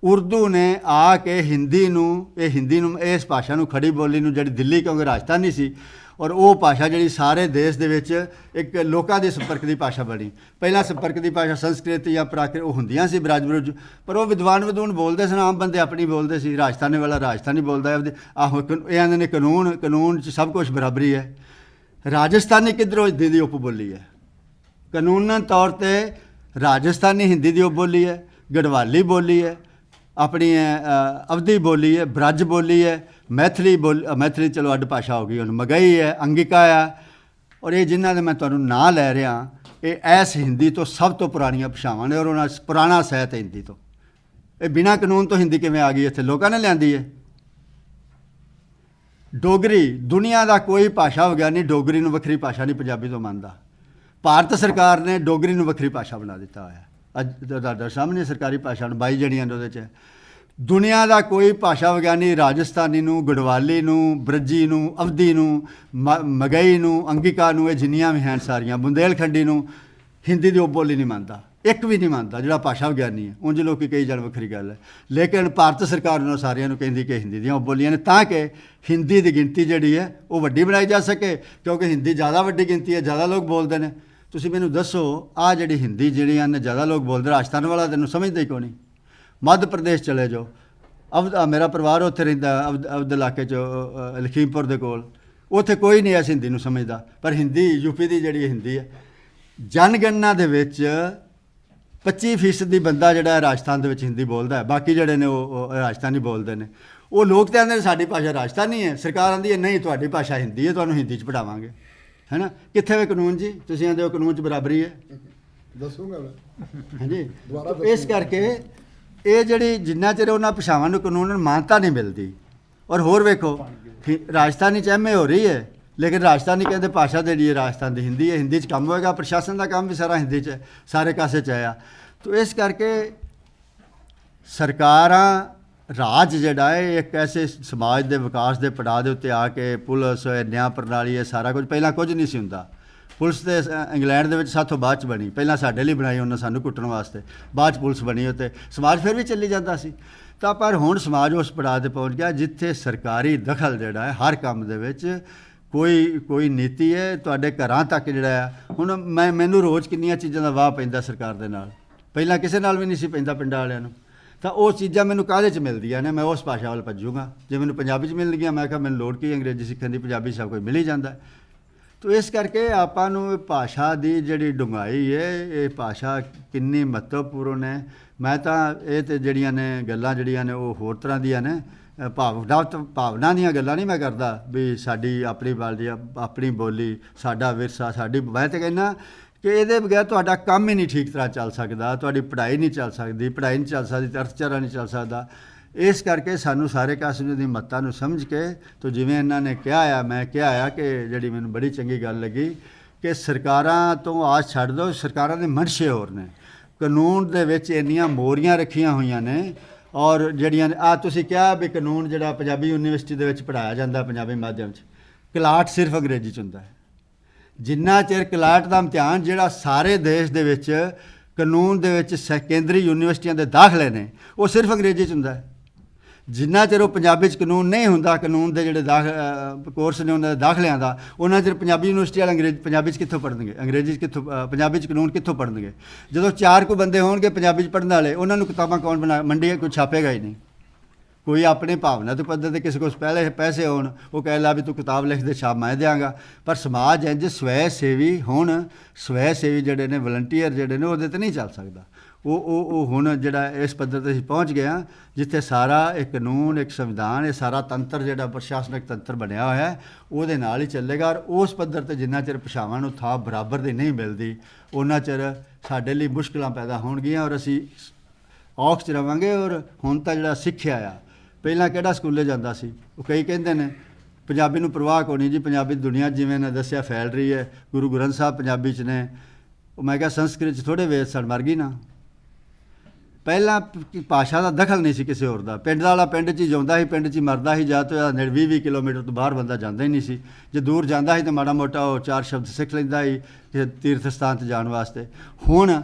ਉਰਦੂ ਨੇ ਆ ਕੇ ਹਿੰਦੀ ਨੂੰ ਇਸ ਭਾਸ਼ਾ ਨੂੰ, ਖੜੀ ਬੋਲੀ ਨੂੰ, ਜਿਹੜੀ ਦਿੱਲੀ ਕਿਉਂਕਿ ਰਾਜਧਾਨੀ ਸੀ, ਔਰ ਉਹ ਭਾਸ਼ਾ ਜਿਹੜੀ ਸਾਰੇ ਦੇਸ਼ ਦੇ ਵਿੱਚ ਇੱਕ ਲੋਕਾਂ ਦੇ ਸੰਪਰਕ ਦੀ ਭਾਸ਼ਾ ਬਣੀ। ਪਹਿਲਾਂ ਸੰਪਰਕ ਦੀ ਭਾਸ਼ਾ ਸੰਸਕ੍ਰਿਤ ਜਾਂ ਪ੍ਰਾਕ੍ਰਿਤ ਉਹ ਹੁੰਦੀਆਂ ਸੀ ਬਰਾਜ ਬਰੁਜ, ਪਰ ਉਹ ਵਿਦਵਾਨ ਬੋਲਦੇ ਸਨ, ਆਮ ਬੰਦੇ ਆਪਣੀ ਬੋਲਦੇ ਸੀ। ਰਾਜਸਥਾਨੀ ਵਾਲਾ ਰਾਜਸਥਾਨੀ ਬੋਲਦਾ ਹੈ, ਆਹੋ ਇਹ ਆਉਂਦੇ ਨੇ ਕਾਨੂੰਨ 'ਚ ਸਭ ਕੁਛ ਬਰਾਬਰੀ ਹੈ। ਰਾਜਸਥਾਨੀ ਕਿੱਧਰੋਂ ਹਿੰਦੀ ਦੀ ਉਪ ਬੋਲੀ ਹੈ, ਕਾਨੂੰਨਨ ਤੌਰ 'ਤੇ ਰਾਜਸਥਾਨੀ ਹਿੰਦੀ ਦੀ ਉਪ ਬੋਲੀ ਹੈ, ਗੜਵਾਲੀ ਬੋਲੀ ਹੈ, ਆਪਣੀ ਅਵਧੀ ਬੋਲੀ ਹੈ, ਬ੍ਰਜ ਬੋਲੀ ਹੈ, ਮੈਥਲੀ ਚਲੋ ਅੱਡ ਭਾਸ਼ਾ ਹੋ ਗਈ ਹੁਣ, ਮਗਈ ਹੈ, ਅੰਗਿਕਾ ਆ, ਔਰ ਇਹ ਜਿਨ੍ਹਾਂ ਦੇ ਮੈਂ ਤੁਹਾਨੂੰ ਨਾਂ ਲੈ ਰਿਹਾ, ਇਹ ਐਸ ਹਿੰਦੀ ਤੋਂ ਸਭ ਤੋਂ ਪੁਰਾਣੀਆਂ ਭਾਸ਼ਾਵਾਂ ਨੇ, ਔਰ ਉਹਨਾਂ ਪੁਰਾਣਾ ਸਾਹਿਤ ਹੈ ਹਿੰਦੀ ਤੋਂ। ਇਹ ਬਿਨਾਂ ਕਾਨੂੰਨ ਤੋਂ ਹਿੰਦੀ ਕਿਵੇਂ ਆ ਗਈ ਇੱਥੇ? ਲੋਕਾਂ ਨੇ ਲਿਆਂਦੀ ਹੈ। ਡੋਗਰੀ, ਦੁਨੀਆ ਦਾ ਕੋਈ ਭਾਸ਼ਾ ਵਿਗਿਆਨੀ ਡੋਗਰੀ ਨੂੰ ਵੱਖਰੀ ਭਾਸ਼ਾ ਨਹੀਂ ਪੰਜਾਬੀ ਤੋਂ ਮੰਨਦਾ। ਭਾਰਤ ਸਰਕਾਰ ਨੇ ਡੋਗਰੀ ਨੂੰ ਵੱਖਰੀ ਭਾਸ਼ਾ ਬਣਾ ਦਿੱਤਾ ਹੋਇਆ। ਅੱਜ ਤੁਹਾਡੇ ਸਾਹਮਣੇ ਸਰਕਾਰੀ ਭਾਸ਼ਾ ਨੂੰ 22 ਜਿਹੜੀਆਂ ਨੇ ਉਹਦੇ 'ਚ। ਦੁਨੀਆ ਦਾ ਕੋਈ ਭਾਸ਼ਾ ਵਿਗਿਆਨੀ ਰਾਜਸਥਾਨੀ ਨੂੰ, ਗੜਵਾਲੀ ਨੂੰ, ਬ੍ਰਜੀ ਨੂੰ, ਅਵਧੀ ਨੂੰ, ਮਗਈ ਨੂੰ, ਅੰਗਿਕਾ ਨੂੰ, ਇਹ ਜਿੰਨੀਆਂ ਵੀ ਹਨ ਸਾਰੀਆਂ, ਬੁੰਦੇਲਖੰਡੀ ਨੂੰ ਹਿੰਦੀ ਦੀ ਉਪ ਬੋਲੀ ਨਹੀਂ ਮੰਨਦਾ, ਇੱਕ ਵੀ ਨਹੀਂ ਮੰਨਦਾ ਜਿਹੜਾ ਭਾਸ਼ਾ ਵਿਗਿਆਨੀ ਹੈ। ਉਂਝ ਲੋਕੀ ਕਈ ਜਾਣ ਵੱਖਰੀ ਗੱਲ ਹੈ, ਲੇਕਿਨ ਭਾਰਤ ਸਰਕਾਰ ਨੂੰ ਸਾਰਿਆਂ ਨੂੰ ਕਹਿੰਦੀ ਕਿ ਹਿੰਦੀ ਦੀਆਂ ਉਪ ਬੋਲੀਆਂ ਨੇ, ਤਾਂ ਕਿ ਹਿੰਦੀ ਦੀ ਗਿਣਤੀ ਜਿਹੜੀ ਹੈ ਉਹ ਵੱਡੀ ਬਣਾਈ ਜਾ ਸਕੇ, ਕਿਉਂਕਿ ਹਿੰਦੀ ਜ਼ਿਆਦਾ ਵੱਡੀ ਗਿਣਤੀ ਹੈ, ਜ਼ਿਆਦਾ ਲੋਕ ਬੋਲਦੇ ਨੇ। ਤੁਸੀਂ ਮੈਨੂੰ ਦੱਸੋ, ਆਹ ਜਿਹੜੀ ਹਿੰਦੀ ਜਿਹੜੀਆਂ ਨੇ ਜ਼ਿਆਦਾ ਲੋਕ ਬੋਲਦੇ, ਰਾਜਸਥਾਨ ਵਾਲਾ ਤੈਨੂੰ ਸਮਝਦਾ ਹੀ ਕੋਈ ਨਹੀਂ। ਮੱਧ ਪ੍ਰਦੇਸ਼ ਚਲੇ ਜਾਓ, ਮੇਰਾ ਪਰਿਵਾਰ ਉੱਥੇ ਰਹਿੰਦਾ, ਅਵਧ ਇਲਾਕੇ 'ਚ, ਲਖੀਮਪੁਰ ਦੇ ਕੋਲ, ਉੱਥੇ ਕੋਈ ਨਹੀਂ ਇਸ ਹਿੰਦੀ ਨੂੰ ਸਮਝਦਾ। ਪਰ ਹਿੰਦੀ ਯੂਪੀ ਦੀ ਜਿਹੜੀ ਹਿੰਦੀ ਹੈ, ਜਨਗਣਨਾ ਦੇ ਵਿੱਚ 25% ਬੰਦਾ ਜਿਹੜਾ ਰਾਜਸਥਾਨ ਦੇ ਵਿੱਚ ਹਿੰਦੀ ਬੋਲਦਾ ਹੈ, ਬਾਕੀ ਜਿਹੜੇ ਨੇ ਉਹ ਰਾਜਸਥਾਨੀ ਬੋਲਦੇ ਨੇ। ਉਹ ਲੋਕ ਤਾਂ ਕਹਿੰਦੇ ਨੇ ਸਾਡੀ ਭਾਸ਼ਾ ਰਾਜਸਥਾਨੀ ਹੈ, ਸਰਕਾਰ ਆਉਂਦੀ ਹੈ ਨਹੀਂ ਤੁਹਾਡੀ ਭਾਸ਼ਾ ਹਿੰਦੀ ਹੈ, ਤੁਹਾਨੂੰ ਹਿੰਦੀ 'ਚ ਪੜ੍ਹਾਵਾਂਗੇ, ਹੈ ਨਾ। ਕਿੱਥੇ ਵੇ ਕਾਨੂੰਨ ਜੀ? ਤੁਸੀਂ ਆਂਦੇ ਹੋ ਕਾਨੂੰਨ 'ਚ ਬਰਾਬਰੀ ਹੈ, ਦੱਸੂਗਾ ਮੈਂ, ਹਾਂਜੀ। ਇਸ ਕਰਕੇ ਇਹ ਜਿਹੜੀ ਜਿੰਨਾ ਚਿਰ ਉਹਨਾਂ ਭਾਸ਼ਾਵਾਂ ਨੂੰ ਕਾਨੂੰਨ ਮਾਨਤਾ ਨਹੀਂ ਮਿਲਦੀ। ਔਰ ਹੋਰ ਵੇਖੋ, ਰਾਜਸਥਾਨੀ 'ਚ MA ਹੋ ਰਹੀ ਹੈ, ਲੇਕਿਨ ਰਾਜਸਥਾਨੀ ਕਹਿੰਦੇ ਭਾਸ਼ਾ ਜਿਹੜੀ ਹੈ ਰਾਜਸਥਾਨ ਦੀ ਹਿੰਦੀ ਹੈ, ਹਿੰਦੀ 'ਚ ਕੰਮ ਹੋਏਗਾ, ਪ੍ਰਸ਼ਾਸਨ ਦਾ ਕੰਮ ਵੀ ਸਾਰਾ ਹਿੰਦੀ 'ਚ ਹੈ, ਸਾਰੇ ਕਾਸੇ 'ਚ ਆਇਆ। ਤਾਂ ਇਸ ਕਰਕੇ ਸਰਕਾਰਾਂ, ਰਾਜ ਜਿਹੜਾ ਹੈ ਇੱਕ ਐਸੇ ਸਮਾਜ ਦੇ ਵਿਕਾਸ ਦੇ ਪੜਾਅ ਦੇ ਉੱਤੇ ਆ ਕੇ, ਪੁਲਿਸ, ਨਿਆਂ ਪ੍ਰਣਾਲੀ, ਇਹ ਸਾਰਾ ਕੁਝ ਪਹਿਲਾਂ ਕੁਝ ਨਹੀਂ ਸੀ ਹੁੰਦਾ। ਪੁਲਿਸ ਤੇ ਇੰਗਲੈਂਡ ਦੇ ਵਿੱਚ ਸਾਥੋਂ ਬਾਅਦ 'ਚ ਬਣੀ, ਪਹਿਲਾਂ ਸਾਡੇ ਲਈ ਬਣਾਈ ਉਹਨਾਂ ਸਾਨੂੰ ਕੁੱਟਣ ਵਾਸਤੇ, ਬਾਅਦ 'ਚ ਪੁਲਿਸ ਬਣੀ, ਉੱਤੇ ਸਮਾਜ ਫਿਰ ਵੀ ਚੱਲੀ ਜਾਂਦਾ ਸੀ। ਤਾਂ ਪਰ ਹੁਣ ਸਮਾਜ ਉਸ ਪੜਾਅ 'ਤੇ ਪਹੁੰਚ ਗਿਆ ਜਿੱਥੇ ਸਰਕਾਰੀ ਦਖਲ ਜਿਹੜਾ ਹੈ ਹਰ ਕੰਮ ਦੇ ਵਿੱਚ ਕੋਈ ਨੀਤੀ ਹੈ ਤੁਹਾਡੇ ਘਰਾਂ ਤੱਕ ਜਿਹੜਾ ਹੈ। ਹੁਣ ਮੈਨੂੰ ਰੋਜ਼ ਕਿੰਨੀਆਂ ਚੀਜ਼ਾਂ ਦਾ ਵਾਹ ਪੈਂਦਾ ਸਰਕਾਰ ਦੇ ਨਾਲ, ਪਹਿਲਾਂ ਕਿਸੇ ਨਾਲ ਵੀ ਨਹੀਂ ਸੀ ਪੈਂਦਾ ਪਿੰਡਾਂ ਵਾਲਿਆਂ ਨੂੰ। ਤਾਂ ਉਹ ਚੀਜ਼ਾਂ ਮੈਨੂੰ ਕਾਹਦੇ 'ਚ ਮਿਲਦੀਆਂ ਨੇ, ਮੈਂ ਉਸ ਭਾਸ਼ਾ ਵੱਲ ਭੱਜੂਗਾ। ਜੇ ਮੈਨੂੰ ਪੰਜਾਬੀ 'ਚ ਮਿਲ ਗਈਆਂ, ਮੈਂ ਕਿਹਾ ਮੈਨੂੰ ਲੋੜ ਕੀ ਅੰਗਰੇਜ਼ੀ ਸਿੱਖਣ ਦੀ, ਪੰਜਾਬੀ ਸਭ ਕੁਝ ਮਿਲ ਹੀ ਜਾਂਦਾ। ਤੋ ਇਸ ਕਰਕੇ ਆਪਾਂ ਨੂੰ ਭਾਸ਼ਾ ਦੀ ਜਿਹੜੀ ਡੂੰਘਾਈ ਹੈ, ਇਹ ਭਾਸ਼ਾ ਕਿੰਨੀ ਮਹੱਤਵਪੂਰਨ ਹੈ। ਮੈਂ ਤਾਂ ਇਹ ਤੇ ਜਿਹੜੀਆਂ ਨੇ ਗੱਲਾਂ ਜਿਹੜੀਆਂ ਨੇ ਉਹ ਹੋਰ ਤਰ੍ਹਾਂ ਦੀਆਂ ਨੇ, ਭਾਵਨਾ ਦੀਆਂ ਗੱਲਾਂ ਨਹੀਂ ਮੈਂ ਕਰਦਾ ਵੀ ਸਾਡੀ ਆਪਣੀ ਬੋਲੀ, ਸਾਡਾ ਵਿਰਸਾ, ਸਾਡੀ। ਮੈਂ ਤਾਂ ਕਹਿੰਦਾ ਕਿ ਇਹਦੇ ਬਗੈਰ ਤੁਹਾਡਾ ਕੰਮ ਹੀ ਨਹੀਂ ਠੀਕ ਤਰ੍ਹਾਂ ਚੱਲ ਸਕਦਾ, ਤੁਹਾਡੀ ਪੜ੍ਹਾਈ ਨਹੀਂ ਚੱਲ ਸਕਦੀ, ਪੜ੍ਹਾਈ ਨਹੀਂ ਚੱਲ ਸਕਦੀ, ਅਰਥਚਾਰਾ ਨਹੀਂ ਚੱਲ ਸਕਦਾ। ਇਸ ਕਰਕੇ ਸਾਨੂੰ ਸਾਰੇ ਕਾਸੇ ਦੀ ਮਹੱਤਤਾ ਨੂੰ ਸਮਝ ਕੇ, ਤੋ ਜਿਵੇਂ ਇਹਨਾਂ ਨੇ ਕਿਹਾ ਆ, ਮੈਂ ਕਿਹਾ ਆ ਕਿ ਜਿਹੜੀ ਮੈਨੂੰ ਬੜੀ ਚੰਗੀ ਗੱਲ ਲੱਗੀ ਕਿ ਸਰਕਾਰਾਂ ਤੋਂ ਆਸ ਛੱਡ ਦਿਓ, ਸਰਕਾਰਾਂ ਦੇ ਮਨਸ਼ੇ ਹੋਰ ਨੇ। ਕਾਨੂੰਨ ਦੇ ਵਿੱਚ ਇੰਨੀਆਂ ਮੋਰੀਆਂ ਰੱਖੀਆਂ ਹੋਈਆਂ ਨੇ, ਔਰ ਜਿਹੜੀਆਂ ਤੁਸੀਂ ਕਿਹਾ ਵੀ ਕਾਨੂੰਨ ਜਿਹੜਾ ਪੰਜਾਬੀ ਯੂਨੀਵਰਸਿਟੀ ਦੇ ਵਿੱਚ ਪੜ੍ਹਾਇਆ ਜਾਂਦਾ ਪੰਜਾਬੀ ਮਾਧਿਅਮ 'ਚ, ਕਲਾਟ ਸਿਰਫ ਅੰਗਰੇਜ਼ੀ 'ਚ ਹੁੰਦਾ ਹੈ। ਜਿੰਨਾ ਚਿਰ ਕਲਾਟ ਦਾ ਇਮਤਿਹਾਨ ਜਿਹੜਾ ਸਾਰੇ ਦੇਸ਼ ਦੇ ਵਿੱਚ ਕਾਨੂੰਨ ਦੇ ਵਿੱਚ ਕੇਂਦਰੀ ਯੂਨੀਵਰਸਿਟੀਆਂ ਦੇ ਦਾਖਲੇ ਨੇ, ਉਹ ਸਿਰਫ ਅੰਗਰੇਜ਼ੀ 'ਚ ਹੁੰਦਾ ਹੈ। ਜਿੰਨਾ ਚਿਰ ਉਹ ਪੰਜਾਬੀ 'ਚ ਕਾਨੂੰਨ ਨਹੀਂ ਹੁੰਦਾ, ਕਾਨੂੰਨ ਦੇ ਜਿਹੜੇ ਕੋਰਸ ਨੇ ਉਹਨਾਂ ਦੇ ਦਾਖਲਿਆਂ ਦਾ, ਉਹਨਾਂ ਚਿਰ ਪੰਜਾਬੀ ਯੂਨੀਵਰਸਿਟੀ ਵਾਲੇ ਪੰਜਾਬੀ 'ਚ ਕਿੱਥੋਂ ਪੜ੍ਹਨਗੇ, ਅੰਗਰੇਜ਼ੀ 'ਚ ਕਿੱਥੋਂ, ਪੰਜਾਬੀ 'ਚ ਕਾਨੂੰਨ ਕਿੱਥੋਂ ਪੜ੍ਹਨਗੇ। ਜਦੋਂ 4 ਕੁ ਬੰਦੇ ਹੋਣਗੇ ਪੰਜਾਬੀ 'ਚ ਪੜ੍ਹਨ ਵਾਲੇ, ਉਹਨਾਂ ਨੂੰ ਕਿਤਾਬਾਂ ਕੌਣ ਮੰਡੀ ਕੋਈ ਛਾਪੇਗਾ ਹੀ ਨਹੀਂ। ਕੋਈ ਆਪਣੀ ਭਾਵਨਾ ਦੇ ਪੱਧਰ 'ਤੇ ਕਿਸੇ ਕੋਲ ਪਹਿਲੇ ਪੈਸੇ ਹੋਣ, ਉਹ ਕਹਿ ਲਾ ਵੀ ਤੂੰ ਕਿਤਾਬ ਲਿਖ ਦੇ, ਛਾਪ ਮੈਂ ਦਿਆਂਗਾ। ਪਰ ਸਮਾਜ ਇੰਝ ਸਵੈ ਸੇਵੀ ਜਿਹੜੇ ਨੇ, ਵਲੰਟੀਅਰ ਜਿਹੜੇ ਨੇ, ਉਹਦੇ 'ਤੇ ਨਹੀਂ ਚੱਲ ਸਕਦਾ। ਉਹ ਹੁਣ ਜਿਹੜਾ ਇਸ ਪੱਧਰ 'ਤੇ ਅਸੀਂ ਪਹੁੰਚ ਗਏ ਹਾਂ ਜਿੱਥੇ ਸਾਰਾ ਇਹ ਕਾਨੂੰਨ, ਇੱਕ ਸੰਵਿਧਾਨ, ਇਹ ਸਾਰਾ ਤੰਤਰ ਜਿਹੜਾ ਪ੍ਰਸ਼ਾਸਨਿਕ ਤੰਤਰ ਬਣਿਆ ਹੋਇਆ ਹੈ, ਉਹਦੇ ਨਾਲ ਹੀ ਚੱਲੇਗਾ। ਔਰ ਉਸ ਪੱਧਰ 'ਤੇ ਜਿੰਨਾ ਚਿਰ ਭਾਸ਼ਾਵਾਂ ਨੂੰ ਥਾਂ ਬਰਾਬਰ ਦੀ ਨਹੀਂ ਮਿਲਦੀ, ਉਹਨਾਂ ਚਿਰ ਸਾਡੇ ਲਈ ਮੁਸ਼ਕਿਲਾਂ ਪੈਦਾ ਹੋਣਗੀਆਂ ਔਰ ਅਸੀਂ ਔਖ 'ਚ ਰਵਾਂਗੇ। ਔਰ ਹੁਣ ਤਾਂ ਜਿਹੜਾ ਸਿੱਖਿਆ ਆ, ਪਹਿਲਾਂ ਕਿਹੜਾ ਸਕੂਲੇ ਜਾਂਦਾ ਸੀ, ਉਹ ਕਈ ਕਹਿੰਦੇ ਨੇ ਪੰਜਾਬੀ ਨੂੰ ਪ੍ਰਵਾਹ ਕੋਈ ਨਹੀਂ ਜੀ, ਪੰਜਾਬੀ ਦੁਨੀਆ ਜਿਵੇਂ ਨੇ ਦੱਸਿਆ ਫੈਲ ਰਹੀ ਹੈ। ਗੁਰੂ ਗ੍ਰੰਥ ਸਾਹਿਬ ਪੰਜਾਬੀ 'ਚ ਨੇ, ਉਹ ਮੈਂ ਕਿਹਾ ਸੰਸਕ੍ਰਿਤ 'ਚ ਥੋੜ੍ਹੇ ਵੇਦ ਸਨ, ਮਰ ਗਈ ਨਾ। ਪਹਿਲਾਂ ਭਾਸ਼ਾ ਦਾ ਦਖਲ ਨਹੀਂ ਸੀ ਕਿਸੇ ਹੋਰ ਦਾ। ਪਿੰਡ ਵਾਲਾ ਪਿੰਡ 'ਚ ਹੀ ਜਿਉਂਦਾ ਸੀ, ਪਿੰਡ 'ਚ ਹੀ ਮਰਦਾ ਸੀ। ਜਾਂ ਤਾਂ 20-20 ਕਿਲੋਮੀਟਰ ਤੋਂ ਬਾਹਰ ਬੰਦਾ ਜਾਂਦਾ ਹੀ ਨਹੀਂ ਸੀ। ਜੇ ਦੂਰ ਜਾਂਦਾ ਸੀ ਤਾਂ ਮਾੜਾ ਮੋਟਾ ਉਹ 4 ਸ਼ਬਦ ਸਿੱਖ ਲੈਂਦਾ ਸੀ ਕਿਸੇ ਤੀਰਥ ਸਥਾਨ 'ਤੇ ਜਾਣ ਵਾਸਤੇ। ਹੁਣ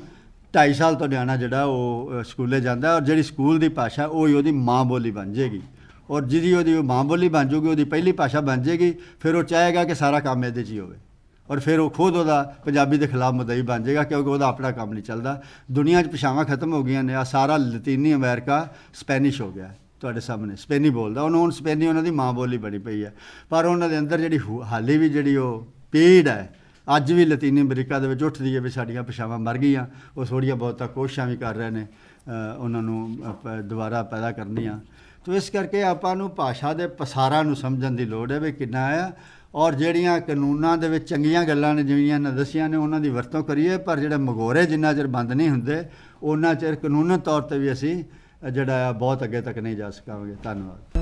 2.5 ਸਾਲ ਤੋਂ ਨਿਆਣਾ ਜਿਹੜਾ ਉਹ ਸਕੂਲੇ ਜਾਂਦਾ, ਔਰ ਜਿਹੜੀ ਸਕੂਲ ਦੀ ਭਾਸ਼ਾ ਉਹ ਹੀ ਉਹਦੀ ਮਾਂ ਬੋਲੀ ਬਣ ਜਾਏਗੀ। ਔਰ ਜਿਹਦੀ ਉਹਦੀ ਮਾਂ ਬੋਲੀ ਬਣ ਜੂਗੀ, ਉਹਦੀ ਪਹਿਲੀ ਭਾਸ਼ਾ ਬਣ ਜਾਏਗੀ, ਫਿਰ ਉਹ ਚਾਹੇਗਾ ਕਿ ਸਾਰਾ ਕੰਮ ਇਹਦੇ 'ਚ ਹੀ ਹੋਵੇ। ਔਰ ਫਿਰ ਉਹ ਖੁਦ ਉਹਦਾ ਪੰਜਾਬੀ ਦੇ ਖਿਲਾਫ ਮੁਦਈ ਬਣ ਜਾਏਗਾ, ਕਿਉਂਕਿ ਉਹਦਾ ਆਪਣਾ ਕੰਮ ਨਹੀਂ ਚੱਲਦਾ। ਦੁਨੀਆ 'ਚ ਭਾਸ਼ਾਵਾਂ ਖਤਮ ਹੋ ਗਈਆਂ ਨੇ। ਆ ਸਾਰਾ ਲਤੀਨੀ ਅਮਰੀਕਾ ਸਪੈਨਿਸ਼ ਹੋ ਗਿਆ ਤੁਹਾਡੇ ਸਾਹਮਣੇ, ਸਪੇਨੀ ਬੋਲਦਾ। ਹੁਣ ਸਪੇਨੀ ਉਹਨਾਂ ਦੀ ਮਾਂ ਬੋਲੀ ਬਣੀ ਪਈ ਹੈ। ਪਰ ਉਹਨਾਂ ਦੇ ਅੰਦਰ ਜਿਹੜੀ ਹਾਲੇ ਵੀ ਜਿਹੜੀ ਉਹ ਪੀੜ ਹੈ, ਅੱਜ ਵੀ ਲਤੀਨੀ ਅਮਰੀਕਾ ਦੇ ਵਿੱਚ ਉੱਠਦੀ ਹੈ ਵੀ ਸਾਡੀਆਂ ਭਾਸ਼ਾਵਾਂ ਮਰ ਗਈਆਂ। ਉਹ ਥੋੜ੍ਹੀਆਂ ਬਹੁਤਾ ਕੋਸ਼ਿਸ਼ਾਂ ਵੀ ਕਰ ਰਹੇ ਨੇ ਉਹਨਾਂ ਨੂੰ ਦੁਬਾਰਾ ਪੈਦਾ ਕਰਨੀਆਂ। ਤੋ ਇਸ ਕਰਕੇ ਆਪਾਂ ਨੂੰ ਭਾਸ਼ਾ ਦੇ ਪਸਾਰਾਂ ਨੂੰ ਸਮਝਣ ਦੀ ਲੋੜ ਹੈ ਵੀ ਕਿੰਨਾ ਆ। ਔਰ ਜਿਹੜੀਆਂ ਕਾਨੂੰਨਾਂ ਦੇ ਵਿੱਚ ਚੰਗੀਆਂ ਗੱਲਾਂ ਨੇ ਜਿਹੜੀਆਂ ਨੇ ਦੱਸੀਆਂ ਨੇ, ਉਹਨਾਂ ਦੀ ਵਰਤੋਂ ਕਰੀਏ। ਪਰ ਜਿਹੜੇ ਮਗੋਰੇ ਜਿੰਨਾ ਚਿਰ ਬੰਦ ਨਹੀਂ ਹੁੰਦੇ, ਉਹਨਾਂ ਚਿਰ ਕਾਨੂੰਨੀ ਤੌਰ 'ਤੇ ਵੀ ਅਸੀਂ ਜਿਹੜਾ ਆ ਬਹੁਤ ਅੱਗੇ ਤੱਕ ਨਹੀਂ ਜਾ ਸਕਾਂਗੇ। ਧੰਨਵਾਦ।